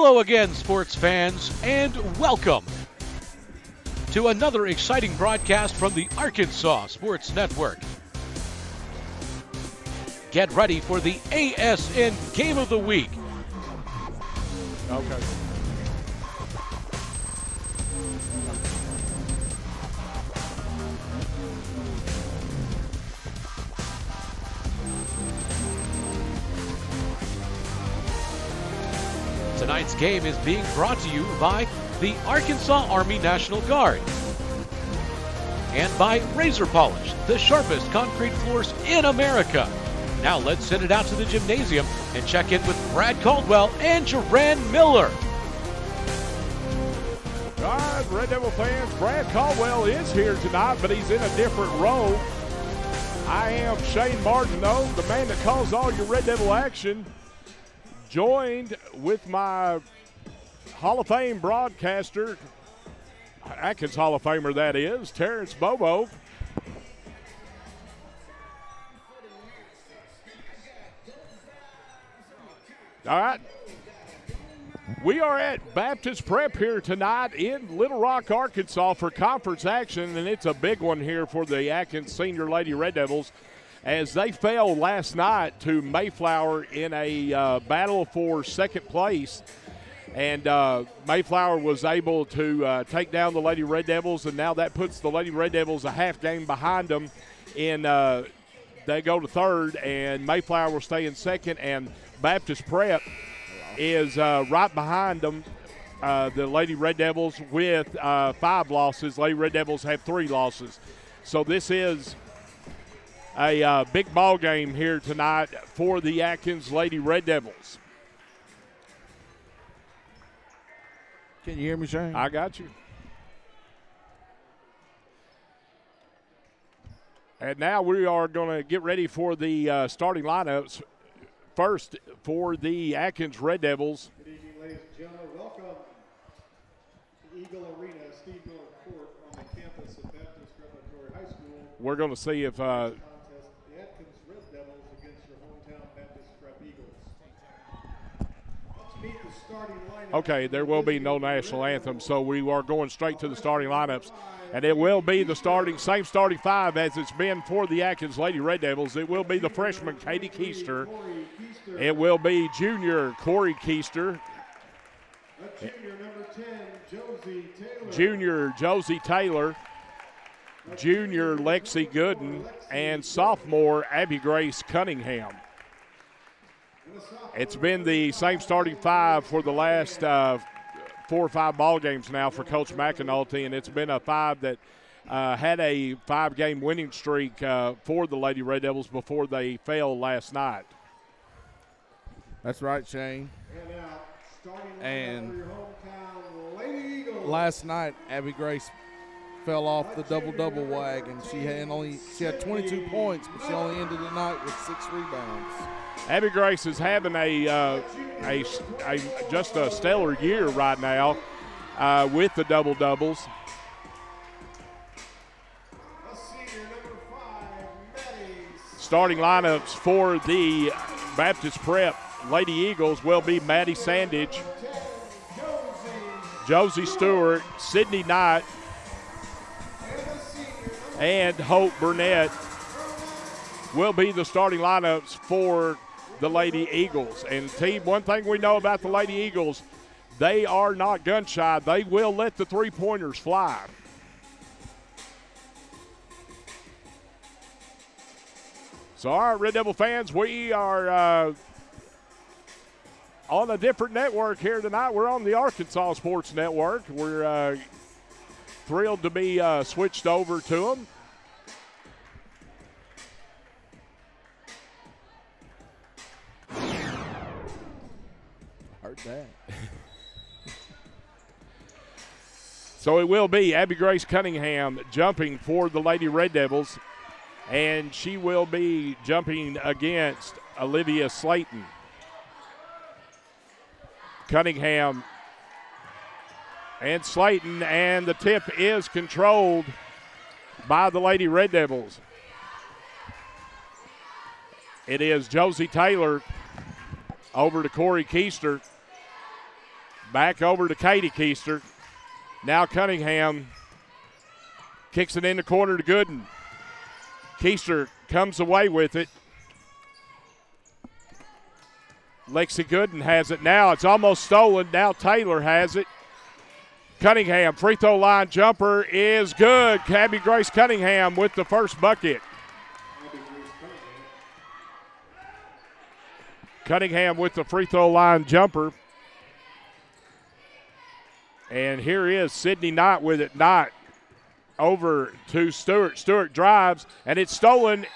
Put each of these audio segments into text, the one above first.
Hello again, sports fans, and welcome to another exciting broadcast from the Arkansas Sports Network. Get ready for the ASN Game of the Week. Okay. Tonight's game is being brought to you by the Arkansas Army National Guard and by Razor Polish, the sharpest concrete floors in America. Now let's send it out to the gymnasium and check in with Brad Caldwell and Jerran Miller. All right, Red Devil fans, Brad Caldwell is here tonight, but he's in a different role. I am Shane Martin, though, the man that calls all your Red Devil action, joined with my Hall of Fame broadcaster, Atkins Hall of Famer that is, Terrence Bobo. All right. We are at Baptist Prep here tonight in Little Rock, Arkansas for conference action, and it's a big one here for the Atkins Senior Lady Red Devils as they fell last night to Mayflower in a battle for second place. And Mayflower was able to take down the Lady Red Devils, and now that puts the Lady Red Devils a half game behind them. They go to third, and Mayflower will stay in second, and Baptist Prep is right behind them, the Lady Red Devils, with 5 losses. Lady Red Devils have 3 losses. So this is a big ball game here tonight for the Atkins Lady Red Devils. Can you hear me, Shane? I got you. And now we are going to get ready for the starting lineups. First, for the Atkins Red Devils. Good evening, ladies and gentlemen. Welcome to Eagle Arena, Steve Miller Court on the campus of Baptist Preparatory High School. We're going to see if Contest, the Atkins Red Devils against your hometown Baptist Prep Eagles. Let's meet the starting lineup. Okay, there will be no national anthem, so we are going straight to the starting lineups. And it will be the same starting 5 as it's been for the Atkins Lady Red Devils. It will be the freshman Katie Keister. It will be junior Corey Keister. Junior number 10, Josie Taylor. Junior Josie Taylor. Junior Lexi Gooden. And sophomore Abby Grace Cunningham. It's been the same starting 5 for the last 4 or 5 ball games now for Coach McAnulty, and it's been a 5 that had a 5-game winning streak for the Lady Red Devils before they fell last night. That's right, Shane. And last night, Abby Grace fell off the double-double wagon. She had 22 points, but she only ended the night with 6 rebounds. Abby Grace is having just a stellar year right now with the double-doubles. Starting lineups for the Baptist Prep Lady Eagles will be Maddie Sandage, Josie Stewart, Sydney Knight, and Hope Burnett will be the starting lineups for the Lady Eagles. And team, one thing we know about the Lady Eagles, they are not gun shy. They will let the 3-pointers fly. So, all right, Red Devil fans, we are on a different network here tonight. We're on the Arkansas Sports Network. We're thrilled to be switched over to them. Heard that. So it will be Abby Grace Cunningham jumping for the Lady Red Devils, and she will be jumping against Olivia Slayton. Cunningham and Slayton, and the tip is controlled by the Lady Red Devils. It is Josie Taylor over to Corey Keister. Back over to Katie Keister. Now Cunningham kicks it in the corner to Gooden. Keister comes away with it. Lexi Gooden has it now. It's almost stolen. Now Taylor has it. Cunningham, free throw line jumper is good. Abby Grace Cunningham with the first bucket. Cunningham with the free throw line jumper. And here is Sydney Knight with it. Knight over to Stewart. Stewart drives, and it's stolen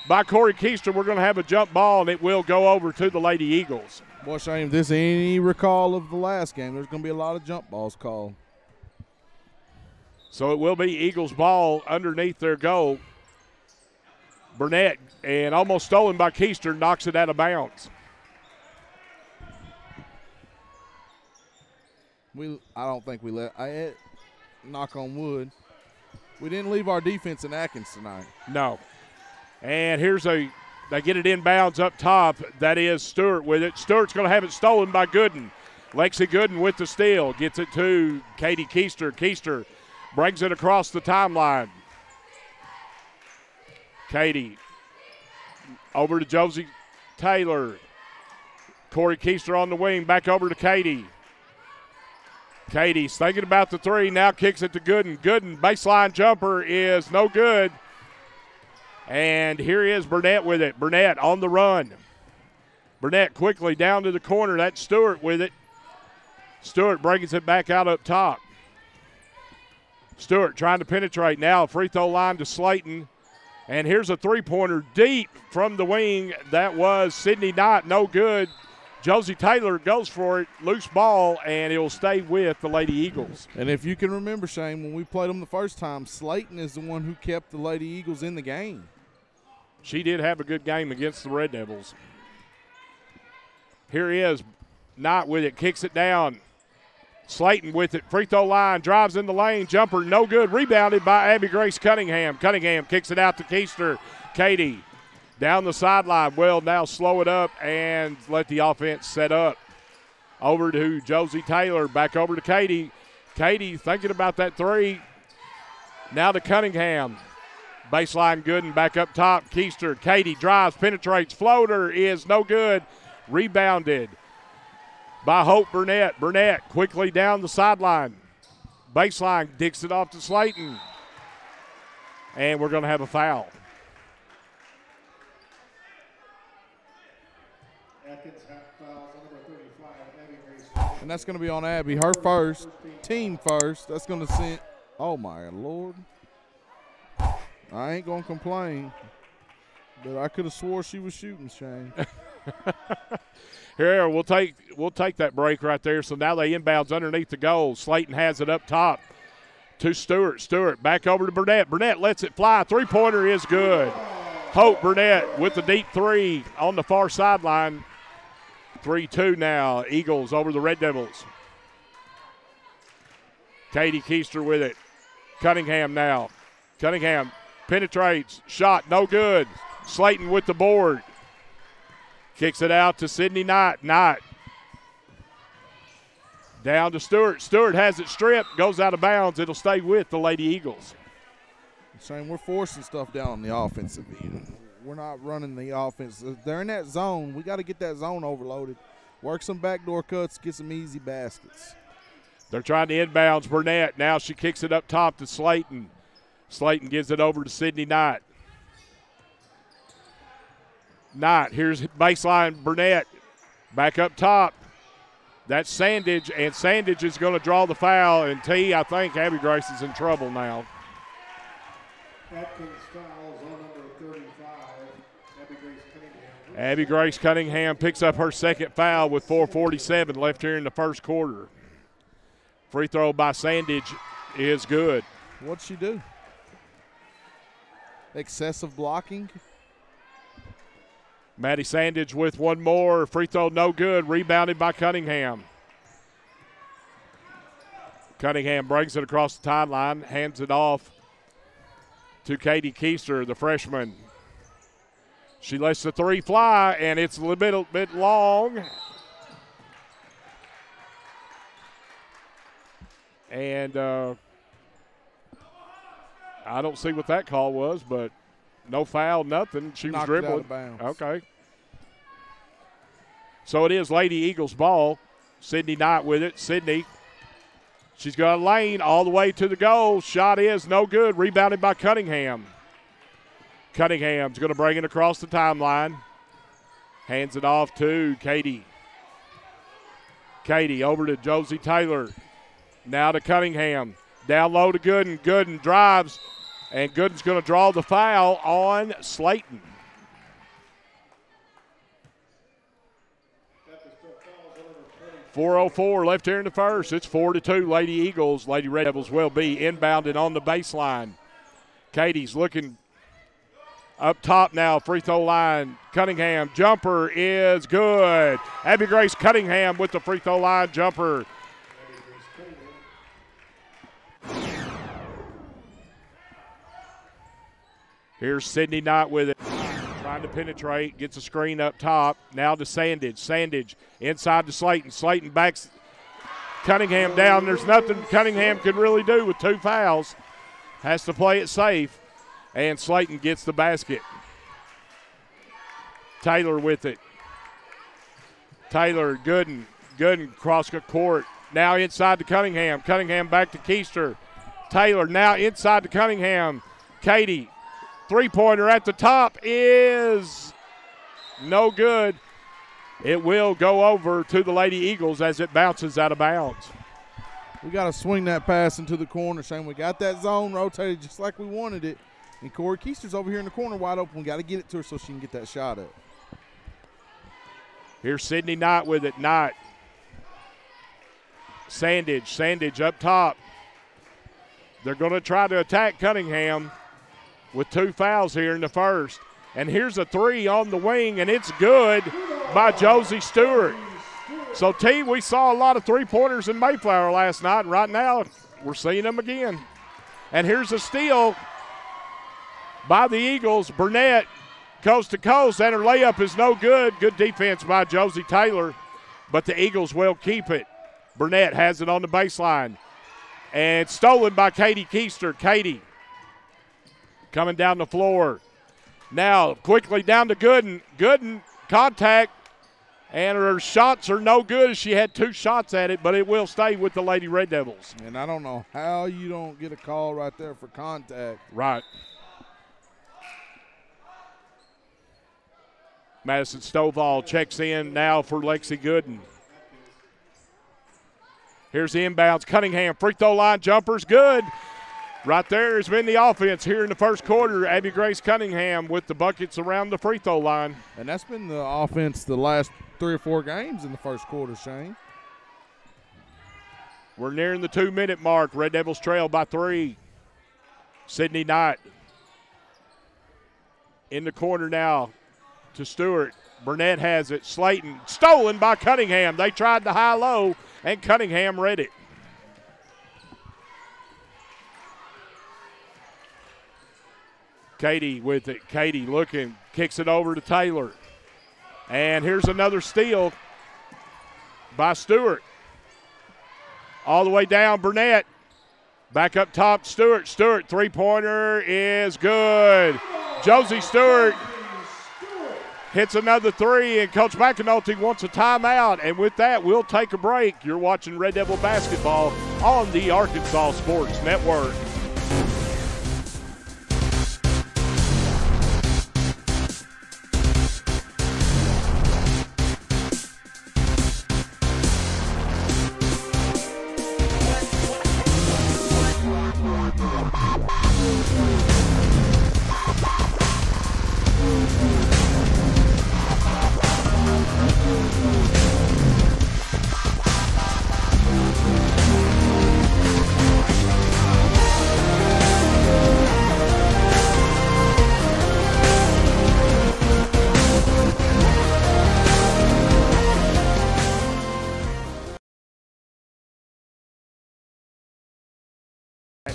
by Corey Keister. We're going to have a jump ball, and it will go over to the Lady Eagles. Boy, Shane, if this is any recall of the last game, there's going to be a lot of jump balls called. So it will be Eagles ball underneath their goal. Burnett, and almost stolen by Keister, knocks it out of bounds. I don't think we knock on wood, we didn't leave our defense in Atkins tonight. No. And they get it inbounds up top. That is Stewart with it. Stewart's going to have it stolen by Gooden. Lexi Gooden with the steal. Gets it to Katie Keister. Keister brings it across the timeline. Katie over to Josie Taylor. Corey Keister on the wing. Back over to Katie. Katie's thinking about the three. Now kicks it to Gooden. Gooden, baseline jumper is no good. And here is Burnett with it. Burnett on the run. Burnett quickly down to the corner. That's Stewart with it. Stewart brings it back out up top. Stewart trying to penetrate now. Free throw line to Slayton. And here's a three-pointer deep from the wing. That was Sydney Knight. No good. Josie Taylor goes for it. Loose ball, and it will stay with the Lady Eagles. And if you can remember, Shane, when we played them the first time, Slayton is the one who kept the Lady Eagles in the game. She did have a good game against the Red Devils. Here he is. Knight with it. Kicks it down. Slayton with it. Free throw line. Drives in the lane. Jumper no good. Rebounded by Abby Grace Cunningham. Cunningham kicks it out to Keister. Katie down the sideline. Well, now slow it up and let the offense set up. Over to Josie Taylor. Back over to Katie. Katie thinking about that three. Now to Cunningham. Baseline Gooden back up top. Keister. Katie drives, penetrates. Floater is no good. Rebounded by Hope Burnett. Burnett quickly down the sideline. Baseline dicks it off to Slayton. And we're going to have a foul. Atkins fouls on number 35, Abby Grace. And that's going to be on Abby. Her first, team first. That's going to send. Oh, my Lord. I ain't going to complain. But I could have swore she was shooting, Shane. Here, we'll take that break right there. So now they inbounds underneath the goal. Slayton has it up top to Stewart. Stewart back over to Burnett. Burnett lets it fly. Three-pointer is good. Hope Burnett with the deep three on the far sideline. 3-2 now. Eagles over the Red Devils. Katie Keister with it. Cunningham now. Cunningham penetrates. Shot no good. Slayton with the board. Kicks it out to Sydney Knight. Knight down to Stewart. Stewart has it stripped. Goes out of bounds. It'll stay with the Lady Eagles. Shane, we're forcing stuff down on the offensive end. We're not running the offense. If they're in that zone. We got to get that zone overloaded. Work some backdoor cuts. Get some easy baskets. They're trying to inbounds Burnett. Now she kicks it up top to Slayton. Slayton gives it over to Sydney Knight. Knight, here's baseline Burnett. Back up top. That's Sandage, and Sandage is going to draw the foul. And I think Abby Grace is in trouble now. Atkins fouls on number 35, Abby Grace Cunningham. Abby Grace Cunningham picks up her second foul with 4:47 left here in the first quarter. Free throw by Sandage is good. What'd she do? Excessive blocking? Maddie Sandage with one more. Free throw no good. Rebounded by Cunningham. Cunningham brings it across the timeline, hands it off to Katie Keister, the freshman. She lets the three fly, and it's a little bit long. And I don't see what that call was, but no foul, nothing. She was dribbling. Out of bounds. Okay. So it is Lady Eagles ball. Sydney Knight with it. Sydney, she's got a lane all the way to the goal. Shot is no good. Rebounded by Cunningham. Cunningham's going to bring it across the timeline. Hands it off to Katie. Katie over to Josie Taylor. Now to Cunningham. Down low to Gooden. Gooden drives, and Gooden's going to draw the foul on Slayton. .404 left here in the first. It's 4-2 Lady Eagles. Lady Red Devils will be inbounded on the baseline. Katie's looking up top now, free throw line. Cunningham, jumper is good. Abby Grace Cunningham with the free throw line jumper. Here's Sydney Knight with it. Trying to penetrate, gets a screen up top. Now to Sandage. Sandage inside to Slayton. Slayton backs Cunningham down. There's nothing Cunningham can really do with 2 fouls. Has to play it safe. And Slayton gets the basket. Taylor with it. Taylor, Gooden. Gooden cross the court. Now inside to Cunningham. Cunningham back to Keister. Taylor now inside to Cunningham. Katie. Three-pointer at the top is no good. It will go over to the Lady Eagles as it bounces out of bounds. We got to swing that pass into the corner, Shane. We got that zone rotated just like we wanted it. And Corey Keister's over here in the corner wide open. We got to get it to her so she can get that shot up. Here's Sydney Knight with it. Knight. Sandage. Sandage up top. They're going to try to attack Cunningham with 2 fouls here in the first. And here's a 3 on the wing, and it's good by Josie Stewart. So, T, we saw a lot of three-pointers in Mayflower last night, and right now we're seeing them again. And here's a steal by the Eagles. Burnett coast to coast, and her layup is no good. Good defense by Josie Taylor, but the Eagles will keep it. Burnett has it on the baseline, and stolen by Katie Keister. Katie coming down the floor. Now quickly down to Gooden. Gooden contact, and her shots are no good as she had 2 shots at it, but it will stay with the Lady Red Devils. And I don't know how you don't get a call right there for contact. Right. Madison Stovall checks in now for Lexi Gooden. Here's the inbounds. Cunningham, free throw line jumper's good. Right there has been the offense here in the first quarter. Abby Grace Cunningham with the buckets around the free throw line. And that's been the offense the last 3 or 4 games in the first quarter, Shane. We're nearing the 2-minute mark. Red Devils trail by 3. Sydney Knight in the corner now to Stewart. Burnett has it. Slayton stolen by Cunningham. They tried the high-low, and Cunningham read it. Katie with it. Katie looking, kicks it over to Taylor. And here's another steal by Stewart. All the way down, Burnett. Back up top, Stewart. Stewart, three-pointer is good. Josie Stewart hits another 3, and Coach McAnulty wants a timeout. And with that, we'll take a break. You're watching Red Devil basketball on the Arkansas Sports Network.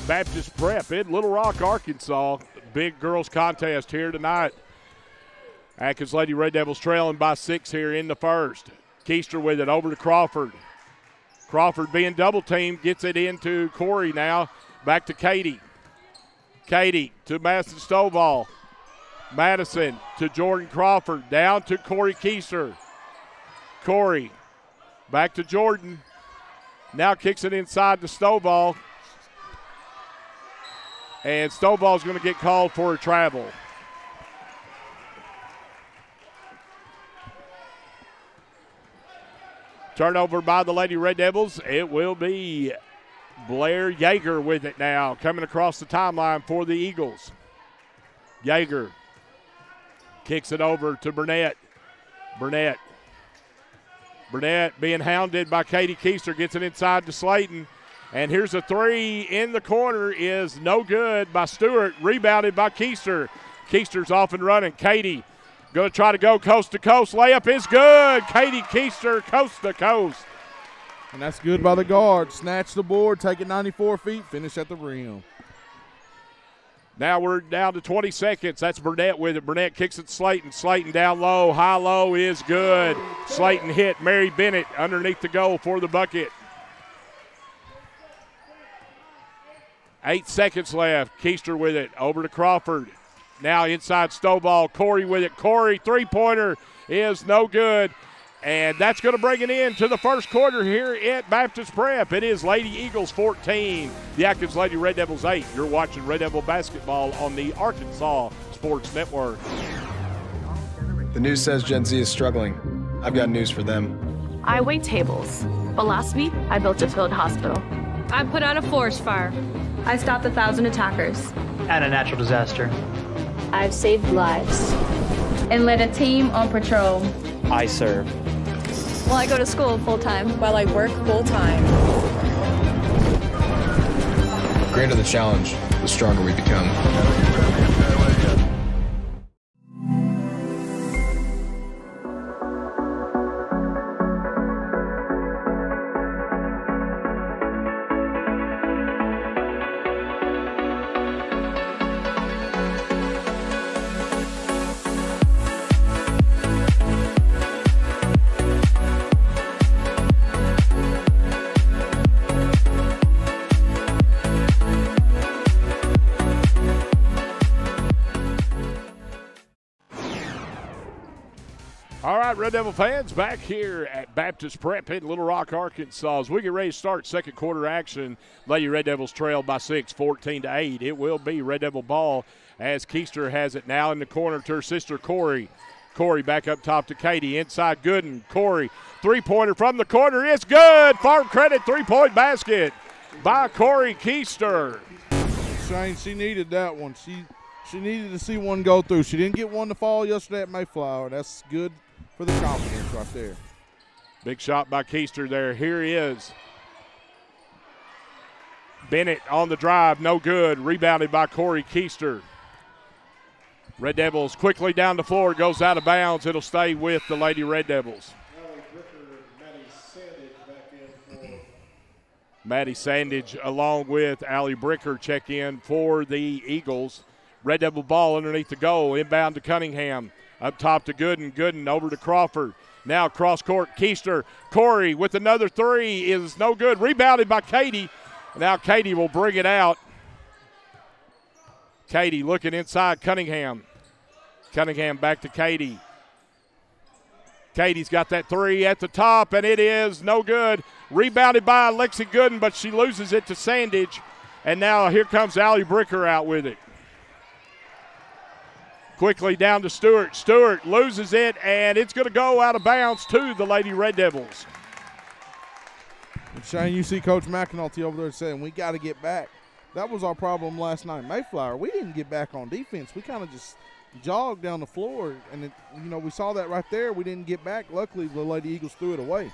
Baptist Prep in Little Rock, Arkansas. Big girls contest here tonight. Atkins Lady Red Devils trailing by 6 here in the first. Keister with it over to Crawford. Crawford being double teamed, gets it into Corey now. Back to Katie. Katie to Madison Stovall. Madison to Jordan Crawford. Down to Corey Keister. Corey back to Jordan. Now kicks it inside to Stovall. And Stovall's going to get called for a travel. Turnover by the Lady Red Devils. It will be Blair Yeager with it now, coming across the timeline for the Eagles. Yeager kicks it over to Burnett. Burnett being hounded by Katie Keister, gets it inside to Slayton. And here's a three in the corner, is no good by Stewart, rebounded by Keister. Keister's off and running. Katie going to try to go coast to coast. Layup is good. Katie Keister, coast to coast. And that's good by the guard. Snatch the board, take it 94 feet, finish at the rim. Now we're down to 20 seconds. That's Burnett with it. Burnett kicks it to Slayton. Slayton down low. High-low is good. Slayton hit Mary Bennett underneath the goal for the bucket. 8 seconds left. Keister with it. Over to Crawford. Now inside Stovall. Corey with it. Corey, three-pointer is no good. And that's going to bring it in to the first quarter here at Baptist Prep. It is Lady Eagles 14, the Atkins Lady Red Devils 8. You're watching Red Devil basketball on the Arkansas Sports Network. The news says Gen Z is struggling. I've got news for them. I wait tables, but last week I built a field hospital. I put out a forest fire. I stopped 1,000 attackers. And a natural disaster. I've saved lives. And led a team on patrol. I serve. Well, I go to school full-time. While I work full-time. The greater the challenge, the stronger we become. Red Devil fans, back here at Baptist Prep in Little Rock, Arkansas. As we get ready to start second quarter action, Lady Red Devils trailed by 6, 14-8. It will be Red Devil ball as Keister has it now in the corner to her sister Corey. Corey back up top to Katie. Inside Gooden. Corey, three-pointer from the corner. It's good. Farm credit three-point basket by Corey Keister. Shane, she needed that one. She needed to see one go through. She didn't get one to fall yesterday at Mayflower. That's good for the confidence right there. Big shot by Keister there. Here he is. Bennett on the drive, no good. Rebounded by Corey Keister. Red Devils quickly down the floor, goes out of bounds. It'll stay with the Lady Red Devils. Maddie Sandage along with Allie Bricker check in for the Eagles. Red Devil ball underneath the goal, inbound to Cunningham. Up top to Gooden. Gooden over to Crawford. Now cross court, Keister. Corey with another three is no good. Rebounded by Katie. Now Katie will bring it out. Katie looking inside Cunningham. Cunningham back to Katie. Katie's got that three at the top, and it is no good. Rebounded by Lexi Gooden, but she loses it to Sandage. And now here comes Allie Bricker out with it. Quickly down to Stewart. Stewart loses it, and it's going to go out of bounds to the Lady Red Devils. And Shane, you see Coach McAnulty over there saying, we got to get back. That was our problem last night. Mayflower, we didn't get back on defense. We kind of just jogged down the floor, and we saw that right there. We didn't get back. Luckily, the Lady Eagles threw it away.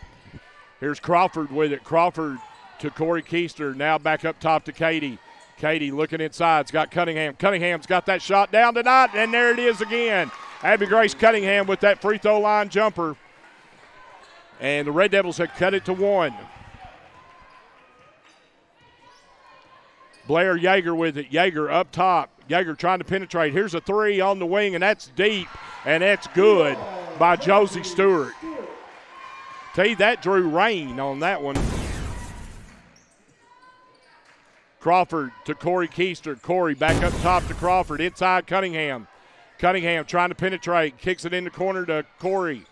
Here's Crawford with it. Crawford to Corey Keister. Now back up top to Katie. Katie looking inside. It's got Cunningham. Cunningham's got that shot down tonight, and there it is again. Abby Grace Cunningham with that free throw line jumper. And the Red Devils have cut it to 1. Blair Yeager with it. Yeager up top. Yeager trying to penetrate. Here's a three on the wing, and that's deep, and that's good by Josie Stewart. Tell you, that drew rain on that one. Crawford to Corey Keister. Corey back up top to Crawford. Inside Cunningham. Cunningham trying to penetrate. Kicks it in the corner to Corey.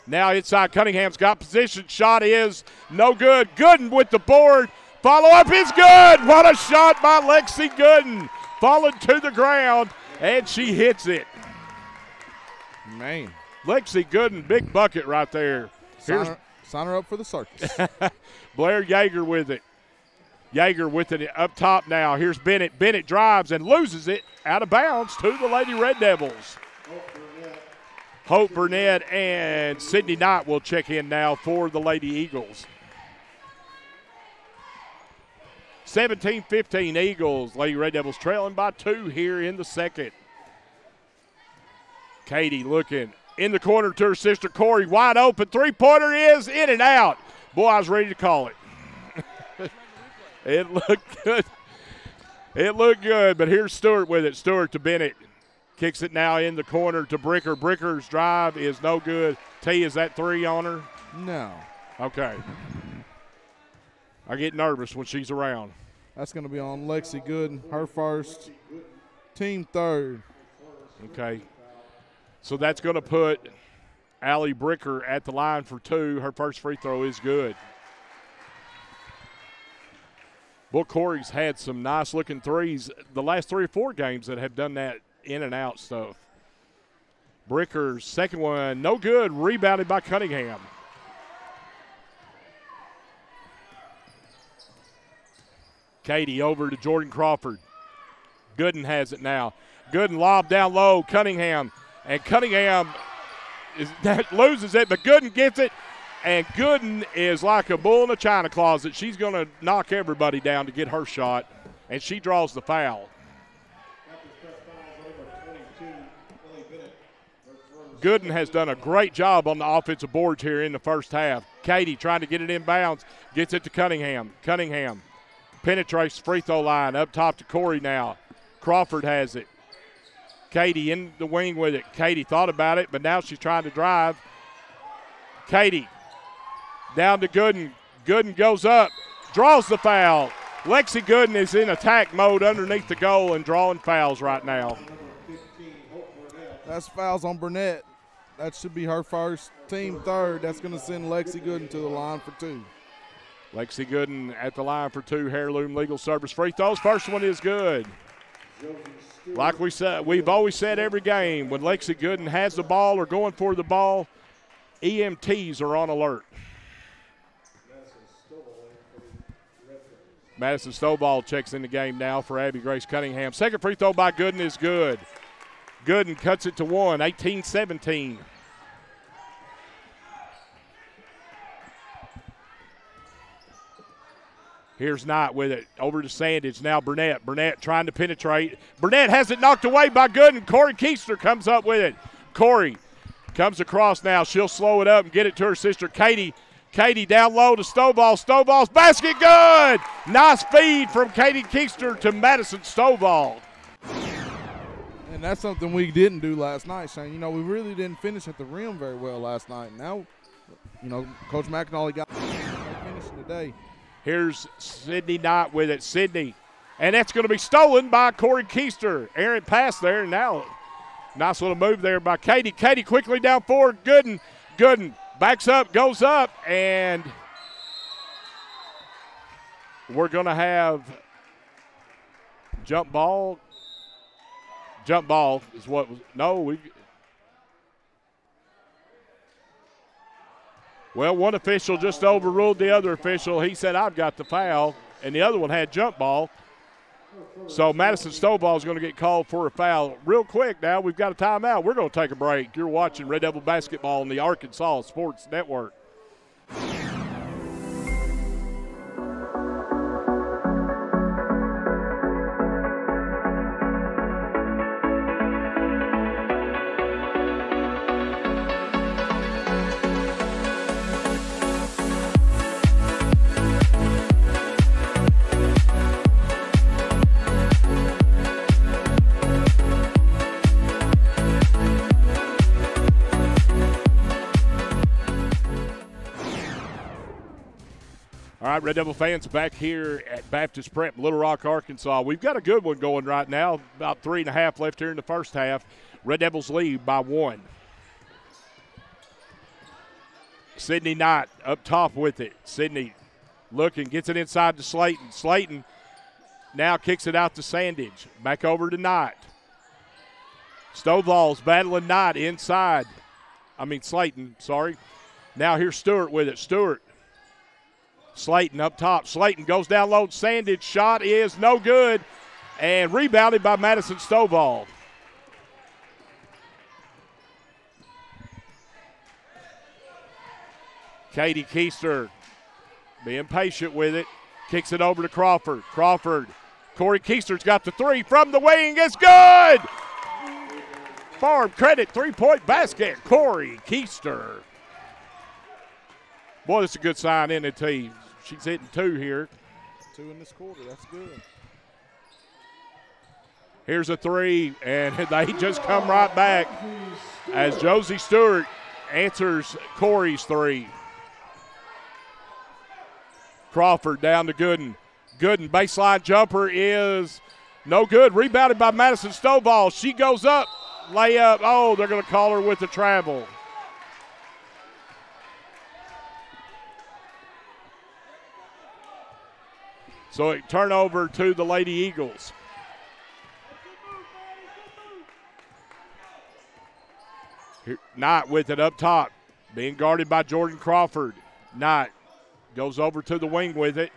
Now inside Cunningham's got position. Shot is no good. Gooden with the board. Follow up is good. What a shot by Lexi Gooden. Falling to the ground, and she hits it. Man. Lexi Gooden, big bucket right there. Sign her up for the circus. Blair Yeager with it. Yeager with it up top now. Here's Bennett. Bennett drives and loses it out of bounds to the Lady Red Devils. Hope Burnett and Sydney Knight will check in now for the Lady Eagles. 17-15 Eagles. Lady Red Devils trailing by 2 here in the second. Katie looking in the corner to her sister Corey. Wide open. Three-pointer is in and out. Boy, I was ready to call it. It looked good. It looked good, but here's Stewart with it. Stewart to Bennett. Kicks it now in the corner to Bricker. Bricker's drive is no good. T, is that 3 on her? No. Okay. I get nervous when she's around. That's going to be on Lexi Gooden, her first, team third. Okay. So that's going to put Allie Bricker at the line for 2. Her first free throw is good. Well, Corey's had some nice-looking threes the last 3 or 4 games that have done that in-and-out stuff. Bricker's second one, no good, rebounded by Cunningham. Katie over to Jordan Crawford. Gooden has it now. Gooden lob down low, Cunningham. And Cunningham loses it, but Gooden gets it. And Gooden is like a bull in a china closet. She's going to knock everybody down to get her shot, and she draws the foul. Gooden has done a great job on the offensive boards here in the first half. Katie trying to get it inbounds, gets it to Cunningham. Cunningham penetrates the free throw line, up top to Corey now. Crawford has it. Katie in the wing with it. Katie thought about it, but now she's trying to drive. Katie down to Gooden. Gooden goes up, draws the foul. Lexi Gooden is in attack mode underneath the goal and drawing fouls right now. That's fouls on Burnett. That should be her first, team third. That's going to send Lexi Gooden to the line for 2. Lexi Gooden at the line for 2 Heirloom Legal Service free throws. First one is good. Like we said, we've always said every game, when Lexi Gooden has the ball or going for the ball, EMTs are on alert. Madison Stovall checks in the game now for Abby Grace Cunningham. Second free throw by Gooden is good. Gooden cuts it to 1, 18-17. Here's Knight with it. Over to Sandage. Now Burnett. Burnett trying to penetrate. Burnett has it knocked away by Gooden. Corey Keister comes up with it. Corey comes across now. She'll slow it up and get it to her sister Katie. Katie down low to Stovall. Stovall's basket good. Nice feed from Katie Keister to Madison Stovall. And that's something we didn't do last night, Shane. You know, we really didn't finish at the rim very well last night. Now, you know, Coach McAnally got finishing today. Here's Sydney Knight with it. Sydney. And that's going to be stolen by Corey Keister. Errant pass there. Now, nice little move there by Katie. Katie quickly down forward. Gooden. Gooden backs up, goes up, and we're going to have jump ball. Jump ball is what was – no, we – well, one official just overruled the other official. He said, I've got the foul, and the other one had jump ball. So Madison Stovall is going to get called for a foul. Real quick now, we've got a timeout. We're going to take a break. You're watching Red Devil Basketball on the Arkansas Sports Network. right, Red Devil fans, back here at Baptist Prep, Little Rock, Arkansas. We've got a good one going right now. About 3.5 left here in the first half. Red Devils lead by 1. Sydney Knight up top with it. Sydney looking, gets it inside to Slayton. Slayton now kicks it out to Sandage. Back over to Knight. Stovall's battling Knight inside. Slayton, sorry. Now here's Stewart with it. Stewart. Slayton up top. Slayton goes down low. Sandage shot is no good. And rebounded by Madison Stovall. Katie Keister being patient with it. Kicks it over to Crawford. Crawford. Corey Keister's got the 3 from the wing. It's good! Farm credit 3-point basket. Corey Keister. Boy, that's a good sign in the team. She's hitting 2 here. 2 in this quarter. That's good. Here's a 3, and they just come right back as Josie Stewart answers Corey's 3. Crawford down to Gooden. Gooden, baseline jumper is no good. Rebounded by Madison Stovall. She goes up, layup. Oh, they're going to call her with the travel. So it turnover to the Lady Eagles. Here, Knight with it up top, being guarded by Jordan Crawford. Knight goes over to the wing with it.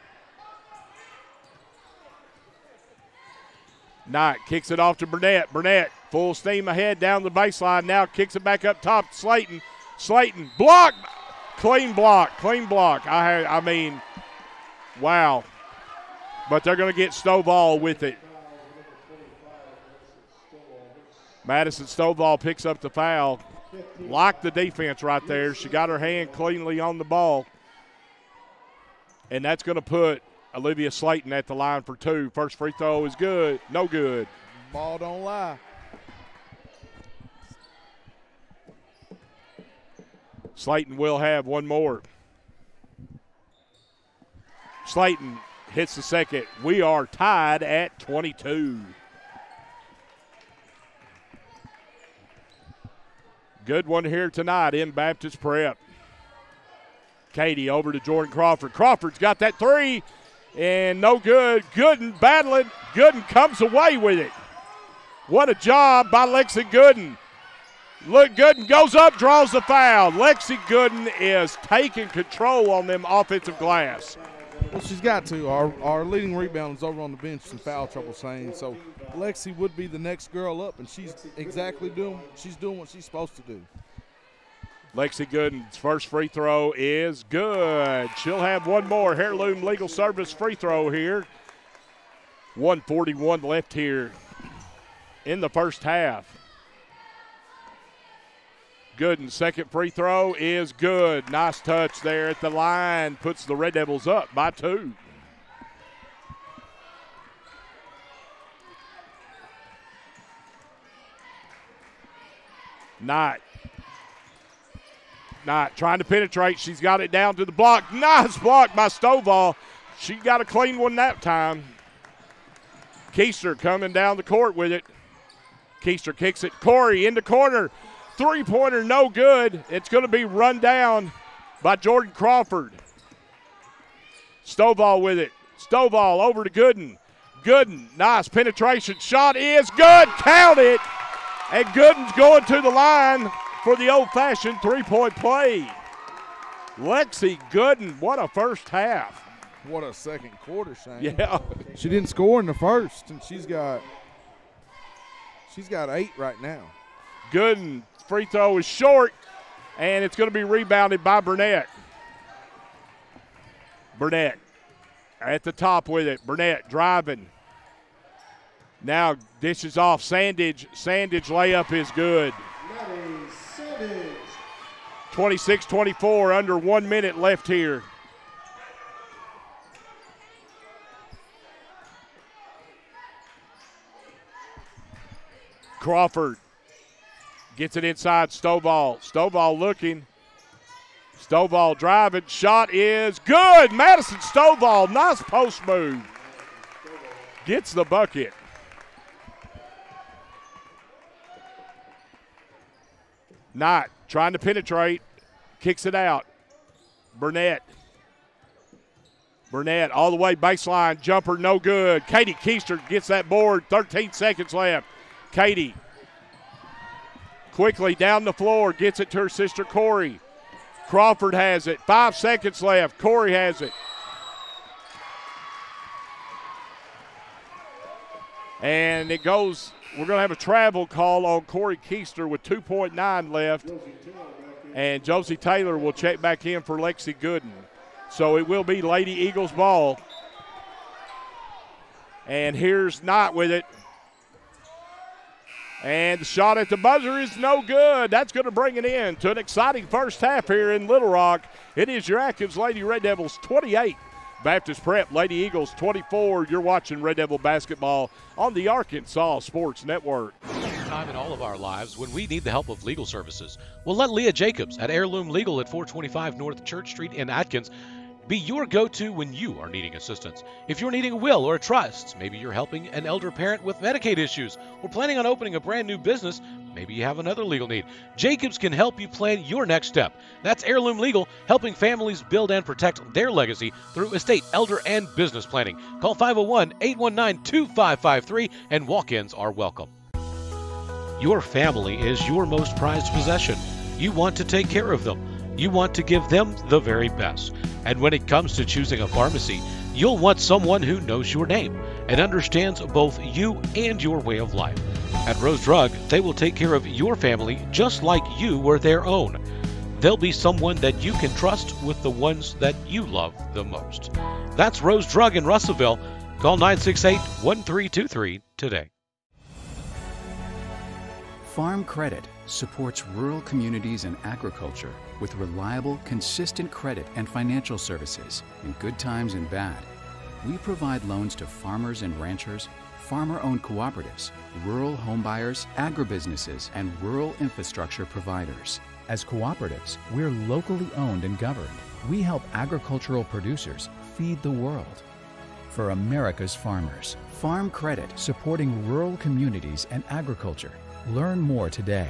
Knight kicks it off to Burnett. Burnett full steam ahead down the baseline. Now kicks it back up top to Slayton. Slayton block. Clean block. Clean block. Wow. But they're going to get Stovall with it. Madison Stovall picks up the foul. Locked the defense right there. She got her hand cleanly on the ball. And that's going to put Olivia Slayton at the line for 2. First free throw is good. No good. Ball don't lie. Slayton will have one more. Slayton hits the second. We are tied at 22. Good one here tonight in Baptist Prep. Katie over to Jordan Crawford. Crawford's got that 3, and no good. Gooden battling. Gooden comes away with it. What a job by Lexi Gooden. Look, Gooden goes up, draws the foul. Lexi Gooden is taking control on them offensive glass. Well, she's got to. Our leading rebound is over on the bench in foul trouble, saying so. Lexi would be the next girl up, and she's doing what she's supposed to do. Lexi Gooden's first free throw is good. She'll have one more Heirloom Legal Service free throw here. 1:41 left here in the first half. Gooden's second free throw is good. Nice touch there at the line. Puts the Red Devils up by 2. Knight trying to penetrate. She's got it down to the block. Nice block by Stovall. She got a clean one that time. Keister coming down the court with it. Keister kicks it. Corey in the corner. 3-pointer, no good. It's going to be run down by Jordan Crawford. Stovall with it. Stovall over to Gooden. Gooden, nice penetration. Shot is good. Count it. And Gooden's going to the line for the old-fashioned 3-point play. Lexi Gooden, what a first half. What a second quarter, Shane. Yeah. She didn't score in the first, and she's got 8 right now. Gooden, free throw is short, and it's going to be rebounded by Burnett. Burnett at the top with it. Burnett driving. Now dishes off Sandage. Sandage layup is good. 26-24, under 1 minute left here. Crawford gets it inside Stovall. Stovall looking. Stovall driving, shot is good. Madison Stovall, nice post move. Gets the bucket. Knight trying to penetrate, kicks it out. Burnett all the way baseline, jumper no good. Katie Keister gets that board, 13 seconds left. Katie quickly down the floor, gets it to her sister Corey. Crawford has it, 5 seconds left. Corey has it. And it goes, we're going to have a travel call on Corey Keister with 2.9 left. And Josie Taylor will check back in for Lexi Gooden. So it will be Lady Eagles ball. And here's Knight with it. And the shot at the buzzer is no good. That's going to bring it in to an exciting first half here in Little Rock. It is your Atkins Lady Red Devils 28, Baptist Prep Lady Eagles 24. You're watching Red Devil basketball on the Arkansas Sports Network. Time in all of our lives when we need the help of legal services. Well, let Leah Jacobs at Heirloom Legal at 425 North Church Street in Atkins be your go-to when you are needing assistance. If you're needing a will or a trust, maybe you're helping an elder parent with Medicaid issues, or planning on opening a brand new business, maybe you have another legal need. Jacobs can help you plan your next step. That's Heirloom Legal, helping families build and protect their legacy through estate, elder, and business planning. Call 501-819-2553, and walk-ins are welcome. Your family is your most prized possession. You want to take care of them. You want to give them the very best. And when it comes to choosing a pharmacy, you'll want someone who knows your name and understands both you and your way of life. At Rose Drug, they will take care of your family just like you were their own. They'll be someone that you can trust with the ones that you love the most. That's Rose Drug in Russellville. Call 968-1323 today. Farm Credit supports rural communities and agriculture with reliable, consistent credit and financial services in good times and bad. We provide loans to farmers and ranchers, farmer-owned cooperatives, rural homebuyers, agribusinesses, and rural infrastructure providers. As cooperatives, we're locally owned and governed. We help agricultural producers feed the world. For America's farmers, Farm Credit, supporting rural communities and agriculture. Learn more today.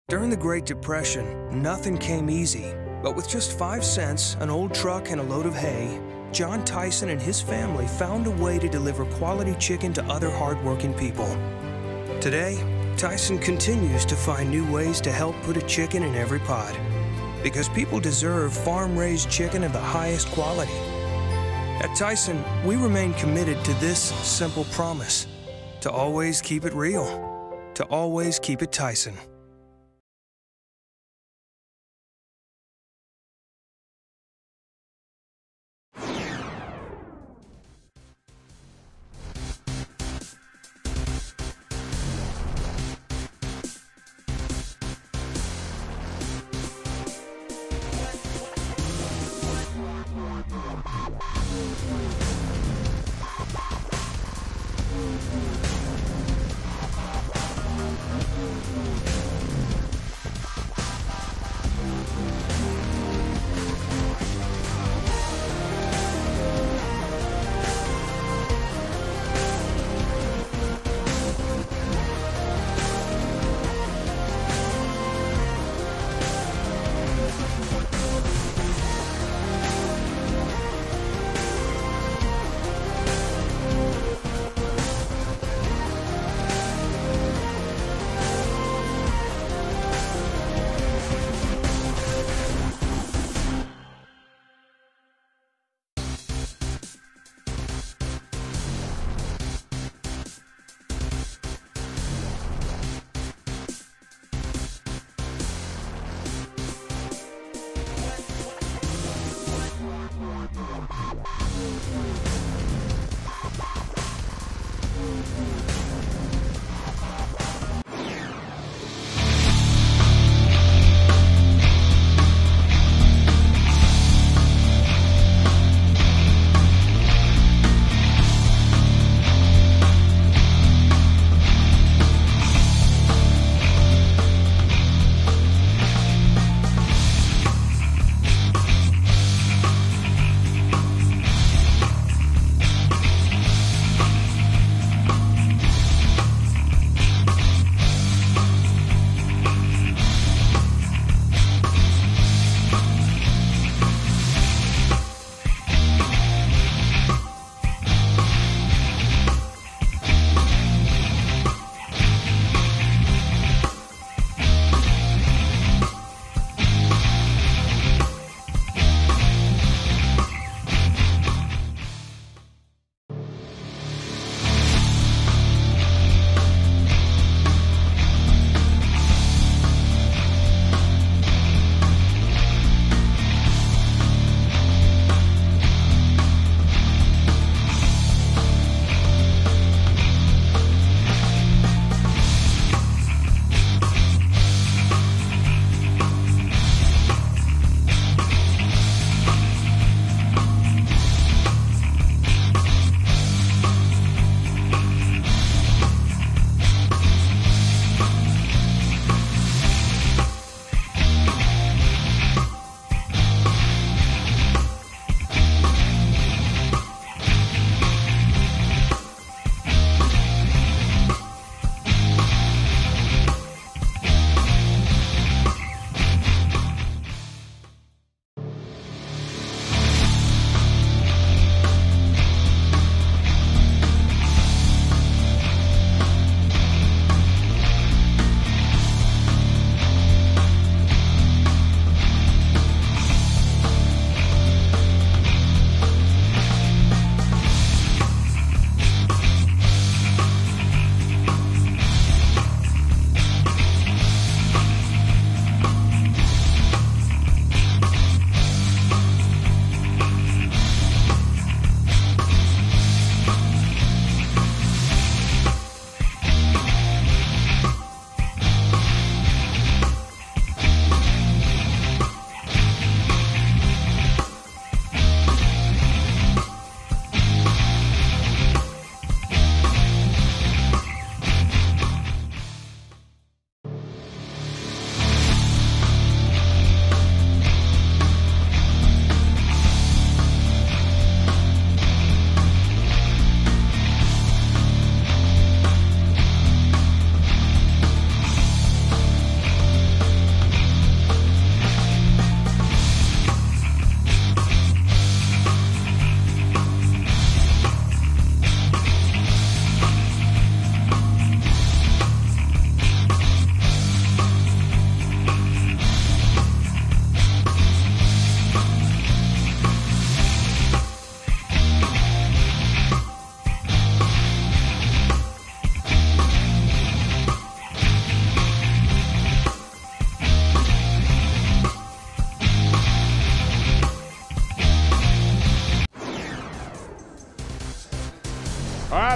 During the Great Depression, nothing came easy. But with just 5 cents, an old truck, and a load of hay, John Tyson and his family found a way to deliver quality chicken to other hardworking people. Today, Tyson continues to find new ways to help put a chicken in every pot. Because people deserve farm-raised chicken of the highest quality. At Tyson, we remain committed to this simple promise: to always keep it real, to always keep it Tyson.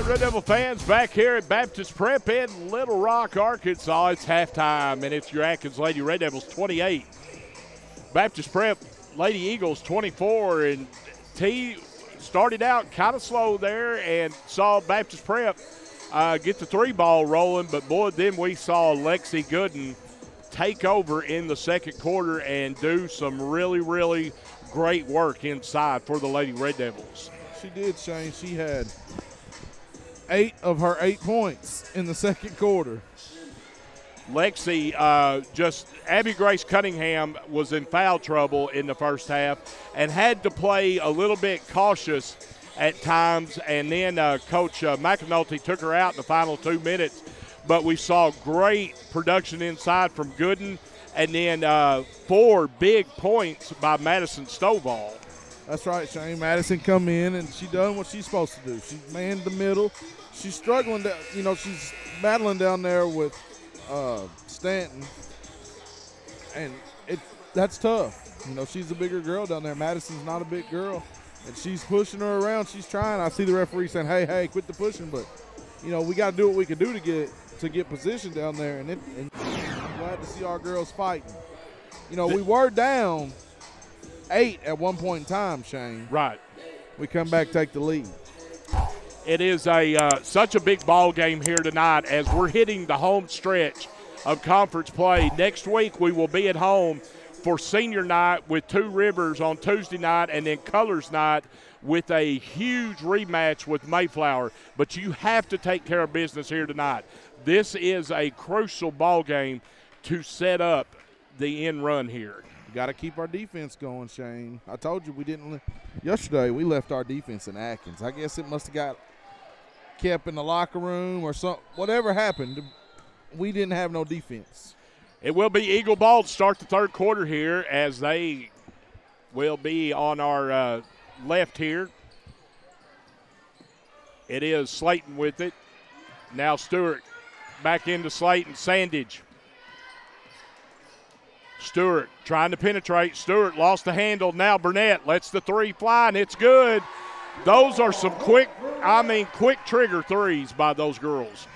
right, Red Devil fans, back here at Baptist Prep in Little Rock, Arkansas. It's halftime, and it's your Atkins Lady Red Devils 28. Baptist Prep Lady Eagles 24, and T started out kind of slow there and saw Baptist Prep get the 3-ball rolling, but boy, then we saw Lexi Gooden take over in the second quarter and do some really, really great work inside for the Lady Red Devils. She did, Shane. She had 8 of her 8 points in the second quarter. Lexi, Abby Grace Cunningham was in foul trouble in the first half and had to play a little bit cautious at times, and then Coach McAnulty took her out in the final 2 minutes. But we saw great production inside from Gooden, and then 4 big points by Madison Stovall. That's right, Shane. Madison come in, and she done what she's supposed to do. She manned the middle. She's struggling, she's battling down there with Stanton, and that's tough. She's a bigger girl down there. Madison's not a big girl, and she's pushing her around. She's trying. I see the referee saying, hey, quit the pushing, but, we got to do what we can do to get position down there, and I'm glad to see our girls fighting. We were down 8 at one point in time, Shane. Right. We come back, take the lead. It is such a big ball game here tonight as we're hitting the home stretch of conference play. Next week we will be at home for senior night with Two Rivers on Tuesday night, and then Colors night with a huge rematch with Mayflower. But you have to take care of business here tonight. This is a crucial ball game to set up the end run here. Got to keep our defense going, Shane. I told you we didn't. Yesterday we left our defense in Atkins. I guess it must have got kept in the locker room or something. Whatever happened, we didn't have no defense. It will be Eagle ball to start the third quarter here, as they will be on our left here. It is Slayton with it. Now Stewart back into Slayton. Sandage. Stewart trying to penetrate. Stewart lost the handle. Now Burnett lets the 3 fly, and it's good. Those are some quick trigger threes by those girls.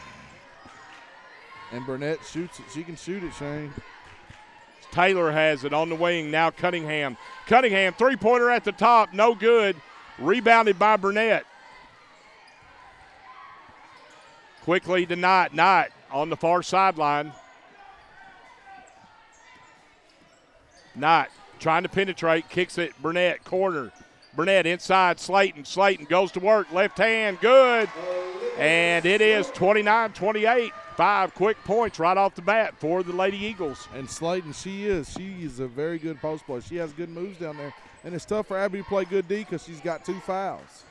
And Burnett shoots it. She can shoot it, Shane. Taylor has it on the wing. Now Cunningham. Cunningham, 3-pointer at the top. No good. Rebounded by Burnett. Quickly to Knight. Knight on the far sideline. Knight trying to penetrate. Kicks it. Burnett, corner. Burnett inside Slayton. Slayton goes to work. Left hand, good. And it is 29-28. 5 quick points right off the bat for the Lady Eagles. And Slayton, she is a very good post player. She has good moves down there. And it's tough for Abby to play good D because she's got 2 fouls.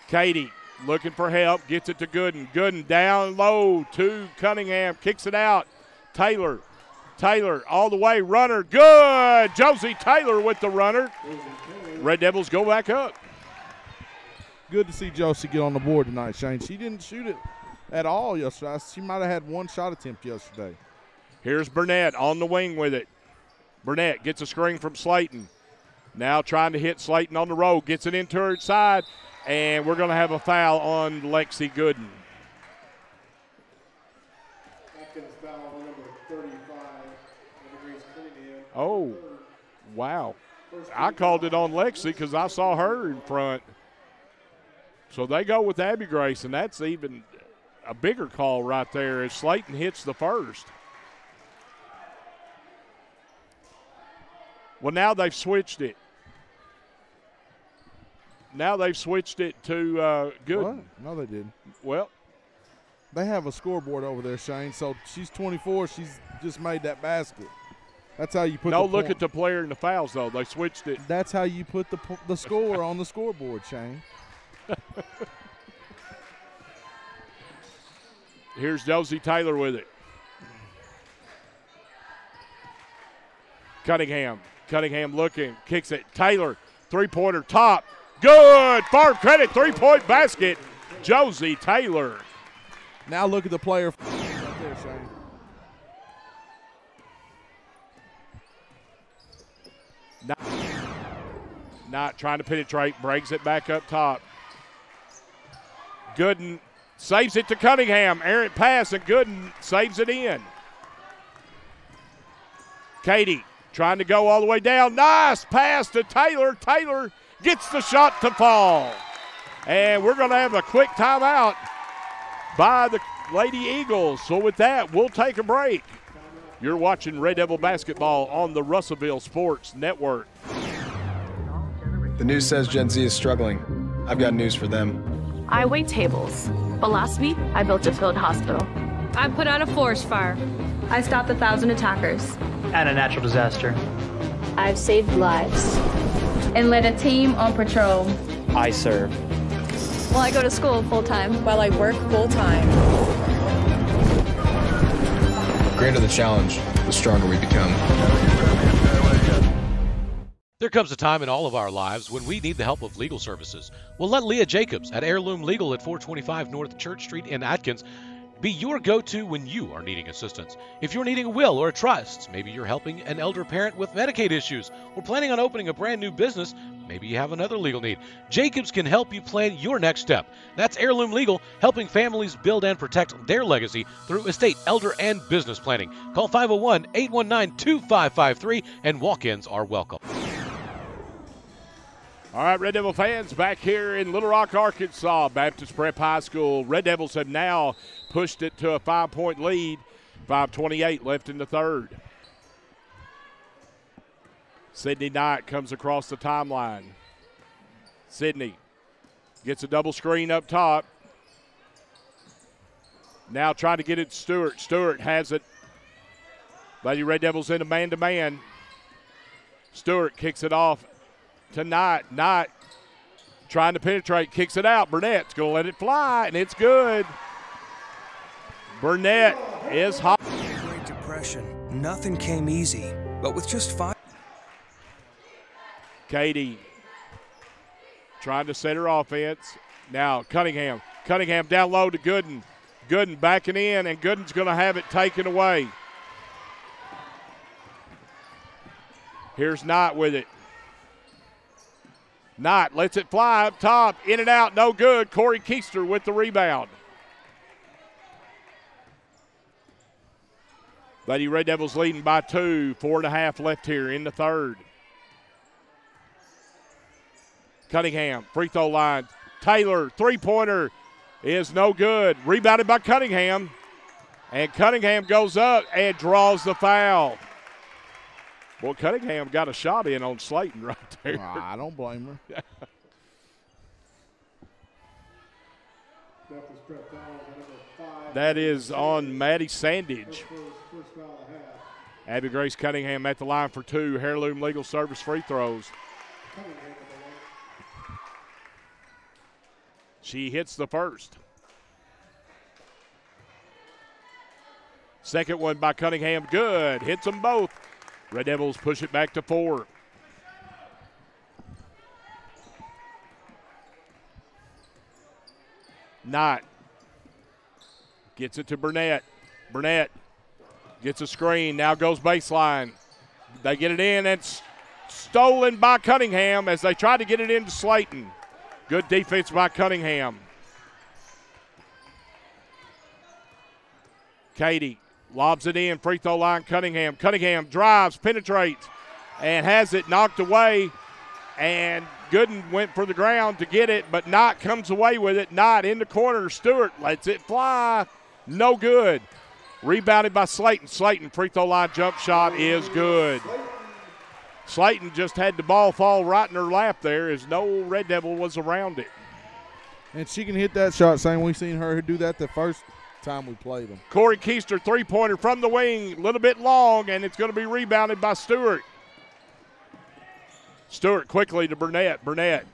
Katie looking for help. Gets it to Gooden. Gooden down low to Cunningham. Kicks it out. Taylor. Taylor all the way. Runner. Good. Josie Taylor with the runner. Red Devils go back up. Good to see Josie get on the board tonight, Shane. She didn't shoot it at all yesterday. She might have had 1 shot attempt yesterday. Here's Burnett on the wing with it. Burnett gets a screen from Slayton. Now trying to hit Slayton on the road. Gets it into her side, and we're going to have a foul on Lexi Gooden. Atkins foul number 35. Oh, wow. I called it on Lexi because I saw her in front. So they go with Abby Grace, and that's even a bigger call right there as Slayton hits the first. Well, now they've switched it. Now they've switched it to Gooden. What? No, they didn't. Well, they have a scoreboard over there, Shane. So she's 24. She's just made that basket. That's how you put no, the look point. at the player in the fouls, though. They switched it. That's how you put the score on the scoreboard, Shane. Here's Josie Taylor with it. Cunningham. Cunningham looking. Kicks it. Taylor. 3-pointer top. Good. Farm credit. 3-point basket. Josie Taylor. Now look at the player right there, Shane. Not trying to penetrate. Breaks it back up top. Gooden saves it to Cunningham. Errant pass, and Gooden saves it in. Katie trying to go all the way down. Nice pass to Taylor. Taylor gets the shot to fall. And we're going to have a quick timeout by the Lady Eagles. So with that, we'll take a break. You're watching Red Devil basketball on the Russellville Sports Network. The news says Gen Z is struggling. I've got news for them. I wait tables, but last week I built a field hospital. I put out a forest fire. I stopped 1,000 attackers. And a natural disaster. I've saved lives. And led a team on patrol. I serve. Well, I go to school full-time. While I work full-time. The greater the challenge, the stronger we become. There comes a time in all of our lives when we need the help of legal services. Well, let Leah Jacobs at Heirloom Legal at 425 North Church Street in Atkins be your go-to when you are needing assistance. If you're needing a will or a trust, maybe you're helping an elder parent with Medicaid issues, or planning on opening a brand new business, maybe you have another legal need. Jacobs can help you plan your next step. That's Heirloom Legal, helping families build and protect their legacy through estate, elder, and business planning. Call 501-819-2553, and walk-ins are welcome. All right, Red Devil fans, back here in Little Rock, Arkansas, Baptist Prep High School. Red Devils have now pushed it to a 5-point lead. 5:28 left in the third. Sydney Knight comes across the timeline. Sydney gets a double screen up top. Now trying to get it to Stewart. Stewart has it. Lady Red Devils in a man-to-man. Stewart kicks it off to Knight. Knight trying to penetrate, kicks it out. Burnett's going to let it fly, and it's good. Burnett is hot. Great Depression. Nothing came easy, but with just 5. Katie trying to set her offense. Now Cunningham. Cunningham down low to Gooden. Gooden backing in, and Gooden's going to have it taken away. Here's Knight with it. Knight lets it fly up top, in and out, no good. Corey Keister with the rebound. Lady Red Devils leading by 2, 4.5 left here in the third. Cunningham, free throw line. Taylor, three-pointer is no good. Rebounded by Cunningham. And Cunningham goes up and draws the foul. Well, Cunningham got a shot in on Slayton right there. I don't blame her. That is on Maddie Sandage. Abby Grace Cunningham at the line for 2 Heirloom Legal Service free throws. She hits the first. Second one by Cunningham, good. Hits them both. Red Devils push it back to 4. Knight gets it to Burnett. Burnett gets a screen, now goes baseline. They get it in, and it's stolen by Cunningham as they try to get it into Slayton. Good defense by Cunningham. Katie lobs it in, free throw line, Cunningham. Cunningham drives, penetrates, and has it knocked away. And Gooden went for the ground to get it, but Knight comes away with it. Knight in the corner. Stewart lets it fly. No good. Rebounded by Slayton. Slayton, free throw line jump shot is good. Slayton just had the ball fall right in her lap there as no Red Devil was around it. And she can hit that shot, same we seen her do that the first time we played them. Corey Keister, three-pointer from the wing, a little bit long, and it's going to be rebounded by Stewart. Stewart quickly to Burnett. Burnett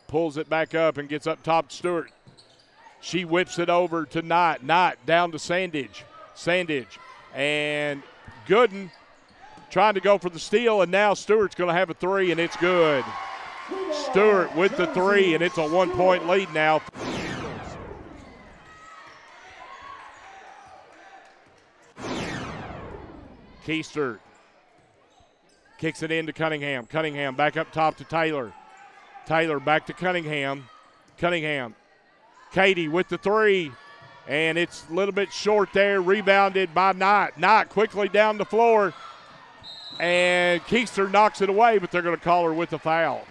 pulls it back up and gets up top to Stewart. She whips it over to Knight. Knight down to Sandage. Sandage and Gooden trying to go for the steal, and now Stewart's going to have a three, and it's good. Stewart with the three, and it's a 1-point lead now. Keister kicks it into Cunningham. Cunningham back up top to Taylor. Taylor back to Cunningham. Cunningham. Katie with the three. And it's a little bit short there, rebounded by Knight. Knight quickly down the floor, and Keister knocks it away, but they're going to call her with a foul.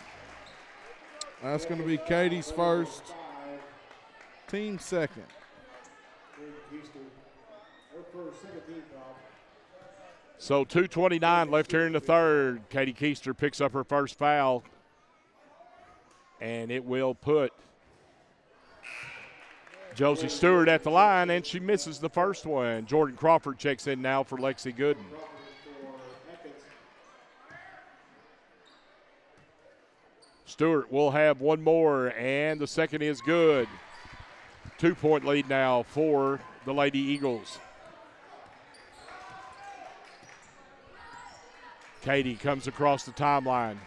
That's going to be Katie's first, team second. So 2:29 left here in the third. Katie Keister picks up her first foul, and it will put Josie Stewart at the line, and she misses the first one. Jordan Crawford checks in now for Lexi Gooden. Stewart will have one more, and the second is good. 2-point lead now for the Lady Eagles. Katie comes across the timeline.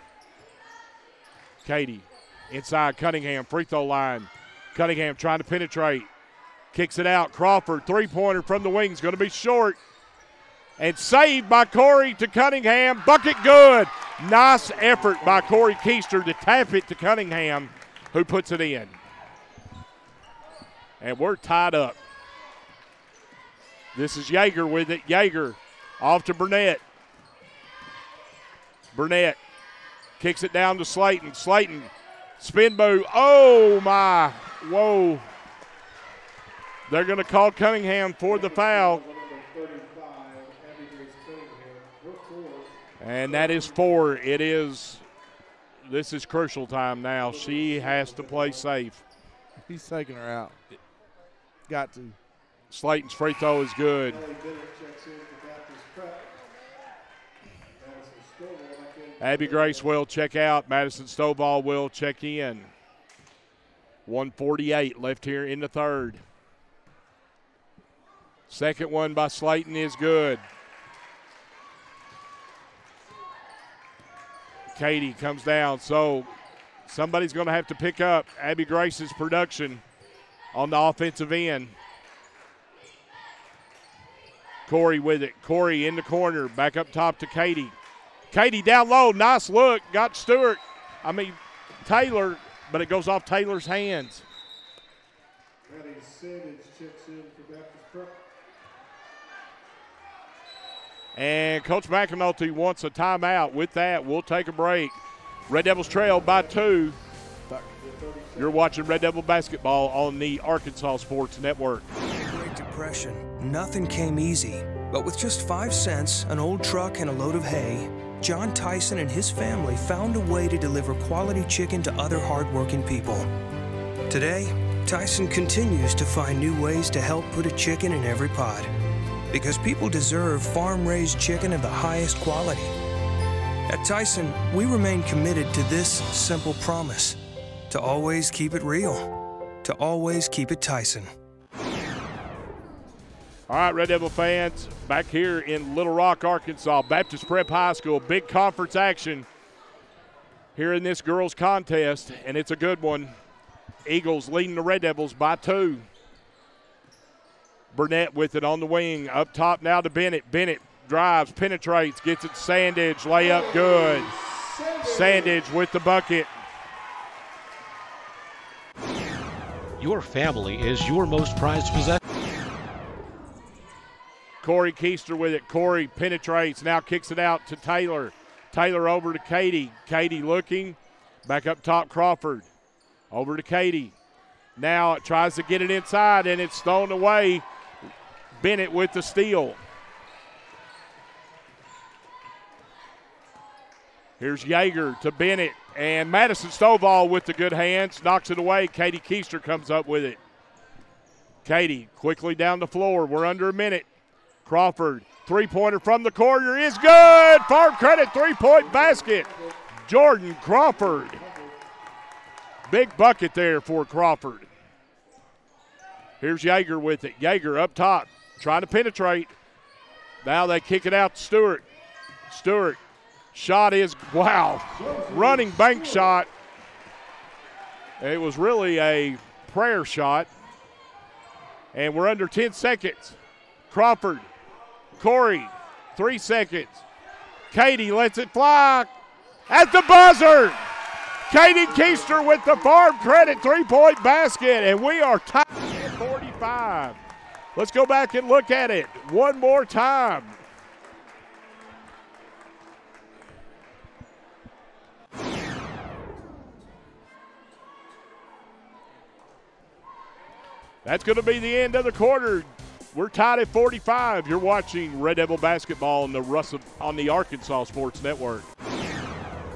Katie inside Cunningham, free throw line. Cunningham trying to penetrate. Kicks it out. Crawford, three-pointer from the wing, is going to be short. And saved by Corey to Cunningham. Bucket good. Nice effort by Corey Keister to tap it to Cunningham, who puts it in. And we're tied up. This is Yeager with it. Yeager off to Burnett. Burnett kicks it down to Slayton. Slayton, spin move. Oh, my. Whoa. They're going to call Cunningham for the foul. And that is 4. This is crucial time now. She has to play safe. He's taking her out. Got to. Slayton's free throw is good. Abby Grace will check out. Madison Stovall will check in. 1:48 left here in the third. Second one by Slayton is good. Katie comes down, so somebody's going to have to pick up Abby Grace's production on the offensive end. Corey with it. Corey in the corner, back up top to Katie. Katie down low, nice look, got Taylor, but it goes off Taylor's hands. And Coach McAnulty wants a timeout. With that, we'll take a break. Red Devils trail by 2. You're watching Red Devil basketball on the Arkansas Sports Network. Great Depression, nothing came easy. But with just 5 cents, an old truck, and a load of hay, John Tyson and his family found a way to deliver quality chicken to other hardworking people. Today, Tyson continues to find new ways to help put a chicken in every pot. Because people deserve farm-raised chicken of the highest quality. At Tyson, we remain committed to this simple promise: to always keep it real, to always keep it Tyson. All right, Red Devil fans, back here in Little Rock, Arkansas, Baptist Prep High School, big conference action here in this girls' contest, and it's a good one. Eagles leading the Red Devils by 2. Burnett with it on the wing. Up top now to Bennett. Bennett drives, penetrates, gets it to Sandage. Layup good. Sandage with the bucket. Your family is your most prized possession. Corey Keister with it. Corey penetrates, now kicks it out to Taylor. Taylor over to Katie. Katie looking. Back up top, Crawford. Over to Katie. Now it tries to get it inside, and it's thrown away. Bennett with the steal. Here's Yeager to Bennett, and Madison Stovall with the good hands, knocks it away. Katie Keister comes up with it. Katie quickly down the floor. We're under a minute. Crawford, three-pointer from the corner is good. Farm Credit three-point basket. Jordan Crawford. Big bucket there for Crawford. Here's Yeager with it. Yeager up top, trying to penetrate. Now they kick it out to Stewart. Stewart, shot is, wow, running bank shot. It was really a prayer shot. And we're under 10 seconds. Crawford, Corey, 3 seconds. Katie lets it fly at the buzzer. Katie Keister with the Farm Credit three-point basket, and we are tied. 45. Let's go back and look at it one more time. That's going to be the end of the quarter. We're tied at 45. You're watching Red Devil basketball on the Arkansas Sports Network.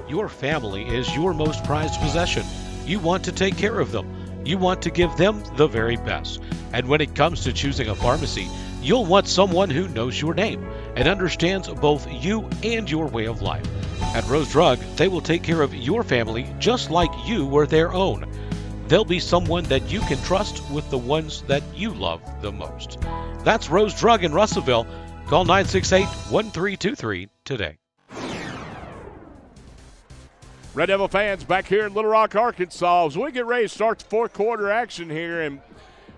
Your family is your most prized possession. You want to take care of them. You want to give them the very best. And when it comes to choosing a pharmacy, you'll want someone who knows your name and understands both you and your way of life. At Rose Drug, they will take care of your family just like you were their own. They'll be someone that you can trust with the ones that you love the most. That's Rose Drug in Russellville. Call 968-1323 today. Red Devil fans back here in Little Rock, Arkansas, as we get ready to start the fourth quarter action here, and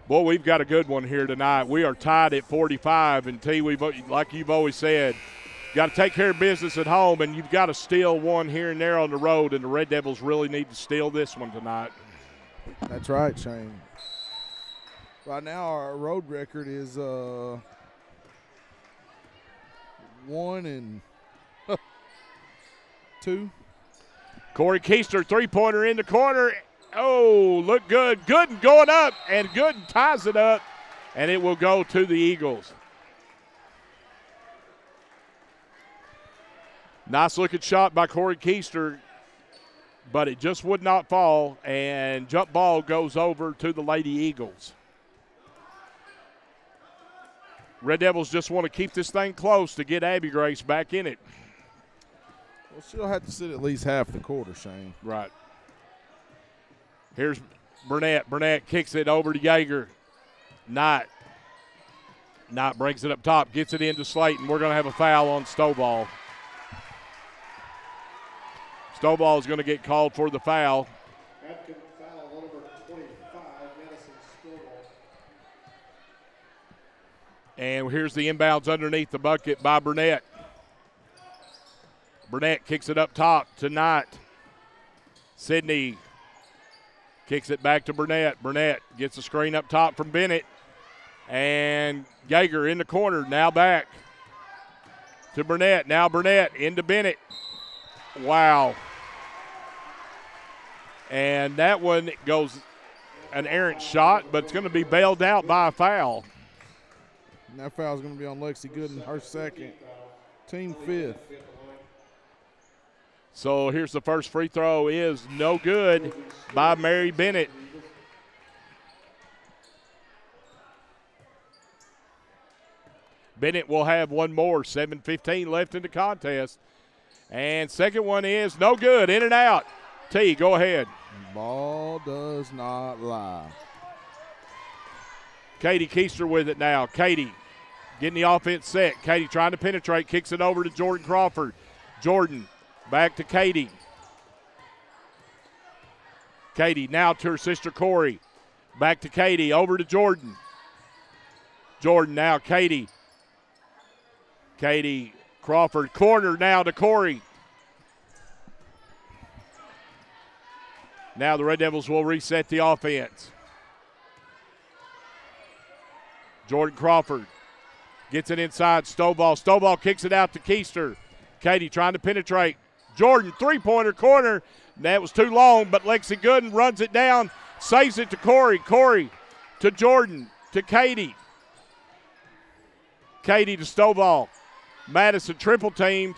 boy, we've got a good one here tonight. We are tied at 45, and T, like you've always said, got to take care of business at home, and you've got to steal one here and there on the road, and the Red Devils really need to steal this one tonight. That's right, Shane. Right now, our road record is 1-2. Corey Keister, three-pointer in the corner. Oh, look good. Gooden going up, and Gooden ties it up, and it will go to the Eagles. Nice-looking shot by Corey Keister, but it just would not fall, and jump ball goes over to the Lady Eagles. Red Devils just want to keep this thing close to get Abby Grace back in it. Well, she'll have to sit at least half the quarter, Shane. Right. Here's Burnett. Burnett kicks it over to Yeager. Knight brings it up top, gets it into Slayton. We're going to have a foul on Stovall. Stovall is going to get called for the foul. Atkins foul number 25, Madison Stovall. And here's the inbounds underneath the bucket by Burnett. Burnett kicks it up top to Knight. Sidney kicks it back to Burnett. Burnett gets the screen up top from Bennett. And Yeager in the corner, now back to Burnett. Now Burnett into Bennett. Wow. And that one goes an errant shot, but it's going to be bailed out by a foul. And that foul is going to be on Lexi Gooden, her second, team fifth. So here's the first free throw is no good by Mary Bennett. Bennett will have one more, 7:15 left in the contest. And second one is no good, in and out. T, go ahead. Ball does not lie. Katie Keister with it now. Katie getting the offense set. Katie trying to penetrate, kicks it over to Jordan Crawford. Jordan back to Katie. Katie now to her sister Corey. Back to Katie, over to Jordan. Jordan now, Katie. Katie Crawford, corner now to Corey. Now the Red Devils will reset the offense. Jordan Crawford gets it inside Stovall. Stovall kicks it out to Keister. Katie trying to penetrate. Jordan, three-pointer corner. That was too long, but Lexi Gooden runs it down, saves it to Corey. Corey to Jordan, to Katie. Katie to Stovall. Madison triple teamed.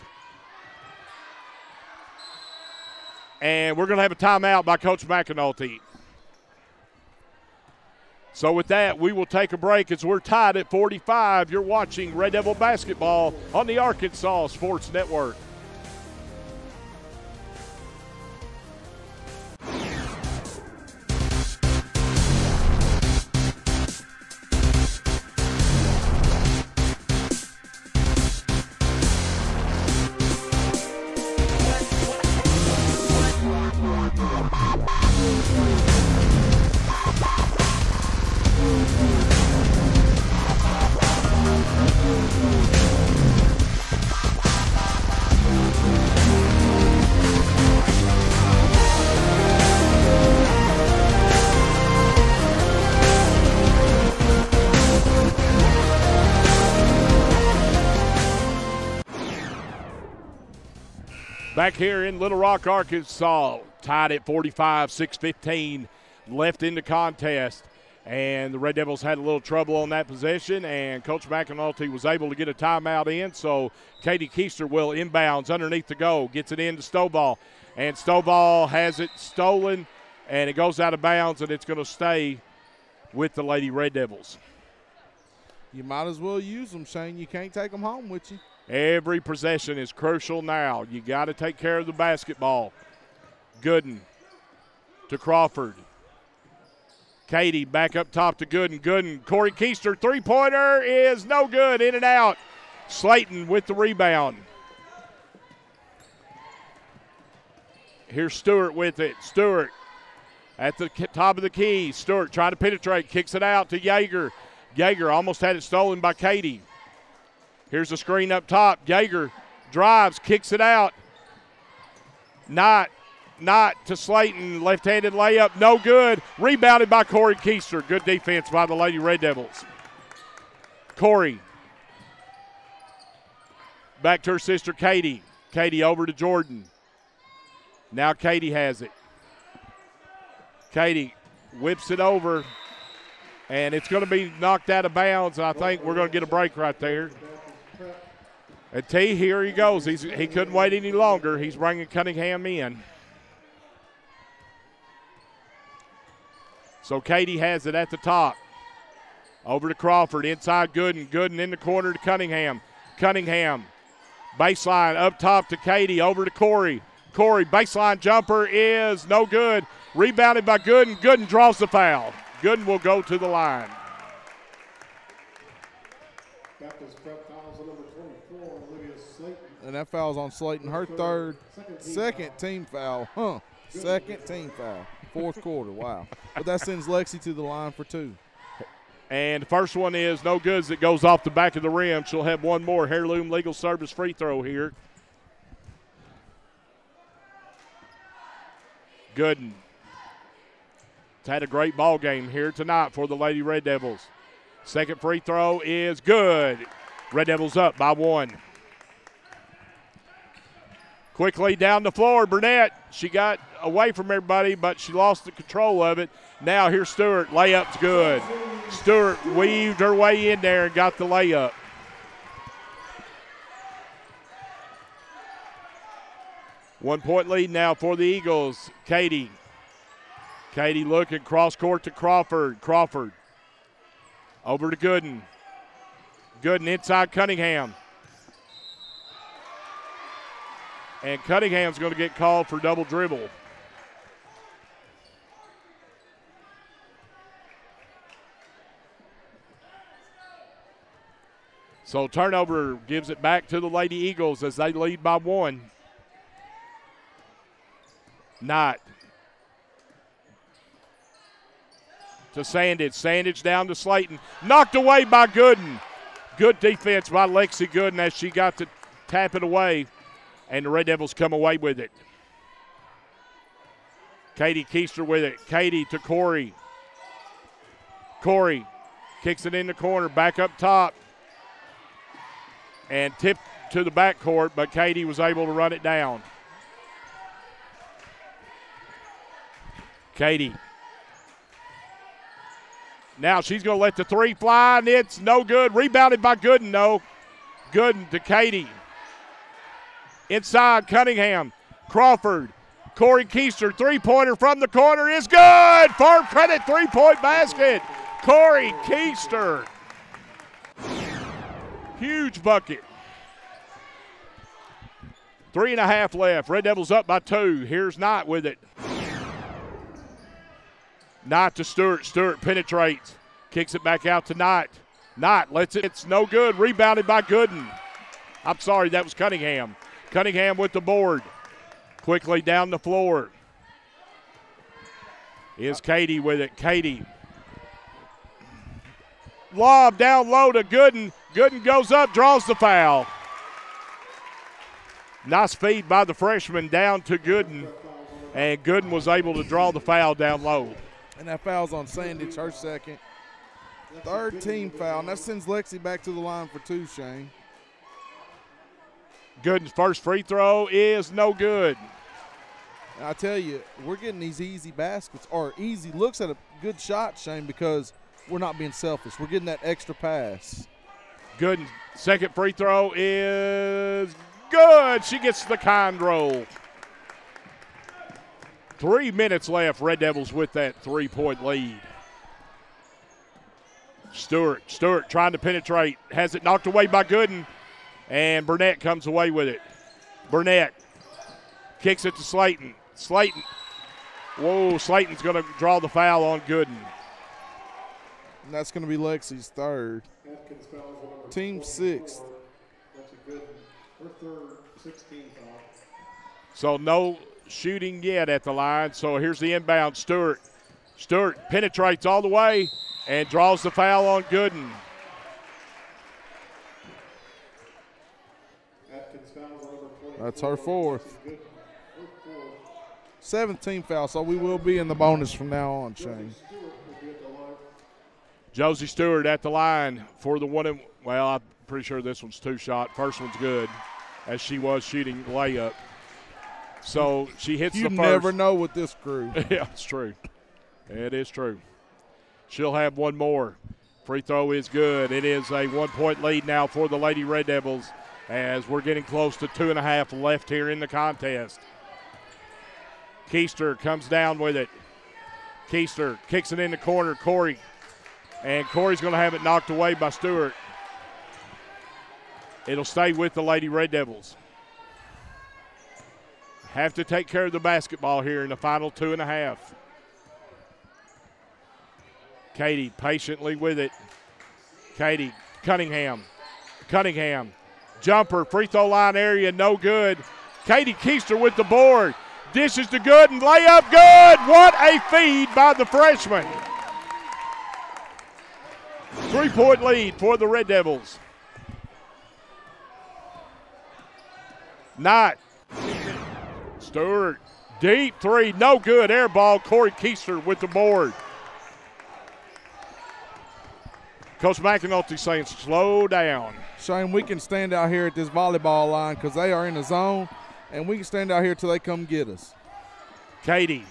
And we're going to have a timeout by Coach McAnulty. So with that, we will take a break as we're tied at 45. You're watching Red Devil basketball on the Arkansas Sports Network. Back here in Little Rock, Arkansas, tied at 45, 6:15 left in the contest. And the Red Devils had a little trouble on that possession, and Coach McAnulty was able to get a timeout in. So Katie Keister will inbounds underneath the goal, gets it into Stovall. And Stovall has it stolen, and it goes out of bounds, and it's going to stay with the Lady Red Devils. You might as well use them, Shane. You can't take them home with you. Every possession is crucial now. You got to take care of the basketball. Gooden to Crawford. Katie back up top to Gooden. Gooden, Corey Keister, three-pointer is no good, in and out. Slayton with the rebound. Here's Stewart with it. Stewart at the top of the key. Stewart trying to penetrate, kicks it out to Yeager. Yeager almost had it stolen by Katie. Here's a screen up top. Yeager drives, kicks it out. Not to Slayton. Left-handed layup, no good. Rebounded by Corey Keister. Good defense by the Lady Red Devils. Corey. Back to her sister Katie. Katie over to Jordan. Now Katie has it. Katie whips it over, and it's going to be knocked out of bounds. I think we're going to get a break right there. And T, here he goes. He couldn't wait any longer. He's bringing Cunningham in. So Katie has it at the top. Over to Crawford, inside Gooden. Gooden in the corner to Cunningham. Cunningham, baseline up top to Katie, over to Corey. Corey, baseline jumper is no good. Rebounded by Gooden. Gooden draws the foul. Gooden will go to the line. Baptist prep fouls on number 24, Olivia Slayton. And that foul's on Slayton. Her second team foul. Second team foul. Fourth quarter, wow. But that sends Lexi to the line for two. And the first one is no good as it goes off the back of the rim. She'll have one more Heirloom Legal Service free throw here. Gooden. It's had a great ball game here tonight for the Lady Red Devils. Second free throw is good. Red Devils up by one. Quickly down the floor, Burnett. She got away from everybody, but she lost the control of it. Now here's Stewart. Layup's good. Stewart weaved her way in there and got the layup. One-point lead now for the Eagles. Katie. Katie looking cross court to Crawford. Crawford over to Gooden. Gooden inside Cunningham. And Cunningham's going to get called for double dribble. So turnover gives it back to the Lady Eagles as they lead by one. Knott to Sandage. Sandage down to Slayton. Knocked away by Gooden. Good defense by Lexi Gooden as she got to tap it away. And the Red Devils come away with it. Katie Keister with it. Katie to Corey. Corey kicks it in the corner, back up top. And tipped to the backcourt, but Katie was able to run it down. Katie. Now she's going to let the three fly, and it's no good. Rebounded by Gooden, no. Gooden to Katie. Inside, Cunningham. Crawford. Corey Keister, three-pointer from the corner is good. Farm credit three-point basket. Corey Keister. Huge bucket. 3.5 left. Red Devils up by 2. Here's Knott with it. Knott to Stewart. Stewart penetrates. Kicks it back out to Knott. Knott lets it. It's no good. Rebounded by Gooden. I'm sorry, that was Cunningham. Cunningham with the board. Quickly down the floor. Is Katie with it. Katie. Lob down low to Gooden. Gooden goes up, draws the foul. Nice feed by the freshman down to Gooden. And Gooden was able to draw the foul down low. And that foul's on Sandage, her second. Third team foul, and that sends Lexi back to the line for 2, Shane. Gooden's first free throw is no good. And I tell you, we're getting these easy baskets or easy looks at a good shot, Shane, because we're not being selfish. We're getting that extra pass. Gooden's second free throw is good. She gets the kind roll. 3 minutes left. Red Devils with that 3-point lead. Stewart trying to penetrate. Has it knocked away by Gooden. And Burnett comes away with it. Burnett kicks it to Slayton. Slayton's going to draw the foul on Gooden. And that's going to be Lexi's third. Team sixth. That's a good, her third, 16 foul. So no shooting yet at the line. So here's the inbound. Stewart penetrates all the way and draws the foul on Gooden. That's her fourth. 17 foul, so we will be in the bonus from now on, Shane. Josie Stewart at the line for the one. Well, I'm pretty sure this one's 2-shot. First one's good, as she was shooting layup. So she hits the first. You never know with this crew. Yeah, it's true. It is true. She'll have one more. Free throw is good. It is a 1-point lead now for the Lady Red Devils as we're getting close to 2.5 left here in the contest. Keister comes down with it. Keister kicks it in the corner. Corey. And Corey's going to have it knocked away by Stewart. It'll stay with the Lady Red Devils. Have to take care of the basketball here in the final 2.5. Katie patiently with it. Katie, Cunningham. Jumper, free throw line area, no good. Katie Keister with the board. Dishes to Gooden, layup good. What a feed by the freshman. 3-point lead for the Red Devils. Knight. Stewart, deep three, no good. Air ball, Corey Keister with the board. Coach McAnulty saying slow down. Shane, we can stand out here at this volleyball line because they are in the zone, and we can stand out here till they come get us. Katie's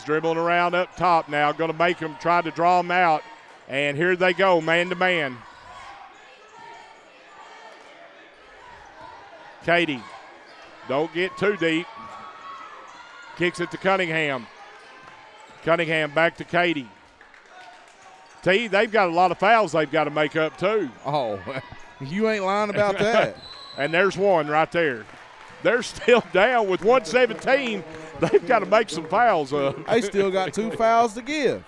dribbling around up top now, going to make them try to draw them out. And here they go, man to man. Katie, don't get too deep. Kicks it to Cunningham. Cunningham back to Katie. T, they've got a lot of fouls they've got to make up too. Oh, you ain't lying about that. And there's one right there. They're still down with 117. They've got to make some fouls up. They still got 2 fouls to give.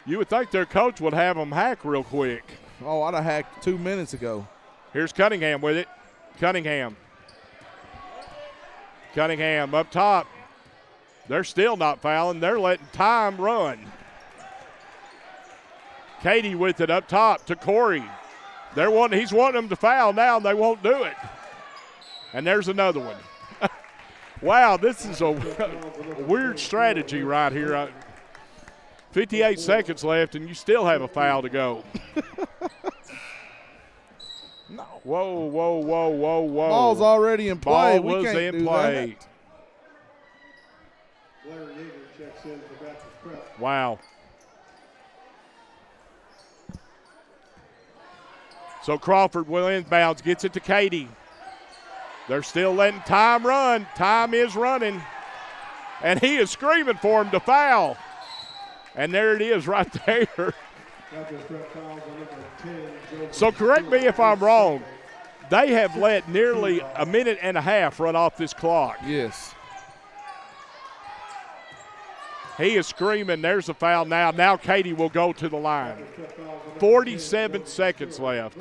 You would think their coach would have them hack real quick. Oh, I'd have hacked 2 minutes ago. Here's Cunningham with it. Cunningham up top. They're still not fouling. They're letting time run. Katie with it up top to Corey. He's wanting them to foul now, and they won't do it. And there's another one. Wow, this is a weird strategy right here. 58 seconds left, and you still have a foul to go. No. Whoa. Ball's already in play. Ball was in play. Wow. So Crawford will inbounds, gets it to Katie. They're still letting time run. Time is running. And he is screaming for him to foul. And there it is right there. So correct me if I'm wrong. They have let nearly a minute and a half run off this clock. Yes. He is screaming. There's a foul now. Now Katie will go to the line. 47 seconds left.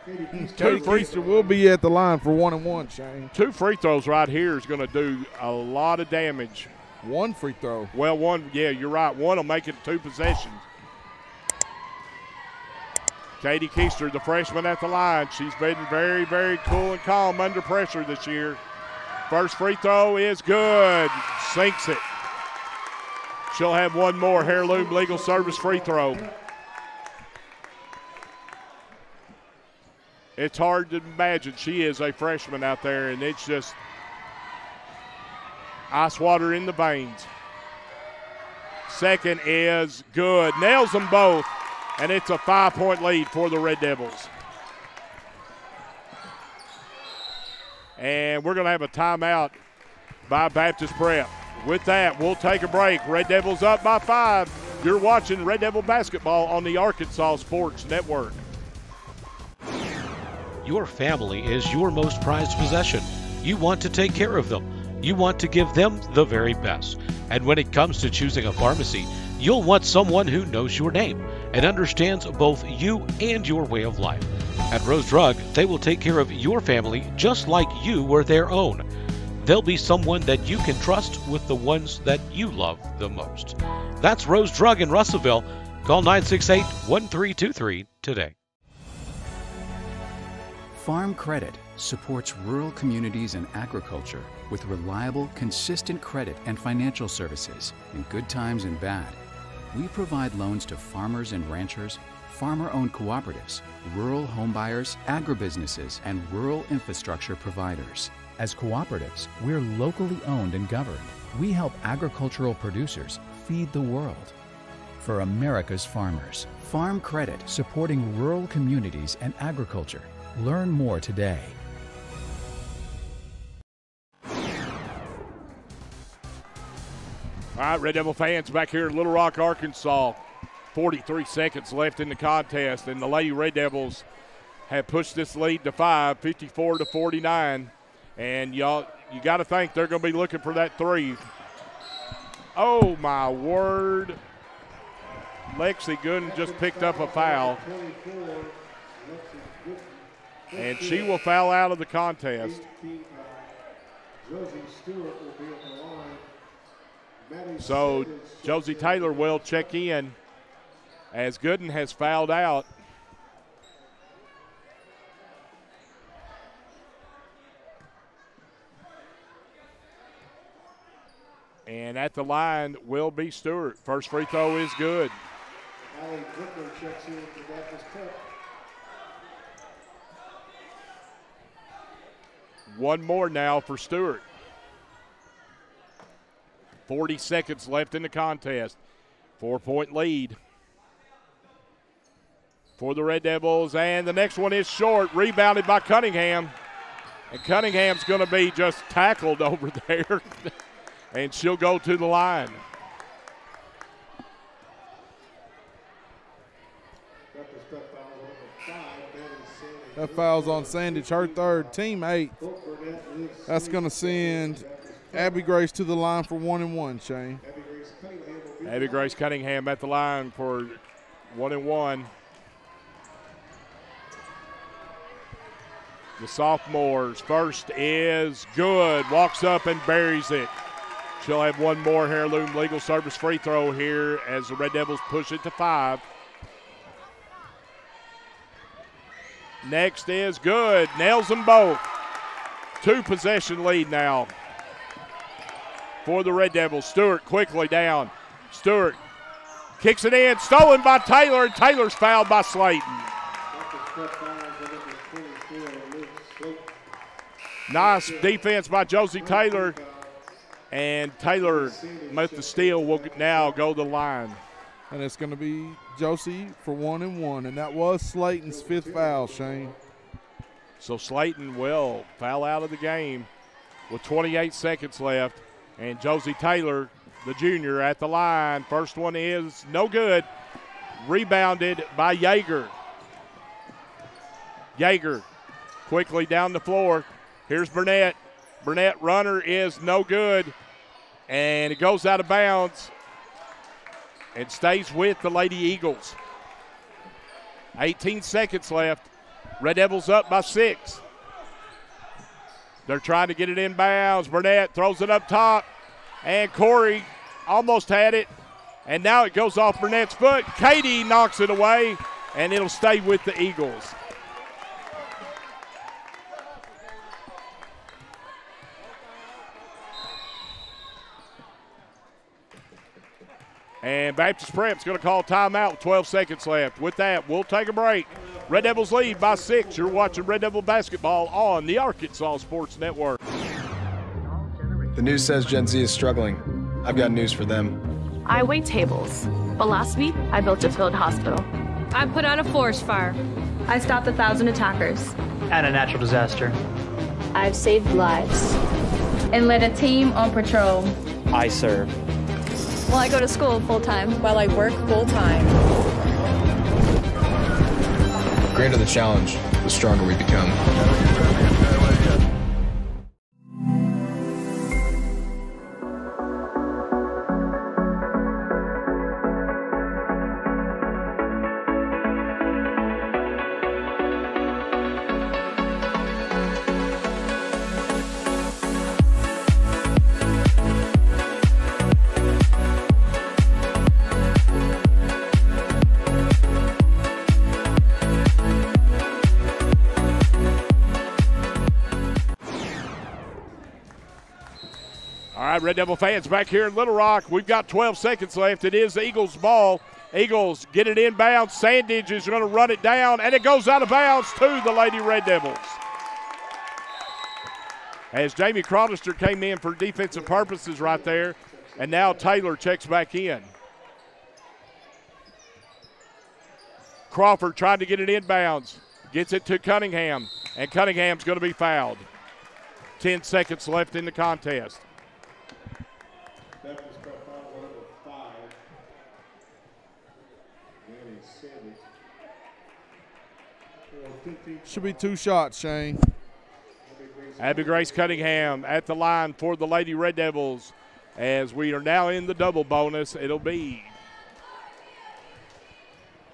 Katie Keister will be at the line for 1-and-1, Shane. 2 free throws right here is going to do a lot of damage. 1 free throw. Well, 1, yeah, you're right. 1 will make it 2 possessions. Katie Keister, the freshman at the line. She's been very, very cool and calm under pressure this year. First free throw is good. Sinks it. She'll have one more Heirloom Legal Service free throw. It's hard to imagine. She is a freshman out there, and it's just ice water in the veins. Second is good. Nails them both, and it's a 5-point lead for the Red Devils. And we're going to have a timeout by Baptist Prep. With that, we'll take a break. Red Devils up by 5. You're watching Red Devil basketball on the Arkansas Sports Network. Your family is your most prized possession. You want to take care of them. You want to give them the very best. And when it comes to choosing a pharmacy, you'll want someone who knows your name and understands both you and your way of life. At Rose Drug, they will take care of your family just like you were their own. They'll be someone that you can trust with the ones that you love the most. That's Rose Drug in Russellville. Call 968-1323 today. Farm Credit supports rural communities and agriculture with reliable, consistent credit and financial services in good times and bad. We provide loans to farmers and ranchers, farmer-owned cooperatives, rural homebuyers, agribusinesses, and rural infrastructure providers. As cooperatives, we're locally owned and governed. We help agricultural producers feed the world. For America's farmers, Farm Credit, supporting rural communities and agriculture. Learn more today. All right, Red Devil fans, back here in Little Rock, Arkansas. 43 seconds left in the contest, and the Lady Red Devils have pushed this lead to 5, 54-49. And y'all, you got to think they're going to be looking for that three. Oh, my word. Lexi Gooden just picked up a foul. And she will foul out of the contest. So Josie Taylor will check in as Gooden has fouled out. And at the line will be Stewart. First free throw is good. Allie Whitmer checks in for Baptist Prep. One more now for Stewart. 40 seconds left in the contest. 4-point lead for the Red Devils. And the next one is short, rebounded by Cunningham. And Cunningham's going to be just tackled over there. And she'll go to the line. That foul's on Sandage, her third, team 8. That's going to send Abby Grace to the line for 1-1, Shane. Abby Grace Cunningham at the line for 1-1. The sophomores first is good. Walks up and buries it. She'll have one more Heirloom Legal Service free throw here as the Red Devils push it to 5. Next is good. Nails them both. 2-possession lead now for the Red Devils. Stewart quickly down. Stewart kicks it in. Stolen by Taylor. Taylor's fouled by Slayton. Nice defense by Josie Taylor. And Taylor with the steal will now go to the line. And it's going to be Josie for 1-1. And that was Slayton's 5th foul, Shane. So Slayton will foul out of the game with 28 seconds left. And Josie Taylor, the junior, at the line. First one is no good. Rebounded by Yeager. Yeager quickly down the floor. Here's Burnett. Burnett runner is no good. And it goes out of bounds and stays with the Lady Eagles. 18 seconds left. Red Devils up by 6. They're trying to get it inbounds. Burnett throws it up top. And Corey almost had it. And now it goes off Burnett's foot. Katie knocks it away, and it'll stay with the Eagles. And Baptist Prep's going to call timeout with 12 seconds left. With that, we'll take a break. Red Devils lead by 6. You're watching Red Devil basketball on the Arkansas Sports Network. The news says Gen Z is struggling. I've got news for them. I wait tables, but last week I built a field hospital. I put out a forest fire. I stopped 1,000 attackers. And a natural disaster. I've saved lives. And led a team on patrol. I serve. Well, I go to school full-time. While I work full-time. The greater the challenge, the stronger we become. Red Devil fans back here in Little Rock. We've got 12 seconds left. It is the Eagles' ball. Eagles get it inbound. Sandage is going to run it down, and it goes out of bounds to the Lady Red Devils. As Jamie Cronester came in for defensive purposes right there, and now Taylor checks back in. Crawford trying to get it inbounds. Gets it to Cunningham, and Cunningham's going to be fouled. 10 seconds left in the contest. Should be 2 shots, Shane. Abby Grace Cunningham at the line for the Lady Red Devils. As we are now in the double bonus, it'll be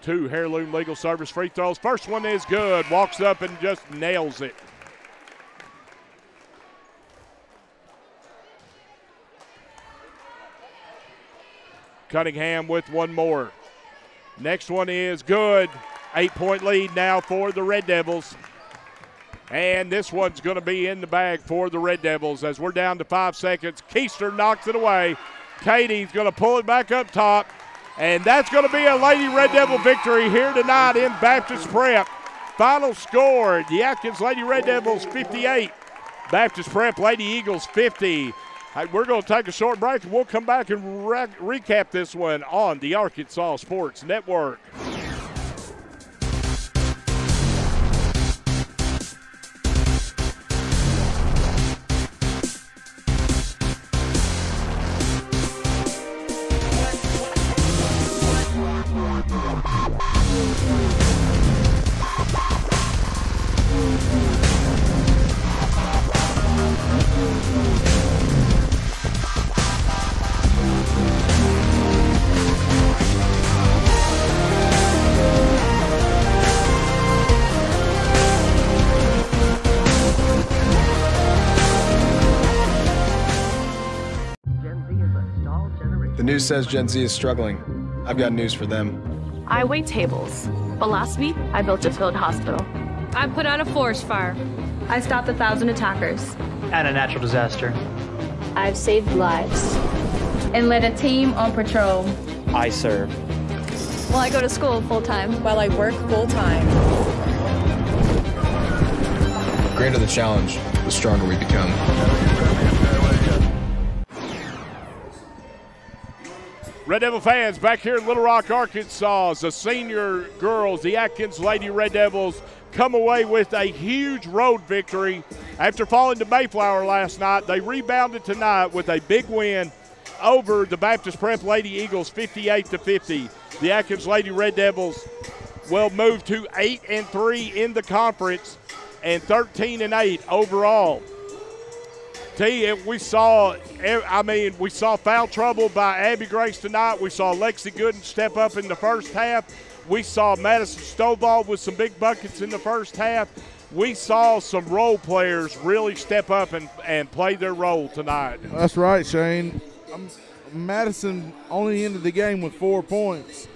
2 Heirloom Legal Service free throws. First one is good. Walks up and just nails it. Cunningham with one more. Next one is good. 8-point lead now for the Red Devils. And this one's going to be in the bag for the Red Devils as we're down to 5 seconds. Keister knocks it away. Katie's going to pull it back up top. And that's going to be a Lady Red Devil victory here tonight in Baptist Prep. Final score, the Atkins Lady Red Devils 58. Baptist Prep Lady Eagles 50. We're going to take a short break, and we'll come back and recap this one on the Arkansas Sports Network. The news says Gen Z is struggling. I've got news for them. I wait tables, but last week I built a field hospital. I put out a forest fire. I stopped 1,000 attackers. And a natural disaster. I've saved lives. And led a team on patrol. I serve. Well, I go to school full-time. While I work full-time. The greater the challenge, the stronger we become. Red Devil fans, back here in Little Rock, Arkansas, the senior girls, the Atkins Lady Red Devils, come away with a huge road victory. After falling to Mayflower last night, they rebounded tonight with a big win over the Baptist Prep Lady Eagles 58-50. The Atkins Lady Red Devils will move to 8-3 in the conference and 13-8 overall. We saw foul trouble by Abby Grace tonight. We saw Lexi Gooden step up in the first half. We saw Madison Stovall with some big buckets in the first half. We saw some role players really step up and play their role tonight. That's right, Shane. Madison only ended the game with 4 points,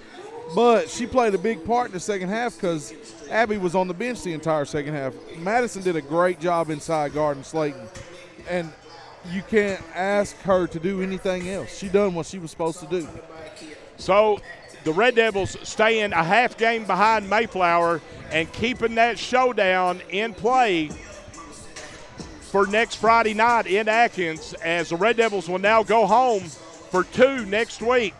but she played a big part in the second half because Abby was on the bench the entire second half. Madison did a great job inside guarding Slayton. And you can't ask her to do anything else. She done what she was supposed to do. So the Red Devils staying a half game behind Mayflower and keeping that showdown in play for next Friday night in Atkins, as the Red Devils will now go home for 2 next week.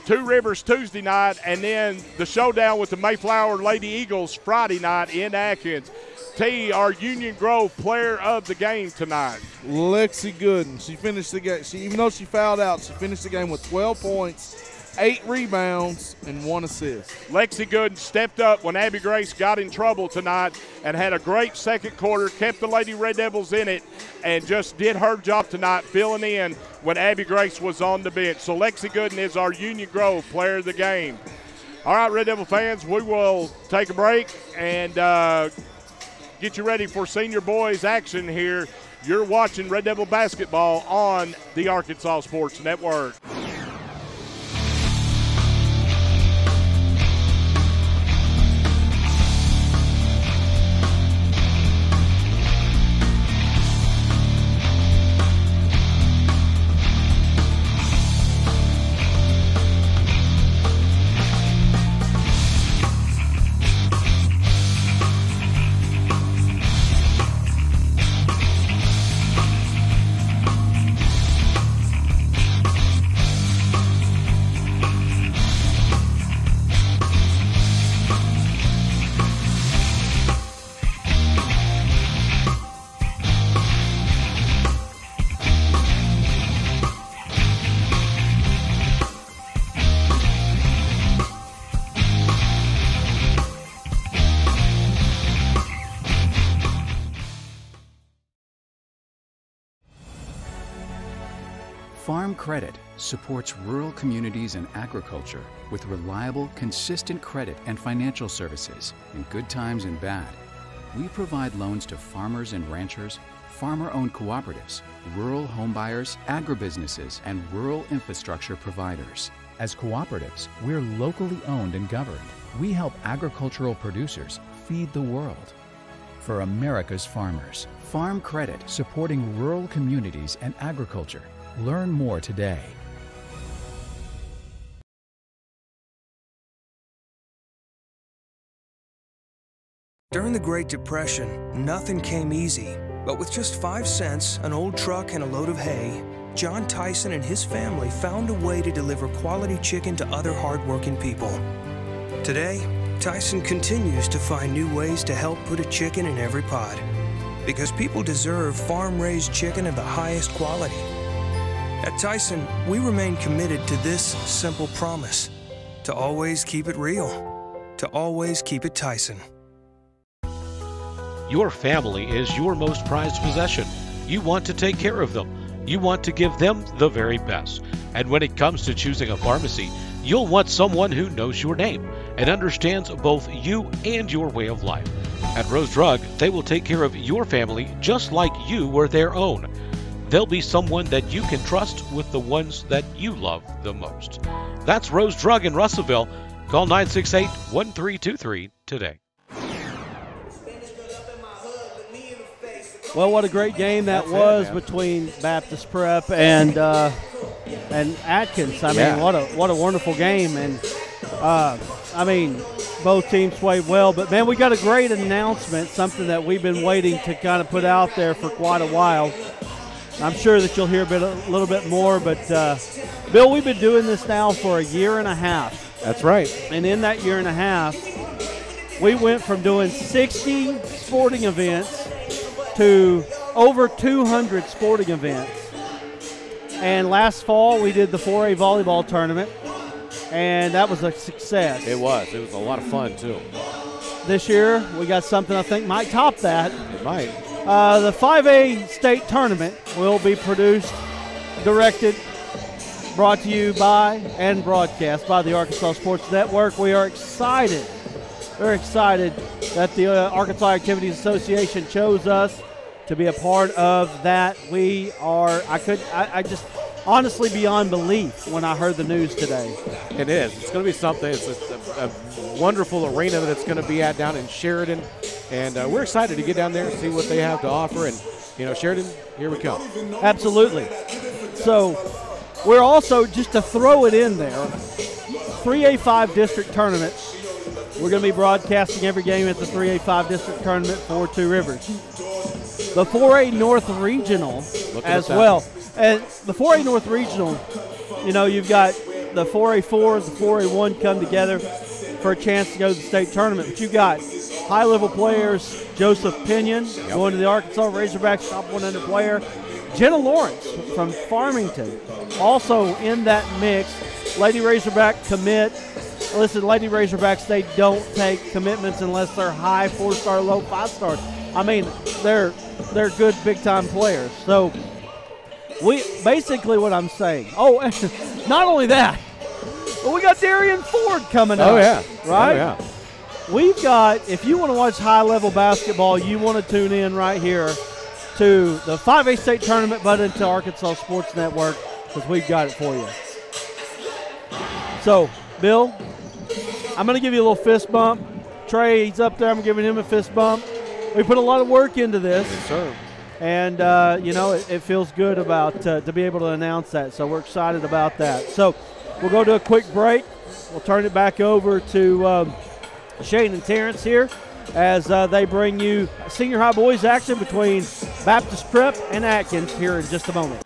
Two Rivers Tuesday night, and then the showdown with the Mayflower Lady Eagles Friday night in Atkins. T, our Union Grove player of the game tonight. Lexi Gooden. She finished the game. Even though she fouled out, she finished the game with 12 points, 8 rebounds, and 1 assist. Lexi Gooden stepped up when Abby Grace got in trouble tonight and had a great second quarter, kept the Lady Red Devils in it, and just did her job tonight, filling in when Abby Grace was on the bench. So Lexi Gooden is our Union Grove player of the game. All right, Red Devil fans, we will take a break and get you ready for senior boys action here. You're watching Red Devil basketball on the Arkansas Sports Network. Farm Credit supports rural communities and agriculture with reliable, consistent credit and financial services in good times and bad. We provide loans to farmers and ranchers, farmer-owned cooperatives, rural homebuyers, agribusinesses, and rural infrastructure providers. As cooperatives, we're locally owned and governed. We help agricultural producers feed the world. For America's farmers, Farm Credit, supporting rural communities and agriculture. Learn more today. During the Great Depression, nothing came easy. But with just 5 cents, an old truck, and a load of hay, John Tyson and his family found a way to deliver quality chicken to other hardworking people. Today, Tyson continues to find new ways to help put a chicken in every pot. Because people deserve farm-raised chicken of the highest quality. At Tyson, we remain committed to this simple promise: to always keep it real, to always keep it Tyson. Your family is your most prized possession. You want to take care of them. You want to give them the very best. And when it comes to choosing a pharmacy, you'll want someone who knows your name and understands both you and your way of life. At Rose Drug, they will take care of your family just like you were their own. They'll be someone that you can trust with the ones that you love the most. That's Rose Drug in Russellville. Call 968-1323 today. Well, what a great game that was between Baptist Prep and Atkins. I mean, what a wonderful game. And I mean, both teams played well. But man, we got a great announcement, something that we've been waiting to kind of put out there for quite a while. I'm sure that you'll hear a little bit more, but Bill, we've been doing this now for a year and a half. That's right. And in that year and a half, we went from doing 60 sporting events to over 200 sporting events. And last fall, we did the 4A volleyball tournament, and that was a success. It was a lot of fun, too. This year, we got something I think might top that. It might. The 5A state tournament will be produced, directed, brought to you by, and broadcast by the Arkansas Sports Network. We are excited, very excited that the Arkansas Activities Association chose us to be a part of that. We are, I just honestly beyond belief when I heard the news today. It is. It's going to be something. It's a wonderful arena that it's going to be at down in Sheridan. And we're excited to get down there and see what they have to offer. And, you know, Sheridan, here we come. Absolutely. So we're also, just to throw it in there, 3A5 district tournament. We're going to be broadcasting every game at the 3A5 district tournament for Two Rivers. The 4A North Regional as well. And the 4A North Regional, you know, you've got the 4A4, the 4A1 come together for a chance to go to the state tournament. But you've got high-level players, Joseph Pinion going to the Arkansas Razorbacks, top 100 player. Jenna Lawrence from Farmington also in that mix. Lady Razorback commit. Listen, Lady Razorbacks, they don't take commitments unless they're high 4-star, low 5-star. I mean, they're good big-time players. So we basically what I'm saying. Oh, not only that, but we got Darian Ford coming up. Oh, yeah. Right? Oh, yeah. We've got, if you want to watch high-level basketball, you want to tune in right here to the 5A state tournament, but into Arkansas Sports Network, because we've got it for you. So, Bill, I'm going to give you a little fist bump. Trey, he's up there. I'm giving him a fist bump. We put a lot of work into this. Yes, sir. And, you know, it feels good about to be able to announce that. So we're excited about that. So we'll go to a quick break. We'll turn it back over to Shane and Terrence here as they bring you senior high boys action between Baptist Prep and Atkins here in just a moment.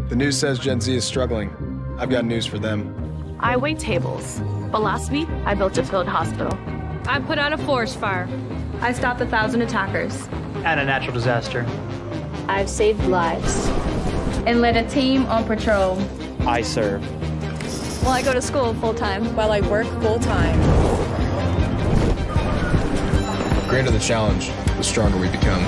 The news says Gen Z is struggling. I've got news for them. I wait tables, but last week I built a field hospital. I put out a forest fire. I stopped 1,000 attackers. And a natural disaster. I've saved lives. And led a team on patrol. I serve. Well, I go to school full-time. While I work full-time. The greater the challenge, the stronger we become.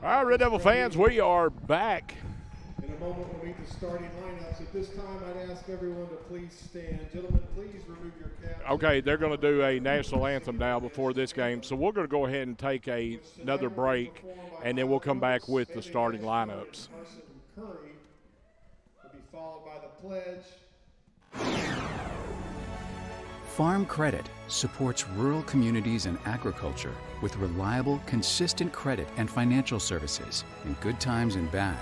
All right, Red Devil fans, we are back. In a moment, we'll meet the starting lineups. At this time, I'd ask everyone to please stand. Gentlemen, please remove your caps. Okay, they're going to do a national anthem now before this game, so we're going to go ahead and take another break, and then we'll come back with the starting lineups. Curry will be followed by the pledge. Farm Credit supports rural communities and agriculture with reliable, consistent credit and financial services in good times and bad.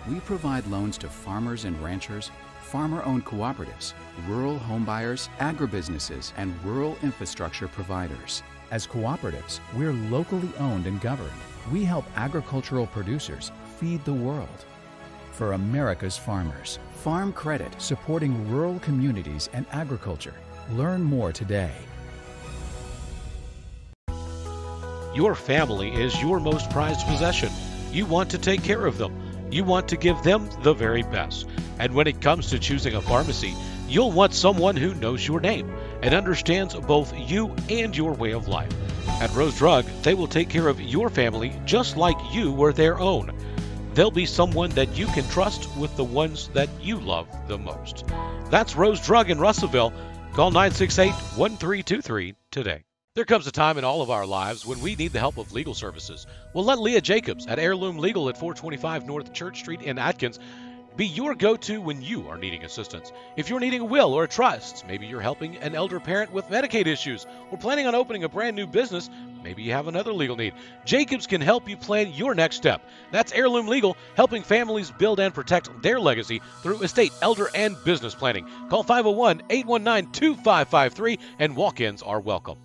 We provide loans to farmers and ranchers, farmer-owned cooperatives, rural homebuyers, agribusinesses, and rural infrastructure providers. As cooperatives, we're locally owned and governed. We help agricultural producers feed the world. For America's farmers, Farm Credit supporting rural communities and agriculture. Learn more today. Your family is your most prized possession. You want to take care of them. You want to give them the very best. And when it comes to choosing a pharmacy, you'll want someone who knows your name and understands both you and your way of life. At Rose Drug, they will take care of your family just like you were their own. They'll be someone that you can trust with the ones that you love the most. That's Rose Drug in Russellville. Call 968-1323 today. There comes a time in all of our lives when we need the help of legal services. Well, let Leah Jacobs at Heirloom Legal at 425 North Church Street in Atkins be your go-to when you are needing assistance. If you're needing a will or a trust, maybe you're helping an elder parent with Medicaid issues, or planning on opening a brand new business, maybe you have another legal need. Jacobs can help you plan your next step. That's Heirloom Legal, helping families build and protect their legacy through estate, elder, and business planning. Call 501-819-2553, and walk-ins are welcome.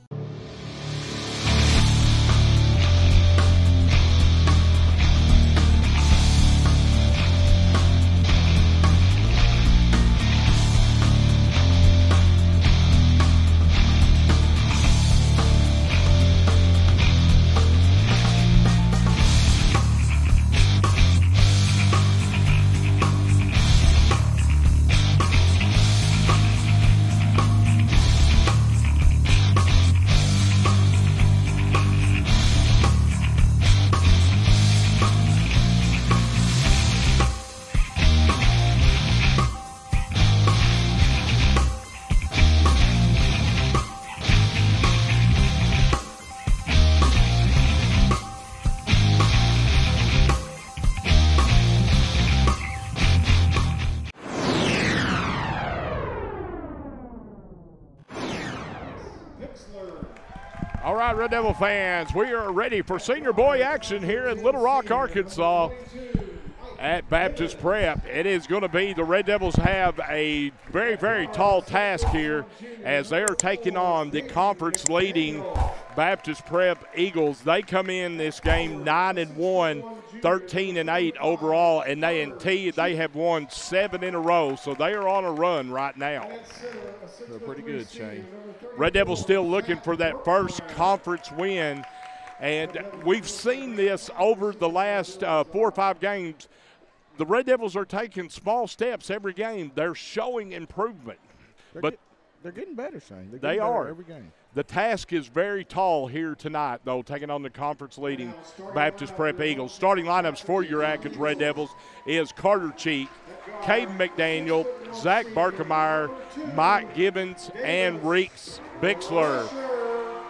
All right, Red Devil fans, we are ready for senior boy action here in Little Rock, Arkansas at Baptist Prep. It is going to be the Red Devils have a very, very tall task here as they are taking on the conference leading Baptist Prep Eagles. They come in this game 9-1, 13-8 overall, and they have won 7 in a row, so they are on a run right now. They're pretty good, Shane. Red Devils still looking for that first conference win, and we've seen this over the last 4 or 5 games. The Red Devils are taking small steps every game. They're showing improvement. They're getting better, Shane. They are. Every game. The task is very tall here tonight, though, taking on the conference-leading Baptist Prep Eagles. Starting lineups for your Atkins Red Devils is Carter Cheek, Caden McDaniel, Zach Barkemeyer, Mike Gibbons, and Reeks Bixler.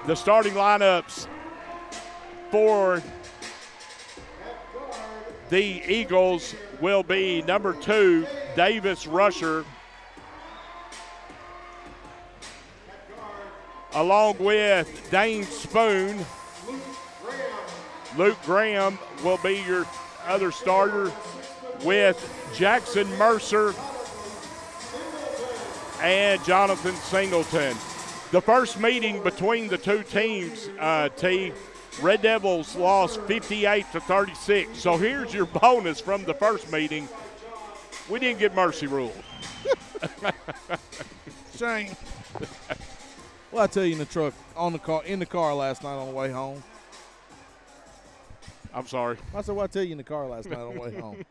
The starting lineups for the Eagles will be number 2, Davis Rusher, along with Dane Spoon. Luke Graham will be your other starter, with Jackson Mercer and Jonathan Singleton. The first meeting between the two teams, Red Devils lost 58-36. So here's your bonus from the first meeting. We didn't get mercy ruled. Shane. Well, I tell you in the car last night on the way home. I'm sorry. I said, well, I tell you in the car last night on the way home.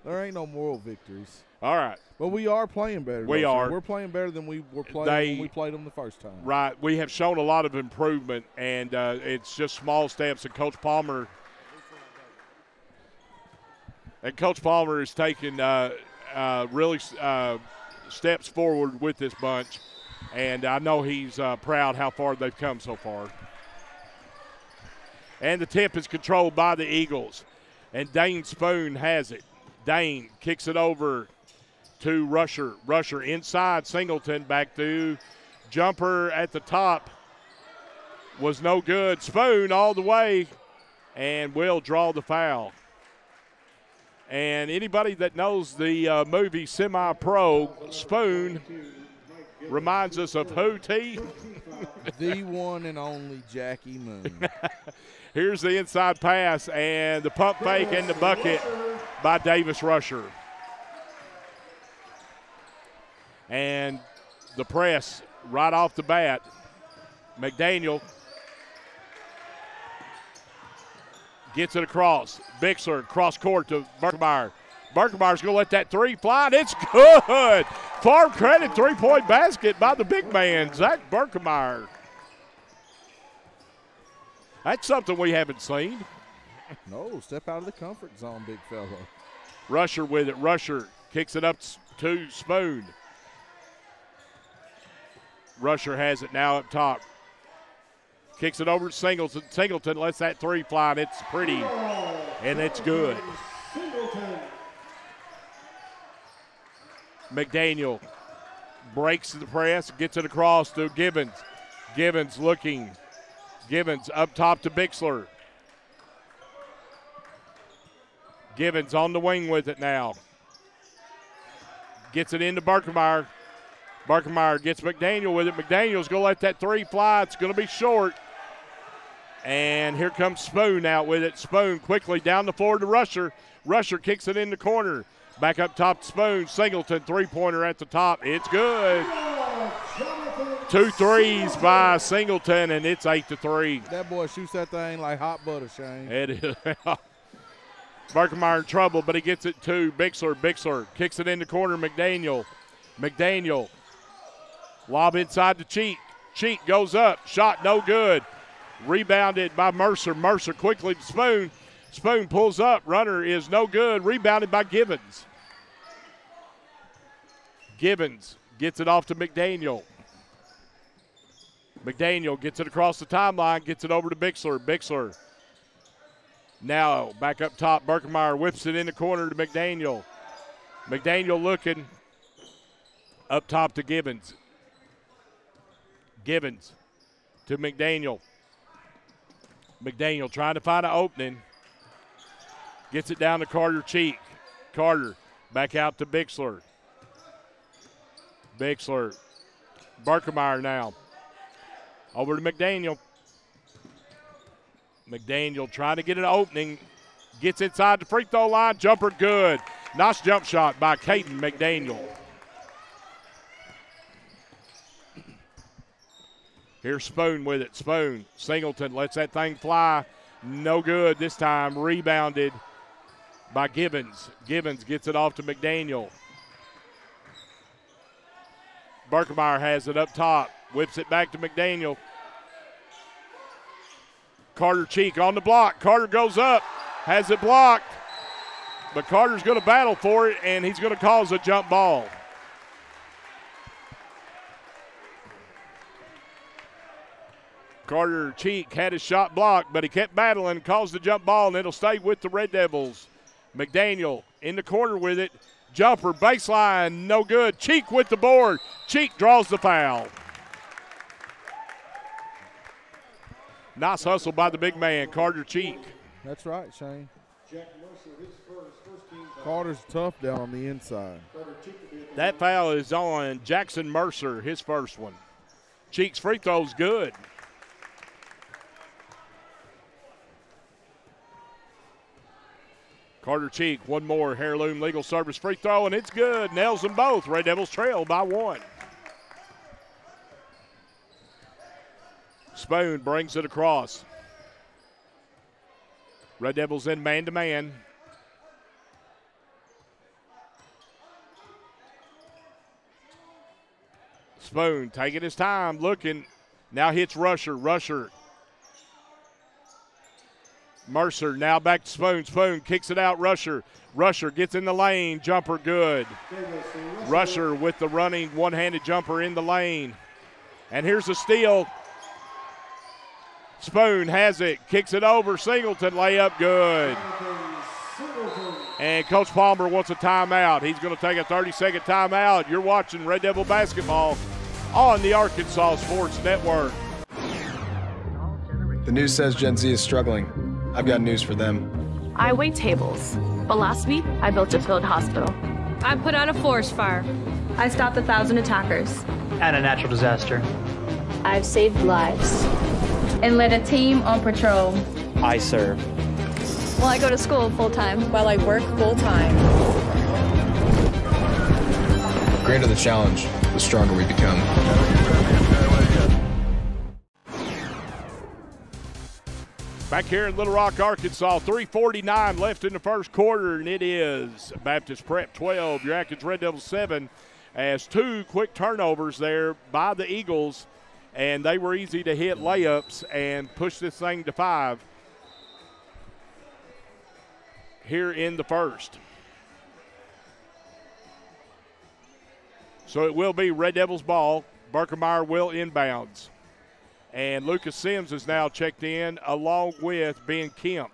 There ain't no moral victories. All right. But we are playing better. We are. We're playing better than we were playing when we played them the first time. Right. We have shown a lot of improvement, and it's just small steps. And Coach Palmer is taking really steps forward with this bunch, and I know he's proud how far they've come so far. And the tip is controlled by the Eagles, and Dane Spoon has it. Dane kicks it over to Rusher. Rusher inside Singleton, back to jumper at the top. Was no good. Spoon all the way, and will draw the foul. And anybody that knows the movie Semi-Pro, Spoon reminds us of who, T? The one and only Jackie Moon. Here's the inside pass, and the pump fake and the bucket by Davis Rusher. And the press right off the bat. McDaniel gets it across. Bixler cross court to Barkemeyer. Barkemeyer's going to let that three fly, and it's good. Farm credit three-point basket by the big man, Zach Barkemeyer. That's something we haven't seen. No, step out of the comfort zone, big fella. Rusher with it. Rusher kicks it up to Spoon. Rusher has it now up top. Kicks it over to Singleton. Singleton lets that three fly, and it's pretty, and it's good. McDaniel breaks the press, gets it across to Gibbons. Gibbons looking. Gibbons up top to Bixler. Gibbons on the wing with it now. Gets it into Barkemeyer. Barkemeyer gets McDaniel with it. McDaniel's going to let that three fly. It's going to be short. And here comes Spoon out with it. Spoon quickly down the floor to Rusher. Rusher kicks it in the corner. Back up top to Spoon. Singleton three-pointer at the top. It's good. 2 threes by Singleton, and it's 8-3. That boy shoots that thing like hot butter, Shane. It is. Barkemeyer in trouble, but he gets it to Bixler. Bixler kicks it in the corner. McDaniel. McDaniel. Lob inside to Cheek. Cheek goes up. Shot no good. Rebounded by Mercer. Mercer quickly to Spoon. Spoon pulls up. Runner is no good. Rebounded by Gibbons. Gibbons gets it off to McDaniel. McDaniel gets it across the timeline. Gets it over to Bixler. Bixler. Now back up top. Barkemeyer whips it in the corner to McDaniel. McDaniel looking. Up top to Gibbons. Gibbons to McDaniel. McDaniel trying to find an opening. Gets it down to Carter Cheek. Carter back out to Bixler. Bixler. Barkemeyer now. Over to McDaniel. McDaniel trying to get an opening. Gets inside the free throw line. Jumper good. Nice jump shot by Caden McDaniel. Here's Spoon with it. Spoon. Singleton lets that thing fly. No good this time. Rebounded by Gibbons. Gibbons gets it off to McDaniel. Barkemeyer has it up top. Whips it back to McDaniel. Carter Cheek on the block. Carter goes up. Has it blocked. But Carter's going to battle for it, and he's going to cause a jump ball. Carter Cheek had his shot blocked, but he kept battling, caused the jump ball, and it'll stay with the Red Devils. McDaniel in the corner with it. Jumper, baseline, no good. Cheek with the board. Cheek draws the foul. Nice hustle by the big man, Carter Cheek. That's right, Shane. Carter's tough down on the inside. That foul is on Jackson Mercer, his first one. Cheek's free throw's good. Carter Cheek, one more Heirloom Legal Service free throw, and it's good. Nails them both. Red Devils trail by 1. Spoon brings it across. Red Devils in man-to-man. Spoon taking his time, looking. Now hits Rusher. Rusher. Mercer now back to Spoon. Spoon kicks it out. Rusher. Rusher gets in the lane. Jumper good. Rusher with the running one-handed jumper in the lane. And here's a steal. Spoon has it. Kicks it over. Singleton layup good. And Coach Palmer wants a timeout. He's going to take a 30-second timeout. You're watching Red Devil basketball on the Arkansas Sports Network. The news says Gen Z is struggling. I've got news for them. I wait tables, but last week I built a field hospital. I put out a forest fire. I stopped 1,000 attackers. And a natural disaster. I've saved lives. And led a team on patrol. I serve. Well, I go to school full-time. While I work full-time. The greater the challenge, the stronger we become. Back here in Little Rock, Arkansas, 3:49 left in the first quarter, and it is Baptist Prep 12, your Atkins Red Devils 7, as 2 quick turnovers there by the Eagles, and they were easy to hit layups and push this thing to 5 here in the first. So it will be Red Devils ball. Barkemeyer will inbounds. And Lucas Sims is now checked in along with Ben Kemp.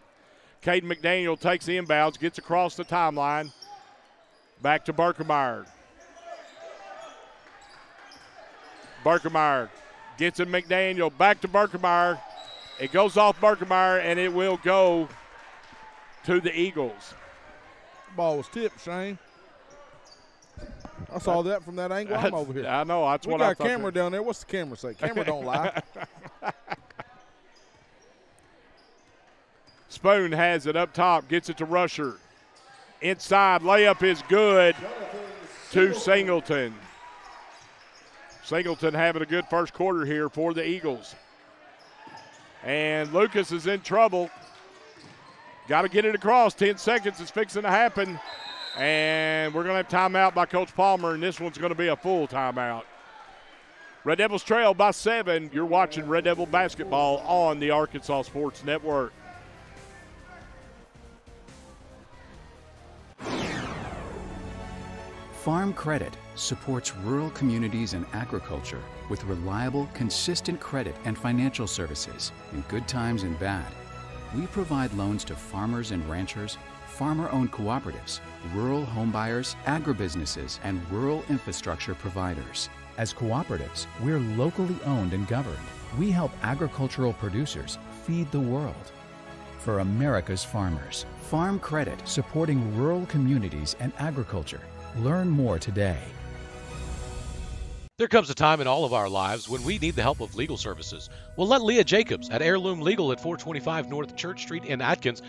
Caden McDaniel takes the inbounds, gets across the timeline. Back to Berkemeyer. Berkemeyer gets it McDaniel. Back to Berkemeyer. It goes off Berkemeyer, and it will go to the Eagles. Ball was tipped, Shane. I saw that from that angle. I'm over here. I know. That's we what I got thought. a camera down there. What's the camera say? Camera don't lie. Spoon has it up top, gets it to Rusher. Inside, layup is good to Singleton. Singleton having a good first quarter here for the Eagles. And Lucas is in trouble. Got to get it across. 10 seconds is fixing to happen. And we're going to have timeout by Coach Palmer, and this one's going to be a full timeout. Red Devils trail by 7. You're watching Red Devil basketball on the Arkansas Sports Network. Farm Credit supports rural communities and agriculture with reliable, consistent credit and financial services in good times and bad. We provide loans to farmers and ranchers, farmer-owned cooperatives, rural homebuyers, agribusinesses, and rural infrastructure providers. As cooperatives, we're locally owned and governed. We help agricultural producers feed the world. For America's farmers, Farm Credit supporting rural communities and agriculture. Learn more today. There comes a time in all of our lives when we need the help of legal services. Well, let Leah Jacobs at Heirloom Legal at 425 North Church Street in Atkins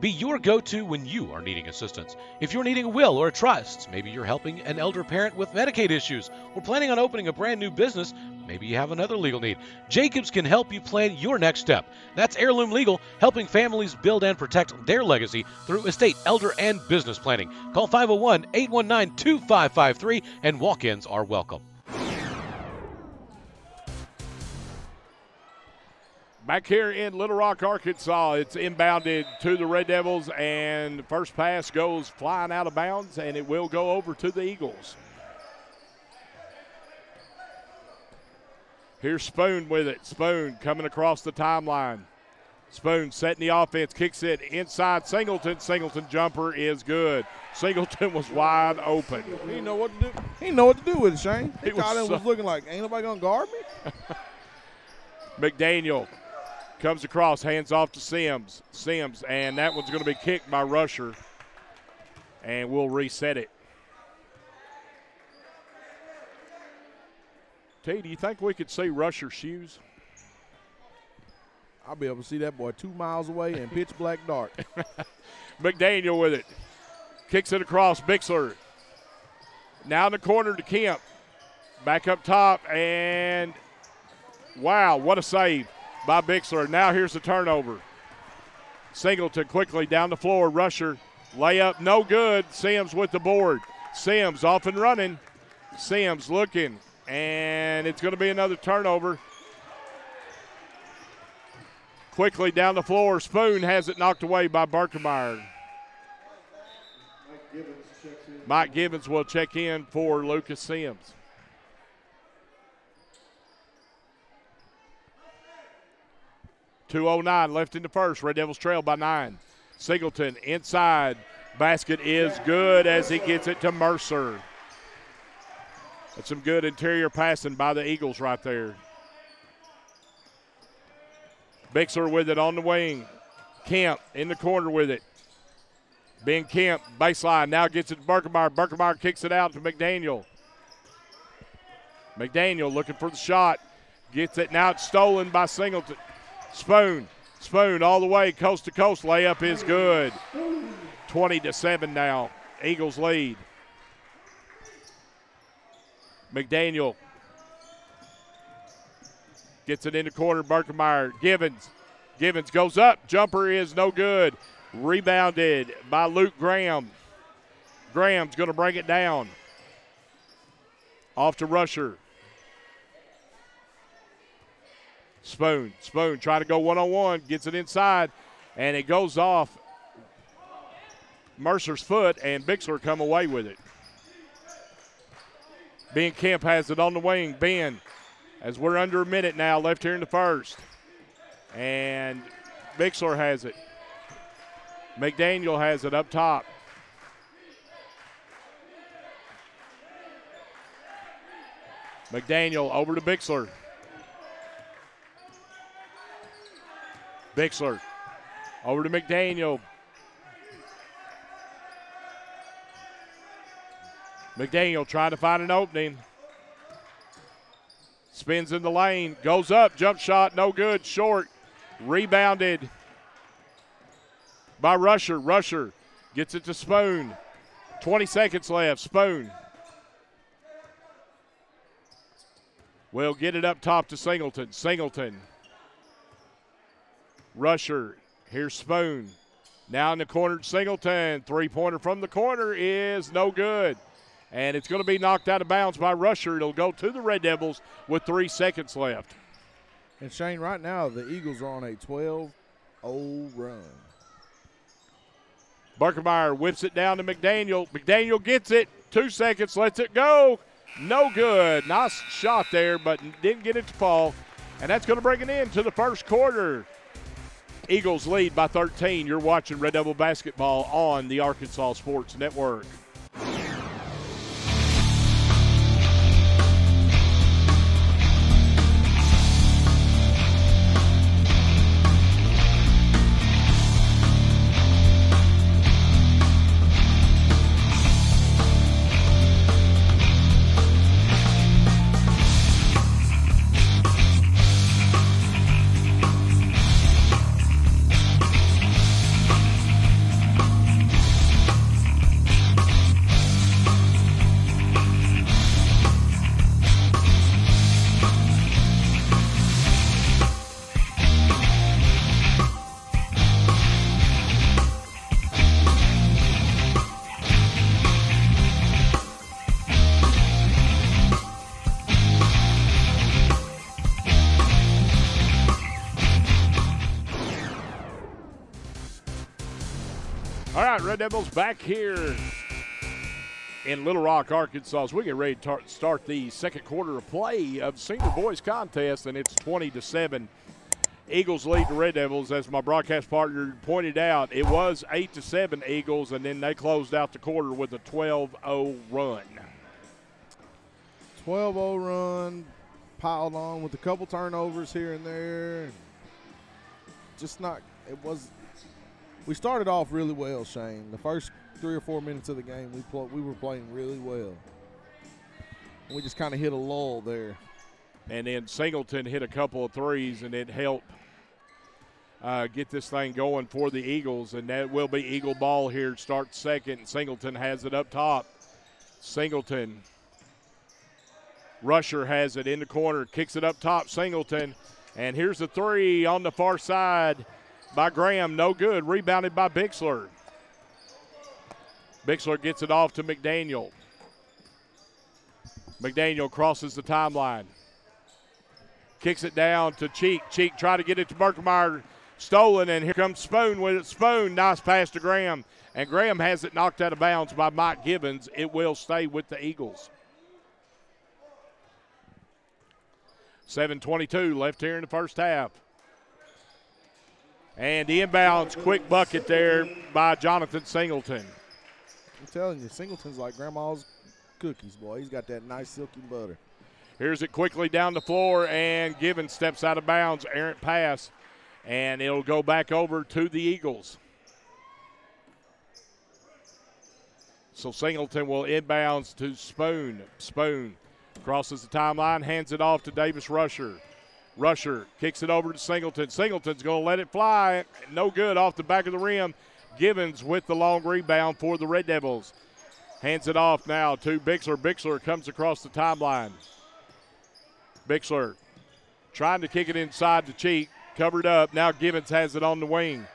be your go-to when you are needing assistance. If you're needing a will or a trust, maybe you're helping an elder parent with Medicaid issues, or planning on opening a brand new business, maybe you have another legal need. Jacobs can help you plan your next step. That's Heirloom Legal, helping families build and protect their legacy through estate, elder, and business planning. Call 501-819-2553, and walk-ins are welcome. Back here in Little Rock, Arkansas, it's inbounded to the Red Devils, and the first pass goes flying out of bounds, and it will go over to the Eagles. Here's Spoon with it. Spoon coming across the timeline. Spoon setting the offense, kicks it inside Singleton. Singleton jumper is good. Singleton was wide open. He didn't know what to do. He didn't know what to do with it, Shane. He was looking like, ain't nobody going to guard me? McDaniel comes across, hands off to Sims. And that one's going to be kicked by Rusher. And we'll reset it. T, do you think we could see Rusher's shoes? I'll be able to see that boy 2 miles away in pitch black dark. McDaniel with it. Kicks it across, Bixler. Now in the corner to Kemp. Back up top, and wow, what a save by Bixler. Now here's the turnover. Singleton quickly down the floor. Rusher, layup, no good. Sims with the board. Sims off and running. Sims looking, and it's going to be another turnover. Quickly down the floor. Spoon has it knocked away by Berkemeyer. Mike Gibbons will check in for Lucas Sims. .209 left in the first. Red Devils trail by 9. Singleton inside. Basket is good as he gets it to Mercer. That's some good interior passing by the Eagles right there. Bixler with it on the wing. Kemp in the corner with it. Ben Kemp, baseline, now gets it to Berkemeyer. Berkemeyer kicks it out to McDaniel. McDaniel looking for the shot. Gets it, now it's stolen by Singleton. Spoon all the way, coast to coast. Layup is good. 20-7 now. Eagles lead. McDaniel gets it in the corner. Berkemeyer. Givens goes up. Jumper is no good. Rebounded by Luke Graham. Graham's going to bring it down. Off to Rusher. Spoon trying to go one-on-one. Gets it inside, and it goes off Mercer's foot, and Bixler come away with it. Ben Kemp has it on the wing. Ben as we're under a minute now left here in the first. And Bixler has it. McDaniel has it up top. McDaniel over to Bixler. Bixler over to McDaniel. McDaniel trying to find an opening. Spins in the lane, goes up, jump shot, no good, short. Rebounded by Rusher. Rusher gets it to Spoon. 20 seconds left, Spoon. Will get it up top to Singleton. Singleton. Rusher, here's Spoon. Now in the corner, Singleton. Three-pointer from the corner is no good. And it's going to be knocked out of bounds by Rusher. It'll go to the Red Devils with 3 seconds left. And Shane, right now the Eagles are on a 12-0 run. Berkemeyer whips it down to McDaniel. McDaniel gets it. 2 seconds, lets it go. No good. Nice shot there, but didn't get it to fall. And that's going to bring it into the first quarter. Eagles lead by 13. You're watching Red Devil basketball on the Arkansas Sports Network. Red Devils back here in Little Rock, Arkansas. As we get ready to start the second quarter of play of Senior Boys Contest, and it's 20-7. Eagles lead the Red Devils. As my broadcast partner pointed out, it was 8-7 Eagles, and then they closed out the quarter with a 12-0 run. 12-0 run, piled on with a couple turnovers here and there. Just not, it was. We started off really well, Shane. The first 3 or 4 minutes of the game, we were playing really well. We just kind of hit a lull there. And then Singleton hit a couple of threes, and it helped get this thing going for the Eagles. And that will be Eagle ball here, start second. Singleton has it up top. Singleton. Rusher has it in the corner, kicks it up top, Singleton. And here's the three on the far side by Graham, no good. Rebounded by Bixler. Bixler gets it off to McDaniel. McDaniel crosses the timeline. Kicks it down to Cheek. Cheek tried to get it to Berkemeyer. Stolen, and here comes Spoon with it. Spoon, nice pass to Graham. And Graham has it knocked out of bounds by Mike Gibbons. It will stay with the Eagles. 7:22 left here in the first half. And the inbounds, quick bucket there by Jonathan Singleton. I'm telling you, Singleton's like grandma's cookies, boy. He's got that nice silky butter. Here's it quickly down the floor, and Gibbons steps out of bounds. Errant pass, and it'll go back over to the Eagles. So Singleton will inbounds to Spoon. Spoon crosses the timeline, hands it off to Davis Rusher. Rusher kicks it over to Singleton. Singleton's going to let it fly. No good off the back of the rim. Gibbons with the long rebound for the Red Devils. Hands it off now to Bixler. Bixler comes across the timeline. Bixler trying to kick it inside the Cheek. Covered up. Now Gibbons has it on the wing.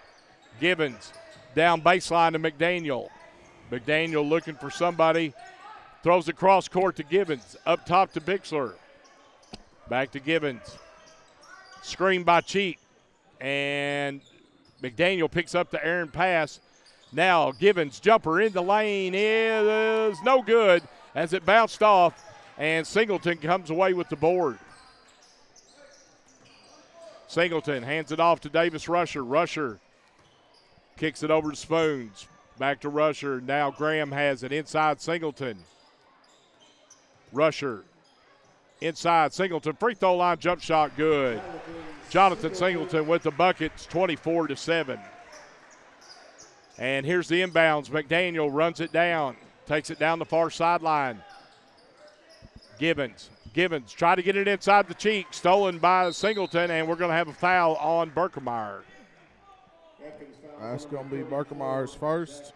Gibbons down baseline to McDaniel. McDaniel looking for somebody. Throws it cross court to Gibbons. Up top to Bixler. Back to Gibbons. Screen by Cheek, and McDaniel picks up the errant pass. Now Gibbons jumper in the lane is no good as it bounced off, and Singleton comes away with the board. Singleton hands it off to Davis Rusher. Rusher kicks it over to Spoons. Back to Rusher. Now Graham has it inside Singleton. Rusher inside Singleton. Free throw line jump shot good. Jonathan Singleton with the buckets, 24-7. And here's the inbounds. McDaniel runs it down. Takes it down the far sideline. Gibbons try to get it inside the cheek. Stolen by Singleton, and we're going to have a foul on Berkemeyer. That's going to be Berkemeyer's first.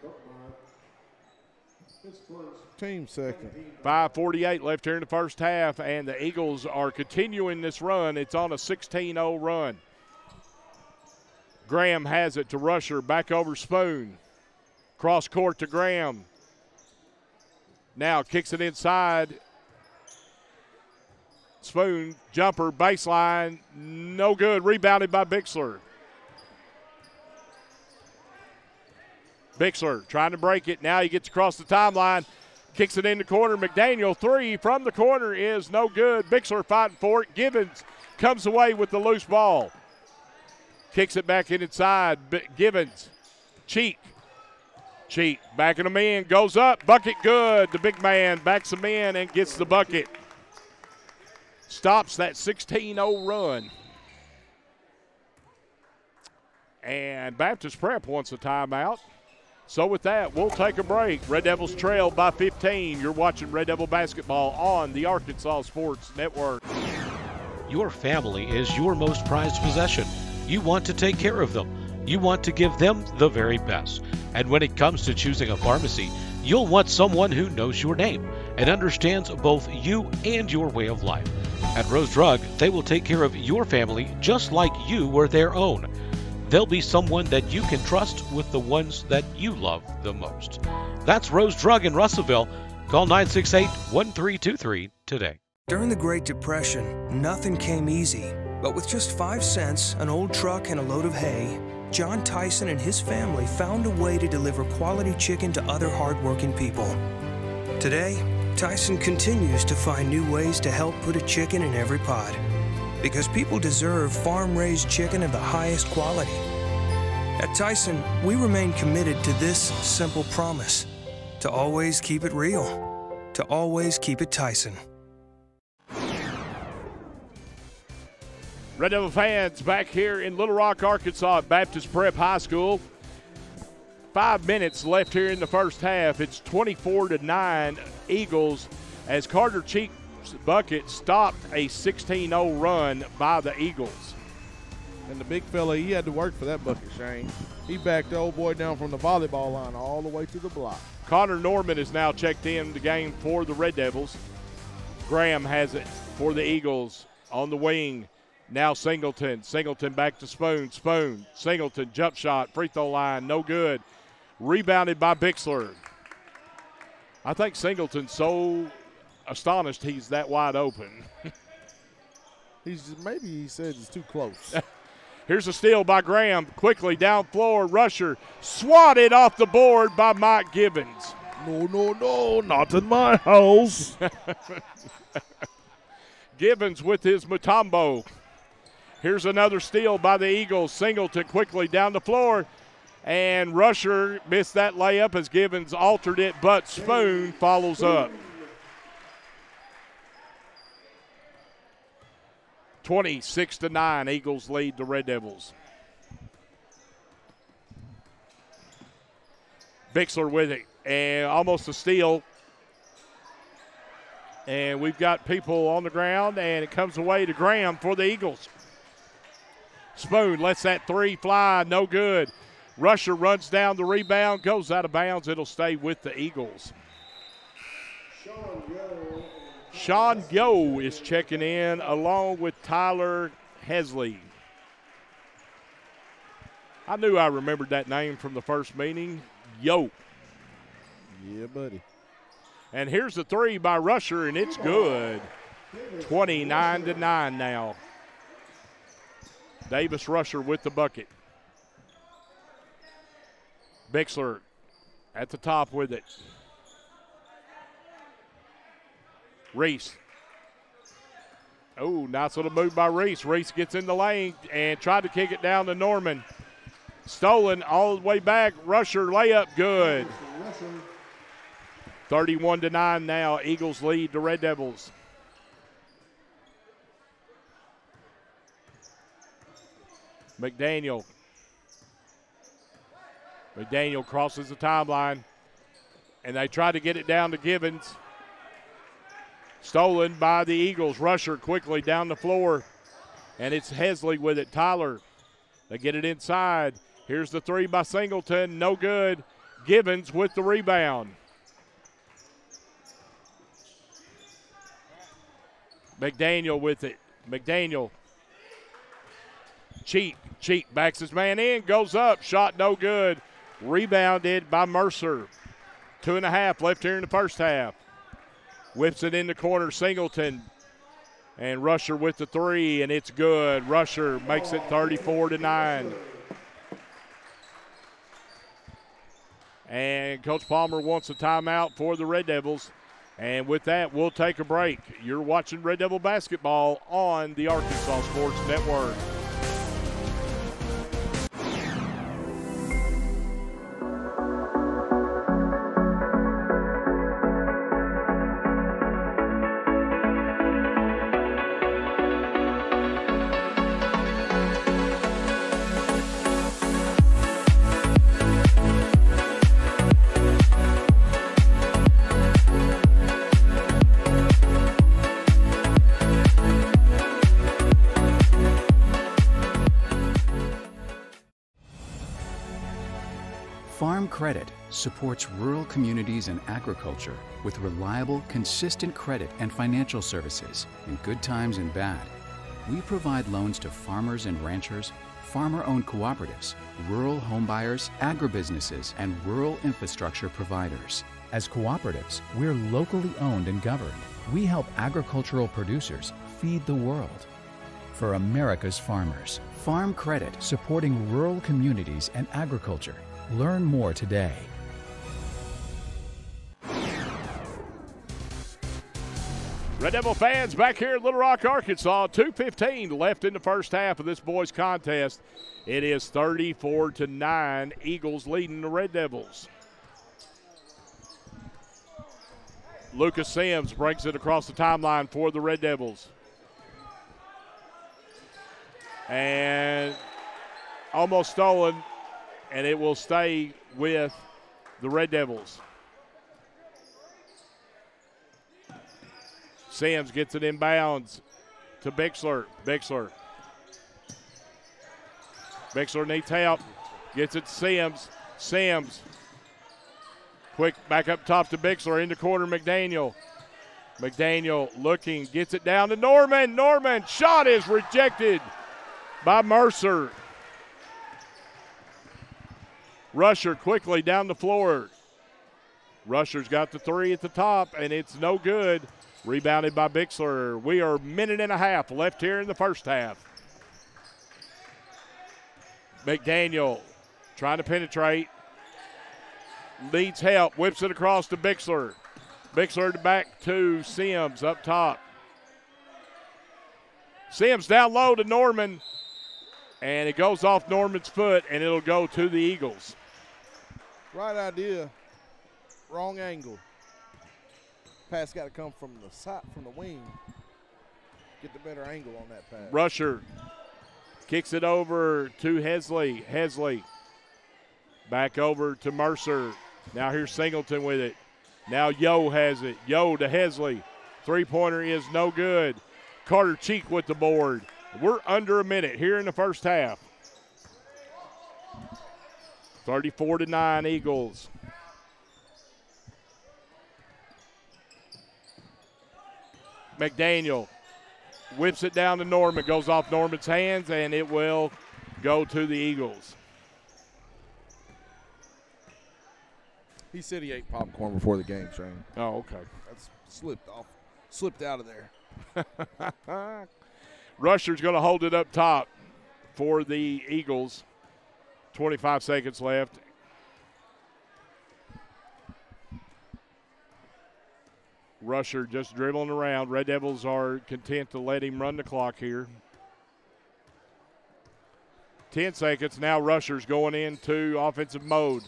Team second. 5:48 left here in the first half, and the Eagles are continuing this run. It's on a 16-0 run. Graham has it to Rusher, back over Spoon. Cross court to Graham. Now kicks it inside. Spoon, jumper, baseline, no good. Rebounded by Bixler. Bixler trying to break it. Now he gets across the timeline. Kicks it in the corner. McDaniel, three from the corner is no good. Bixler fighting for it. Givens comes away with the loose ball. Kicks it back inside. Givens, Cheek, backing him in, goes up, bucket good. The big man backs him in and gets the bucket. Stops that 16-0 run. And Baptist Prep wants a timeout. So with that, we'll take a break. Red Devils trail by 15. You're watching Red Devil basketball on the Arkansas Sports Network. Your family is your most prized possession. You want to take care of them. You want to give them the very best. And when it comes to choosing a pharmacy, you'll want someone who knows your name and understands both you and your way of life. At Rose Drug, they will take care of your family just like you were their own. They'll be someone that you can trust with the ones that you love the most. That's Rose Drug in Russellville. Call 968-1323 today. During the Great Depression, nothing came easy. But with just 5 cents, an old truck, and a load of hay, John Tyson and his family found a way to deliver quality chicken to other hardworking people. Today, Tyson continues to find new ways to help put a chicken in every pot. Because people deserve farm-raised chicken of the highest quality. At Tyson, we remain committed to this simple promise: to always keep it real, to always keep it Tyson. Red Devil fans back here in Little Rock, Arkansas at Baptist Prep High School. 5 minutes left here in the first half. It's 24-9 Eagles as Carter Cheek's bucket stopped a 16-0 run by the Eagles. And the big fella, he had to work for that bucket, Shane. He backed the old boy down from the volleyball line all the way to the block. Connor Norman is now checked in the game for the Red Devils. Graham has it for the Eagles on the wing. Now Singleton back to Spoon. Singleton, jump shot, free throw line, no good. Rebounded by Bixler. I think Singleton's so astonished he's that wide open. Maybe he says it's too close. Here's a steal by Graham. Quickly down floor, Rusher swatted off the board by Mike Gibbons. No, not in my house. Gibbons with his Mutombo. Here's another steal by the Eagles. Singleton quickly down the floor, and Rusher missed that layup as Gibbons altered it, but Spoon follows up. 26-9, Eagles lead the Red Devils. Bixler with it, and almost a steal. And we've got people on the ground, and it comes away to Graham for the Eagles. Spoon lets that three fly, no good. Rusher runs down the rebound, goes out of bounds. It'll stay with the Eagles. Sean Yo is checking in along with Tyler Hesley. I knew I remembered that name from the first meeting. Yo. Yeah, buddy. And here's the three by Rusher, and it's good. 29-9 now. Davis Rusher with the bucket. Bixler at the top with it. Reese Oh, nice little move by Reese. Reese gets in the lane and tried to kick it down to Norman. Stolen all the way back. Rusher layup good. 31-9 now. Eagles lead the Red Devils. McDaniel crosses the timeline, and they try to get it down to Givens. Stolen by the Eagles. Rusher quickly down the floor, and it's Hesley with it. Tyler, they get it inside. Here's the three by Singleton. No good. Givens with the rebound. McDaniel with it. McDaniel. Cheat backs his man in, goes up, shot no good. Rebounded by Mercer. 2.5 left here in the first half. Whips it in the corner, Singleton. And Rusher with the three, and it's good. Rusher makes it 34-9. And Coach Palmer wants a timeout for the Red Devils. And with that, we'll take a break. You're watching Red Devil basketball on the Arkansas Sports Network. Farm Credit supports rural communities and agriculture with reliable, consistent credit and financial services in good times and bad. We provide loans to farmers and ranchers, farmer-owned cooperatives, rural homebuyers, agribusinesses, and rural infrastructure providers. As cooperatives, we're locally owned and governed. We help agricultural producers feed the world. For America's farmers, Farm Credit, supporting rural communities and agriculture. Learn more today. Red Devil fans back here at Little Rock, Arkansas. 2:15 left in the first half of this boys contest. It is 34-9. Eagles leading the Red Devils. Lucas Sims brings it across the timeline for the Red Devils. And almost stolen, and it will stay with the Red Devils. Sims gets it inbounds to Bixler. Bixler needs help. Gets it to Sims. Sims. Quick back up top to Bixler. In the corner, McDaniel. McDaniel looking. Gets it down to Norman. Norman. Shot is rejected by Mercer. Rusher quickly down the floor. Rusher's got the three at the top, and it's no good. Rebounded by Bixler. We are a minute and a half left here in the first half. McDaniel trying to penetrate. Needs help. Whips it across to Bixler. Bixler back to Sims up top. Sims down low to Norman. And it goes off Norman's foot, and it'll go to the Eagles. Right idea, wrong angle. Pass got to come from the side, from the wing. Get the better angle on that pass. Rusher kicks it over to Hesley. Hesley back over to Mercer. Now here's Singleton with it. Now Yo has it. Yo to Hesley. Three-pointer is no good. Carter Cheek with the board. We're under a minute here in the first half. 34-9 Eagles. McDaniel whips it down to Norman. Goes off Norman's hands, and it will go to the Eagles. He said he ate popcorn before the game, Shane. Oh, okay. That's slipped out of there. Rusher's going to hold it up top for the Eagles. 25 seconds left. Rusher just dribbling around. Red Devils are content to let him run the clock here. 10 seconds. Now Rusher's going into offensive mode.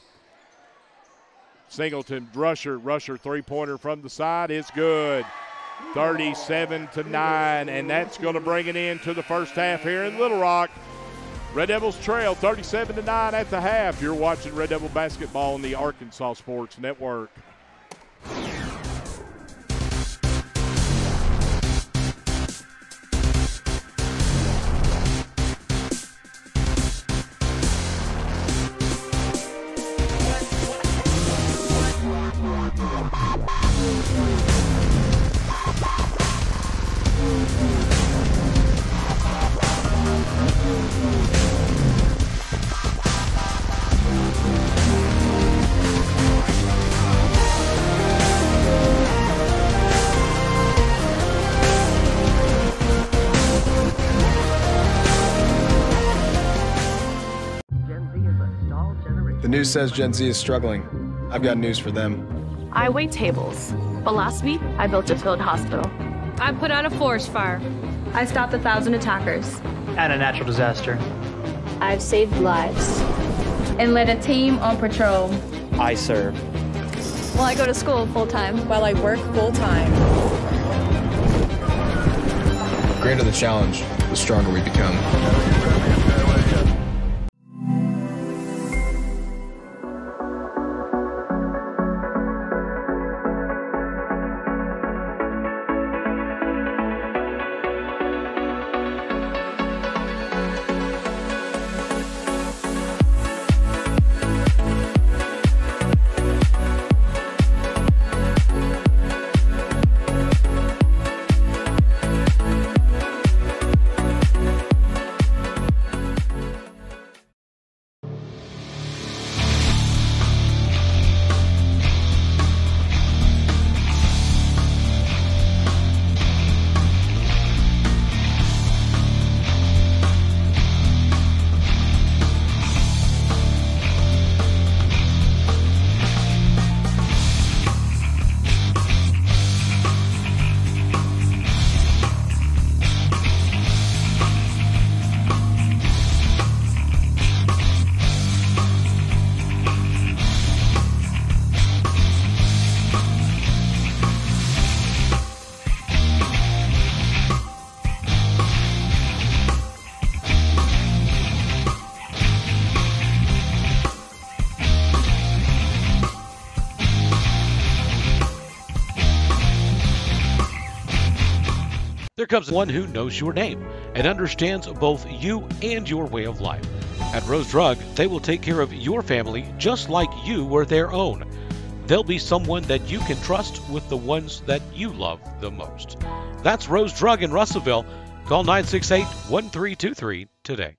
Singleton, Rusher three-pointer from the side is good. 37-9, and that's going to bring it into the first half here in Little Rock. Red Devils trail 37-9 at the half. You're watching Red Devil basketball on the Arkansas Sports Network. The news says Gen Z is struggling. I've got news for them. I wait tables, but last week I built a field hospital. I put out a forest fire. I stopped 1,000 attackers. And a natural disaster. I've saved lives. And led a team on patrol. I serve. Well, I go to school full-time. While I work full-time. The greater the challenge, the stronger we become. There comes one who knows your name and understands both you and your way of life. At Rose Drug, they will take care of your family just like you were their own. They'll be someone that you can trust with the ones that you love the most. That's Rose Drug in Russellville. Call 968-1323 today.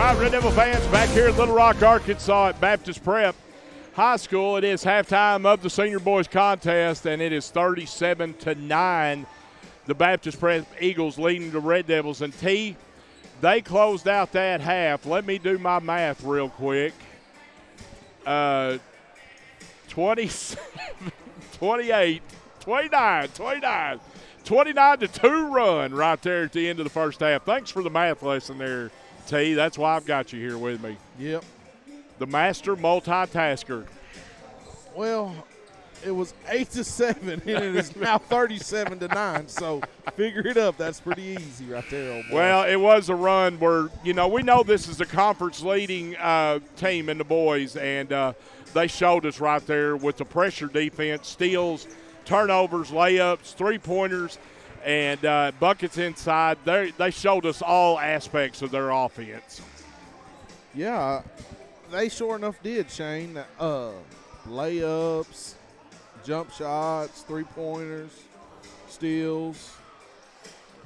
right, Red Devil fans, back here at Little Rock, Arkansas at Baptist Prep High School. It is halftime of the senior boys contest, and it is 37-9. The Baptist Prep Eagles leading the Red Devils. And T, they closed out that half. Let me do my math real quick. 27, 28, 29, 29-2 run right there at the end of the first half. Thanks for the math lesson there, T. That's why I've got you here with me. Yep. The master multitasker. Well, it was 8-7, and it is now 37-9. So figure it up. That's pretty easy right there, old boy. Well, it was a run where, we know this is a conference leading team in the boys, and they showed us right there with the pressure defense, steals, turnovers, layups, three-pointers, and buckets inside. They showed us all aspects of their offense. Yeah, they sure enough did, Shane. Layups, jump shots, three-pointers, steals,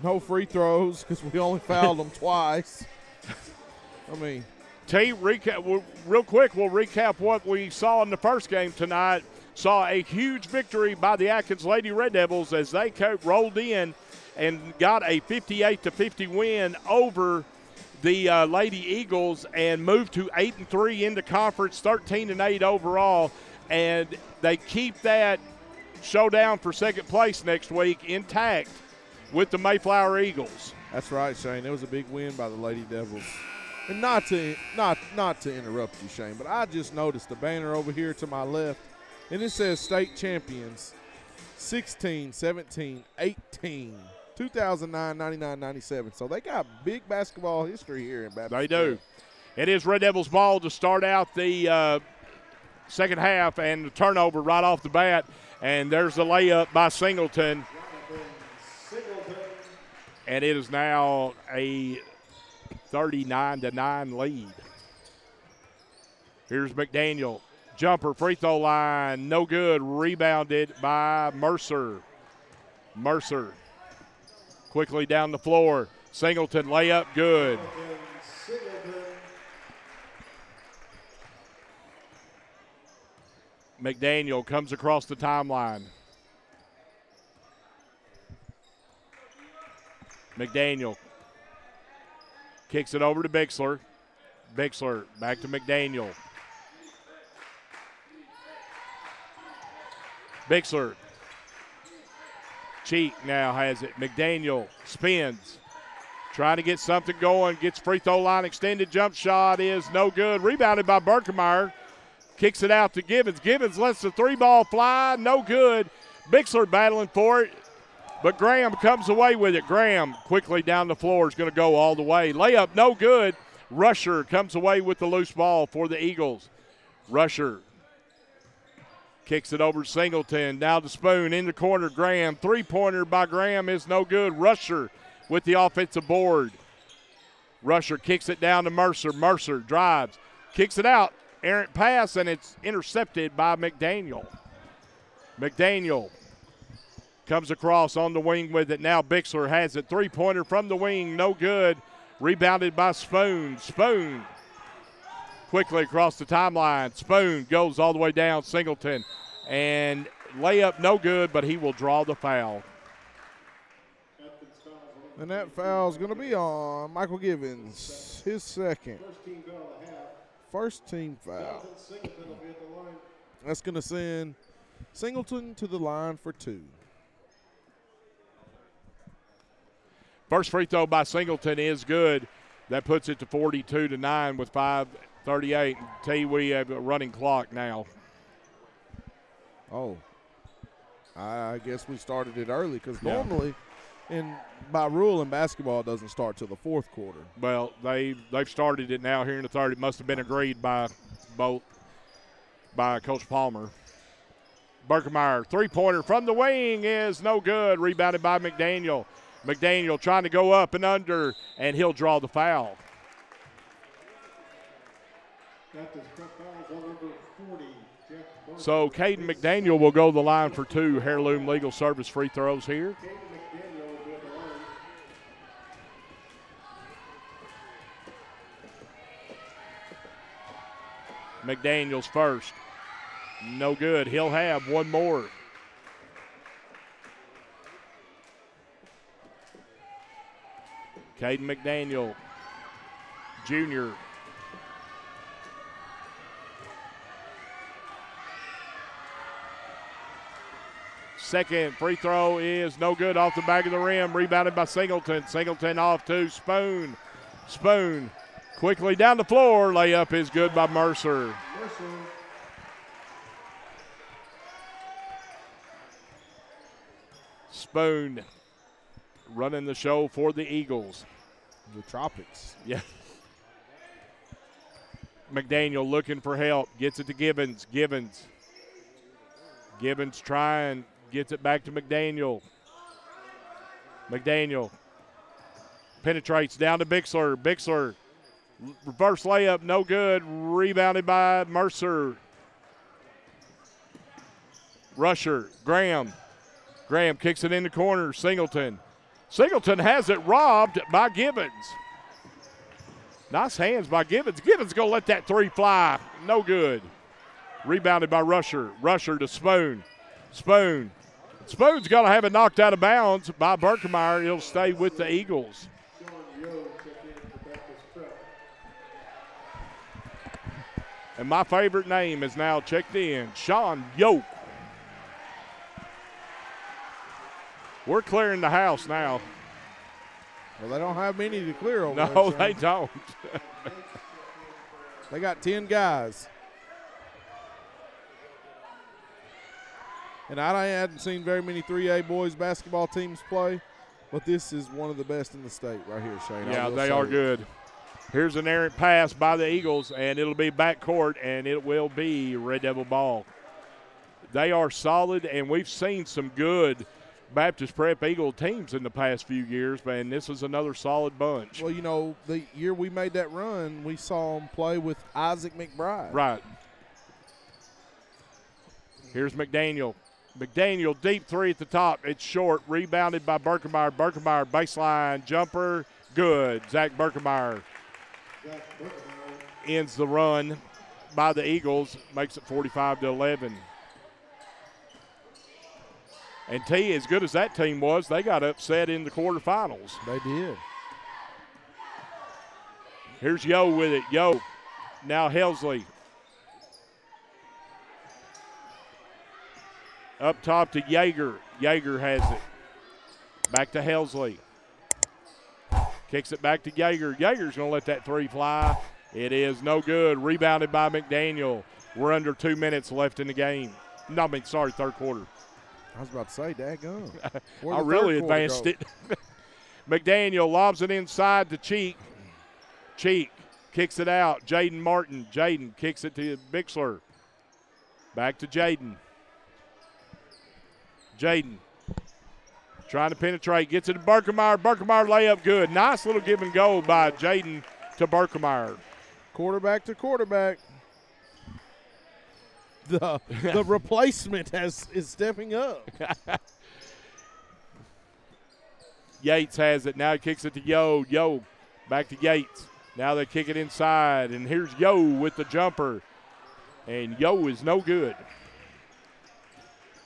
no free throws because we only fouled them twice. I mean, T, real quick, we'll recap what we saw in the first game tonight. Saw a huge victory by the Atkins Lady Red Devils as they rolled in and got a 58-50 win over the Lady Eagles and moved to 8-3 in the conference, 13-8 overall, and they keep that showdown for second place next week intact with the Mayflower Eagles. That's right, Shane. It was a big win by the Lady Devils. And not to interrupt you, Shane, but I just noticed the banner over here to my left, and it says state champions 16, 17, 18, 2009, 99, 97. So they got big basketball history here in Baptist. They do. It is Red Devils ball to start out the second half, and the turnover right off the bat. And there's the layup by Singleton. And it is now a 39-9 lead. Here's McDaniel. Jumper, free throw line, no good. Rebounded by Mercer. Mercer quickly down the floor. Singleton layup, good. McDaniel comes across the timeline. McDaniel kicks it over to Bixler. Bixler back to McDaniel. Bixler. Cheek now has it. McDaniel spins. Trying to get something going. Gets free throw line extended. Jump shot is no good. Rebounded by Berkemeyer. Kicks it out to Gibbons. Gibbons lets the three ball fly. No good. Bixler battling for it. But Graham comes away with it. Graham quickly down the floor is going to go all the way. Layup no good. Rusher comes away with the loose ball for the Eagles. Rusher kicks it over Singleton. Now to Spoon in the corner. Graham. Three-pointer by Graham is no good. Rusher with the offensive board. Rusher kicks it down to Mercer. Mercer drives. Kicks it out. Errant pass, and it's intercepted by McDaniel. McDaniel comes across on the wing with it. Now Bixler has it. Three-pointer from the wing. No good. Rebounded by Spoon. Spoon quickly across the timeline. Spoon goes all the way down. Singleton. And layup no good, but he will draw the foul. And that foul is going to be on Michael Givens, his second. First team foul. That's going to send Singleton to the line for two. First free throw by Singleton is good. That puts it to 42-9 with 5:38. Tell you we have a running clock now. Oh, I guess we started it early because normally, by rule in basketball, it doesn't start till the fourth quarter. Well, they've started it now here in the third. It must have been agreed by Coach Palmer. Berkemeyer, three-pointer from the wing is no good. Rebounded by McDaniel. McDaniel trying to go up and under, and he'll draw the foul. So Caden McDaniel will go to the line for two Heirloom Legal Service free throws here. McDaniel's first. No good. He'll have one more. Caden McDaniel, Jr. Second free throw is no good, off the back of the rim, rebounded by Singleton. Singleton off to Spoon. Spoon quickly down the floor. Layup is good by Mercer. Spoon running the show for the Eagles. The Tropics. Yeah. McDaniel looking for help. Gets it to Gibbons. Gibbons trying. Gets it back to McDaniel. McDaniel penetrates down to Bixler. Bixler, reverse layup, no good. Rebounded by Mercer. Rusher, Graham. Graham kicks it in the corner. Singleton. Singleton has it robbed by Gibbons. Nice hands by Gibbons. Gibbons going to let that three fly. No good. Rebounded by Rusher. Rusher to Spoon. Spoon. Spoon's going to have it knocked out of bounds by Berkemeyer. He'll stay with the Eagles. And my favorite name is now checked in, Sean Yoke. We're clearing the house now. Well, they don't have many to clear over there. No, they don't. They got 10 guys. And I hadn't seen very many 3A boys basketball teams play, but this is one of the best in the state right here, Shane. Yeah, they are good. Here's an errant pass by the Eagles, and it'll be backcourt, and it will be Red Devil ball. They are solid, and we've seen some good Baptist Prep Eagle teams in the past few years, and this is another solid bunch. Well, you know, the year we made that run, we saw them play with Isaac McBride. Right. Here's McDaniel. McDaniel, deep three at the top. It's short. Rebounded by Berkemeyer. Berkemeyer, baseline jumper. Good. Zach Berkemeyer ends the run by the Eagles. Makes it 45-11. And T, as good as that team was, they got upset in the quarterfinals. They did. Here's Yo with it. Yo. Now Helsley. Up top to Yeager. Yeager has it. Back to Helsley. Kicks it back to Yeager. Yeager's going to let that three fly. It is no good. Rebounded by McDaniel. We're under 2 minutes left in the game. No, third quarter. I was about to say, daggone. I really advanced it. McDaniel lobs it inside to Cheek. Cheek kicks it out. Jaden Martin. Jaden kicks it to Bixler. Back to Jaden. Jaden trying to penetrate, gets it to Berkemeyer. Berkemeyer layup good. Nice little give and go by Jaden to Berkemeyer. Quarterback to quarterback. The replacement is stepping up. Yates has it. Now he kicks it to Yo. Yo back to Yates. Now they kick it inside, and here's Yo with the jumper. And Yo is no good.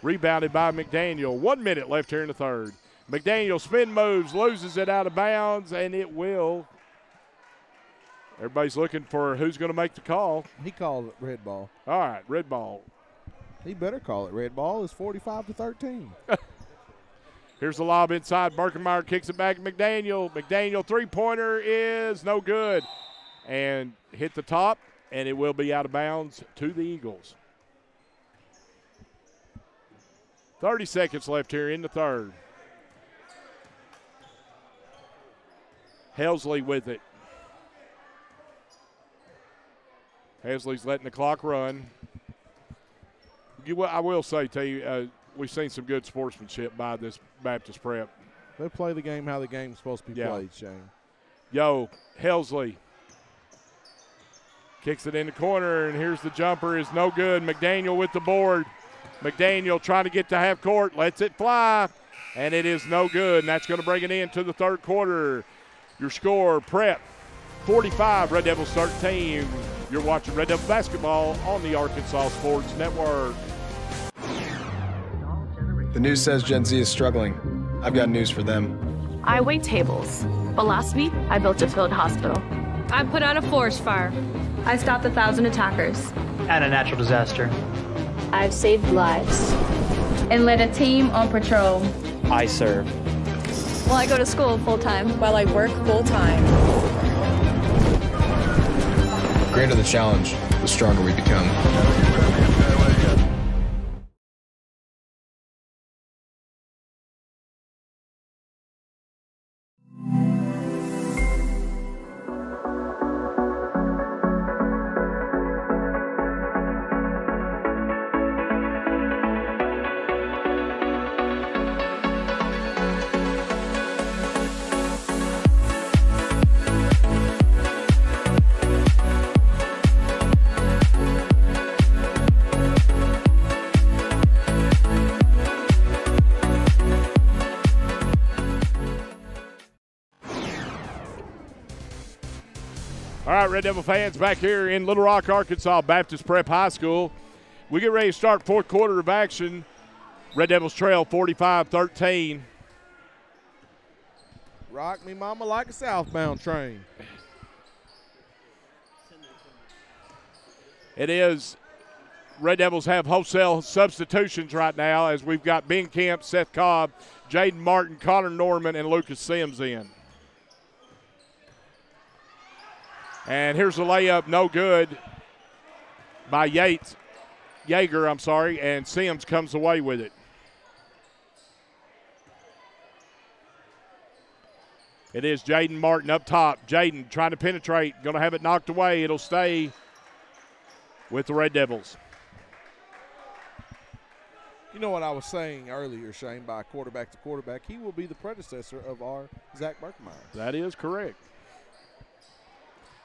Rebounded by McDaniel. 1 minute left here in the third. McDaniel spin moves, loses it out of bounds, and it will. Everybody's looking for who's going to make the call. He called it red ball. All right, red ball. He better call it red ball. It's 45-13. Here's the lob inside. Berkemeyer kicks it back to McDaniel. McDaniel three-pointer is no good. And hit the top, and it will be out of bounds to the Eagles. 30 seconds left here in the third. Helsley with it. Helsley's letting the clock run. I will say to you, we've seen some good sportsmanship by this Baptist Prep. They play the game how the game's supposed to be played, Shane. Yo, Helsley kicks it in the corner, and here's the jumper is no good. McDaniel with the board. McDaniel trying to get to half court, lets it fly, and it is no good, and that's going to bring it into the third quarter. Your score, Prep 45, Red Devils 13. You're watching Red Devil basketball on the Arkansas Sports Network. The news says Gen Z is struggling. I've got news for them. I wait tables, but last week I built a field hospital. I put out a forest fire. I stopped 1,000 attackers. And a natural disaster. I've saved lives. And led a team on patrol. I serve. Well, I go to school full-time. While I work full-time. The greater the challenge, the stronger we become. All right, Red Devil fans, back here in Little Rock, Arkansas Baptist Prep High School. We get ready to start fourth quarter of action. Red Devils trail 45-13. Rock me mama like a southbound train. It is. Red Devils have wholesale substitutions right now as we've got Ben Camp, Seth Cobb, Jaden Martin, Connor Norman, and Lucas Sims in. And here's the layup, no good by Yeager, and Sims comes away with it. It is Jaden Martin up top. Jaden trying to penetrate, going to have it knocked away. It'll stay with the Red Devils. You know what I was saying earlier, Shane, by quarterback to quarterback, he will be the predecessor of our Zach Berkmeyer. That is correct.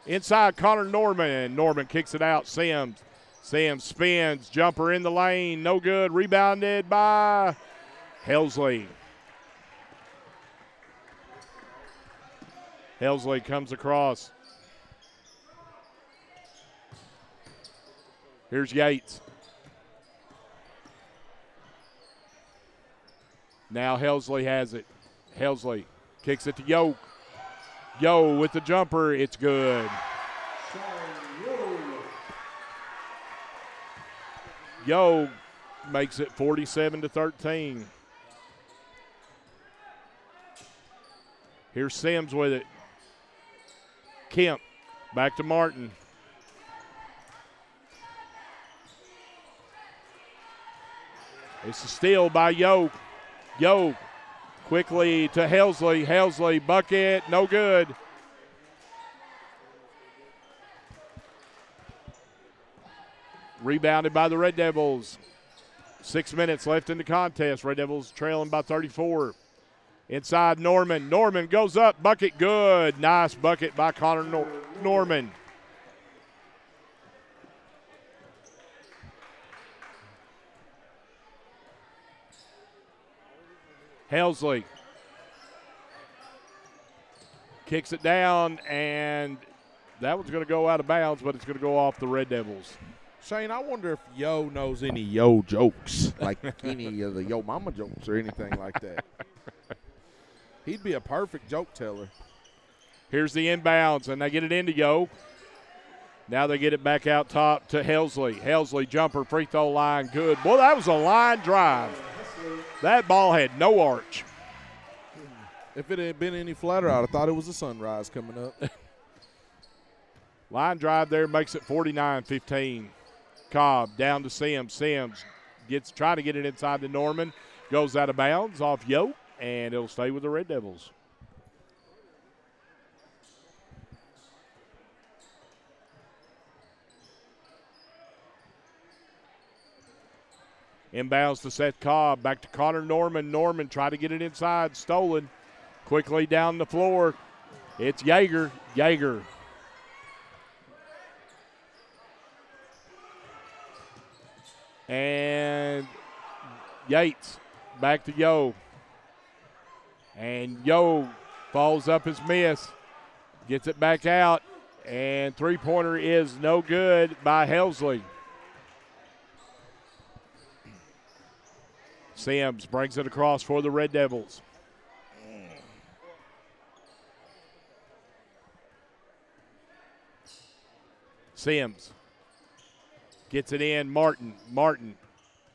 Inside, Connor Norman. Norman kicks it out. Sims spins. Jumper in the lane. No good. Rebounded by Helsley. Helsley comes across. Here's Yates. Now Helsley has it. Helsley kicks it to Yoke. Yo with the jumper, it's good. Yo makes it 47-13. Here's Sims with it. Kemp back to Martin. It's a steal by Yo. Yo quickly to Helsley. Helsley, bucket, no good. Rebounded by the Red Devils. 6 minutes left in the contest. Red Devils trailing by 34. Inside Norman. Norman goes up, bucket good. Nice bucket by Connor Norman. Helsley kicks it down, and that one's going to go out of bounds, but it's going to go off the Red Devils. Shane, I wonder if Yo knows any Yo jokes, like any of the Yo Mama jokes or anything like that. He'd be a perfect joke teller. Here's the inbounds, and they get it into Yo. Now they get it back out top to Helsley. Helsley, jumper, free throw line, good. Boy, that was a line drive. That ball had no arch. If it had been any flatter, I'd have thought it was a sunrise coming up. Line drive there makes it 49-15. Cobb down to Sims. Sims trying to get it inside to Norman. Goes out of bounds off Yoke, and it'll stay with the Red Devils. Inbounds to Seth Cobb. Back to Connor Norman. Norman tried to get it inside. Stolen. Quickly down the floor. It's Yeager. Yeager. And Yates back to Yo. And Yo falls up his miss. Gets it back out. And three-pointer is no good by Helsley. Sims brings it across for the Red Devils. Sims gets it in. Martin,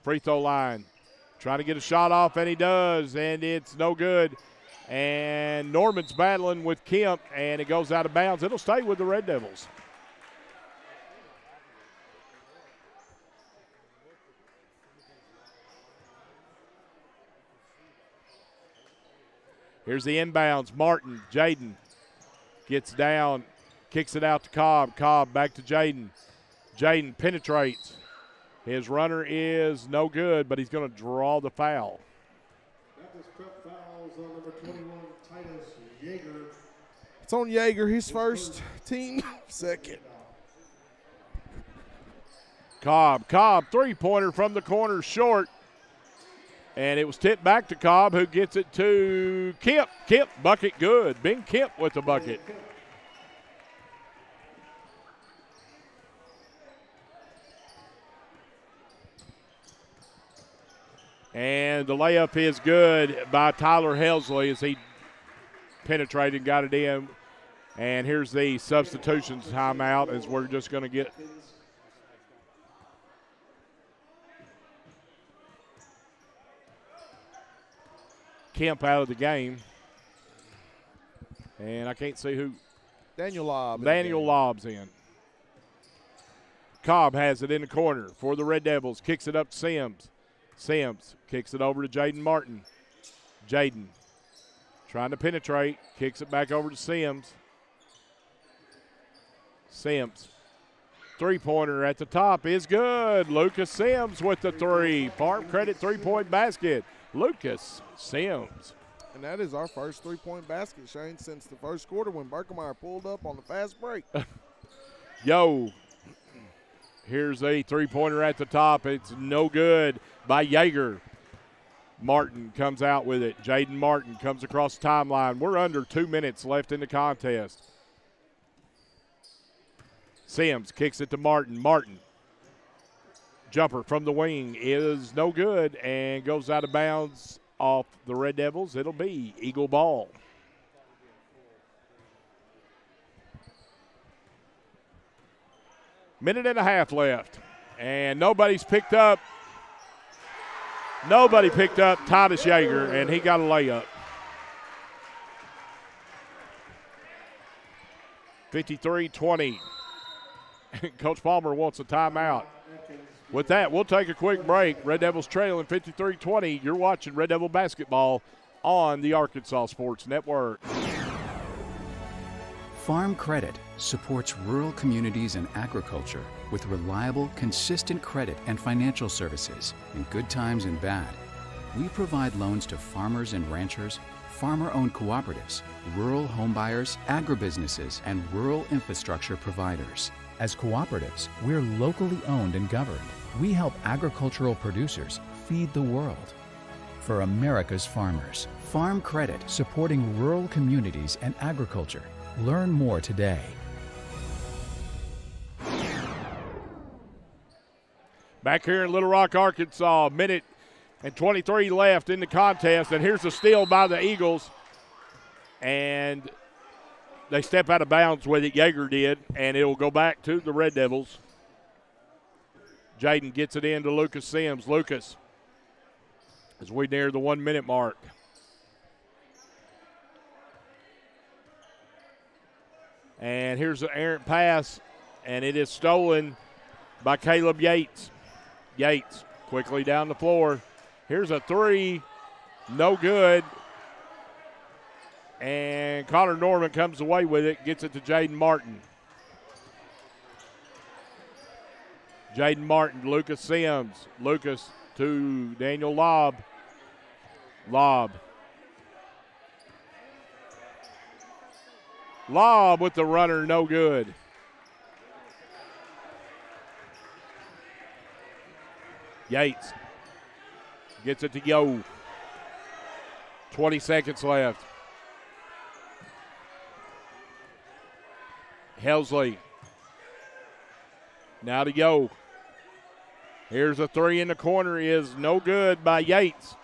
free throw line. Trying to get a shot off, and he does, and it's no good. And Norman's battling with Kemp, and it goes out of bounds. It'll stay with the Red Devils. Here's the inbounds. Martin, Jaden gets down, kicks it out to Cobb. Cobb back to Jaden. Jaden penetrates. His runner is no good, but he's going to draw the foul. Baptist Prep fouls on number 21, Titus Yeager. It's on Yeager, his first, team second. Cobb, three-pointer from the corner, short. And it was tipped back to Cobb, who gets it to Kemp. Kemp, bucket good. Ben Kemp with the bucket. And the layup is good by Tyler Helsley as he penetrated and got it in. And here's the substitutions timeout as we're just going to get Kemp out of the game. And I can't see who. Daniel Lobb's in. Cobb has it in the corner for the Red Devils. Kicks it up to Sims. Sims kicks it over to Jaden Martin. Jaden trying to penetrate. Kicks it back over to Sims. Sims. Three-pointer at the top is good. Lucas Sims with the three. Farm Credit three-point basket. Lucas Sims. And that is our first three-point basket, Shane, since the first quarter when Berkemeyer pulled up on the fast break. Yo. Here's a three-pointer at the top. It's no good by Yeager. Martin comes out with it. Jaden Martin comes across the timeline. We're under 2 minutes left in the contest. Sims kicks it to Martin. Martin. Jumper from the wing is no good and goes out of bounds off the Red Devils. It'll be Eagle ball. Minute and a half left, and nobody picked up Titus Yeager, and he got a layup. 53-20. Coach Palmer wants a timeout. With that, we'll take a quick break. Red Devils trailing 53-20. You're watching Red Devil basketball on the Arkansas Sports Network. Farm Credit supports rural communities and agriculture with reliable, consistent credit and financial services in good times and bad. We provide loans to farmers and ranchers, farmer-owned cooperatives, rural homebuyers, agribusinesses, and rural infrastructure providers. As cooperatives, we're locally owned and governed. We help agricultural producers feed the world. For America's farmers, Farm Credit supporting rural communities and agriculture. Learn more today. Back here in Little Rock, Arkansas, minute and 23 left in the contest, and here's a steal by the Eagles, and they step out of bounds with it. Yeager did, and it will go back to the Red Devils. Jaden gets it in to Lucas Sims. Lucas, as we near the 1 minute mark. And here's an errant pass, and it is stolen by Caleb Yates. Yates quickly down the floor. Here's a three, no good. And Connor Norman comes away with it, gets it to Jaden Martin. Jaden Martin, Lucas Sims. Lucas to Daniel Lobb. Lobb with the runner, no good. Yates gets it to Yo. 20 seconds left. Helsley. Now to go. Here's a three in the corner, is no good by Yates.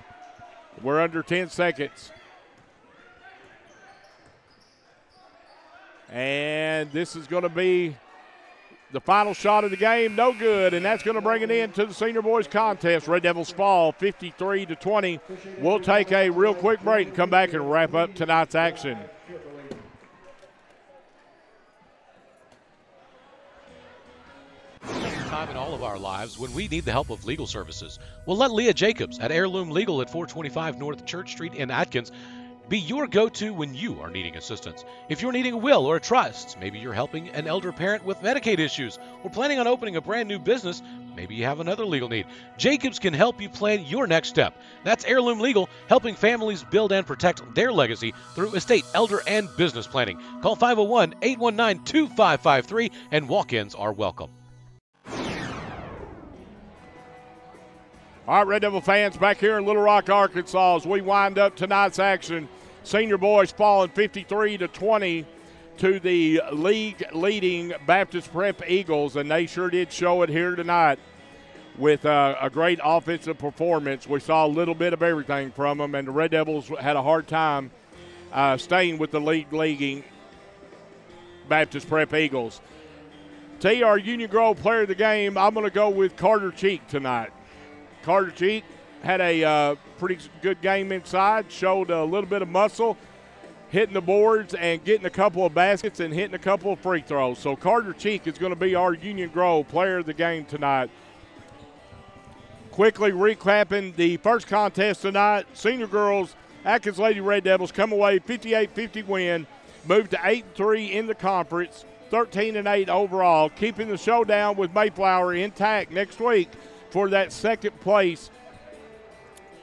We're under 10 seconds. And this is going to be the final shot of the game, no good, and that's going to bring it into the senior boys contest. Red Devils fall 53-20. We'll take a real quick break and come back and wrap up tonight's action. Time in all of our lives when we need the help of legal services. Well, let Leah Jacobs at Heirloom Legal at 425 North Church Street in Atkins be your go-to when you are needing assistance. If you're needing a will or a trust, maybe you're helping an elder parent with Medicaid issues, or planning on opening a brand new business, maybe you have another legal need. Jacobs can help you plan your next step. That's Heirloom Legal, helping families build and protect their legacy through estate, elder, and business planning. Call 501-819-2553, and walk-ins are welcome. All right, Red Devil fans, back here in Little Rock, Arkansas, as we wind up tonight's action. Senior boys falling 53-20 to the league-leading Baptist Prep Eagles, and they sure did show it here tonight with a great offensive performance. We saw a little bit of everything from them, and the Red Devils had a hard time staying with the league-leading Baptist Prep Eagles. Our Union Grove player of the game, I'm going to go with Carter Cheek tonight. Carter Cheek had a pretty good game inside, showed a little bit of muscle, hitting the boards and getting a couple of baskets and hitting a couple of free throws. So Carter Cheek is going to be our Union Grove player of the game tonight. Quickly recapping the first contest tonight, senior girls, Atkins Lady Red Devils come away 58-50 win, moved to 8-3 in the conference, 13-8 overall, keeping the showdown with Mayflower intact next week for that second place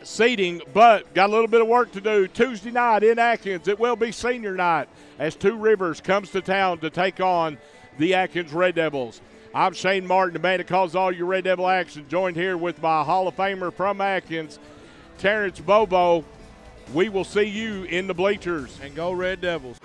seeding, but got a little bit of work to do. Tuesday night in Atkins, it will be senior night as Two Rivers comes to town to take on the Atkins Red Devils. I'm Shane Martin, the man that calls all your Red Devil action, joined here with my Hall of Famer from Atkins, Terrence Bobo. We will see you in the bleachers. And go Red Devils.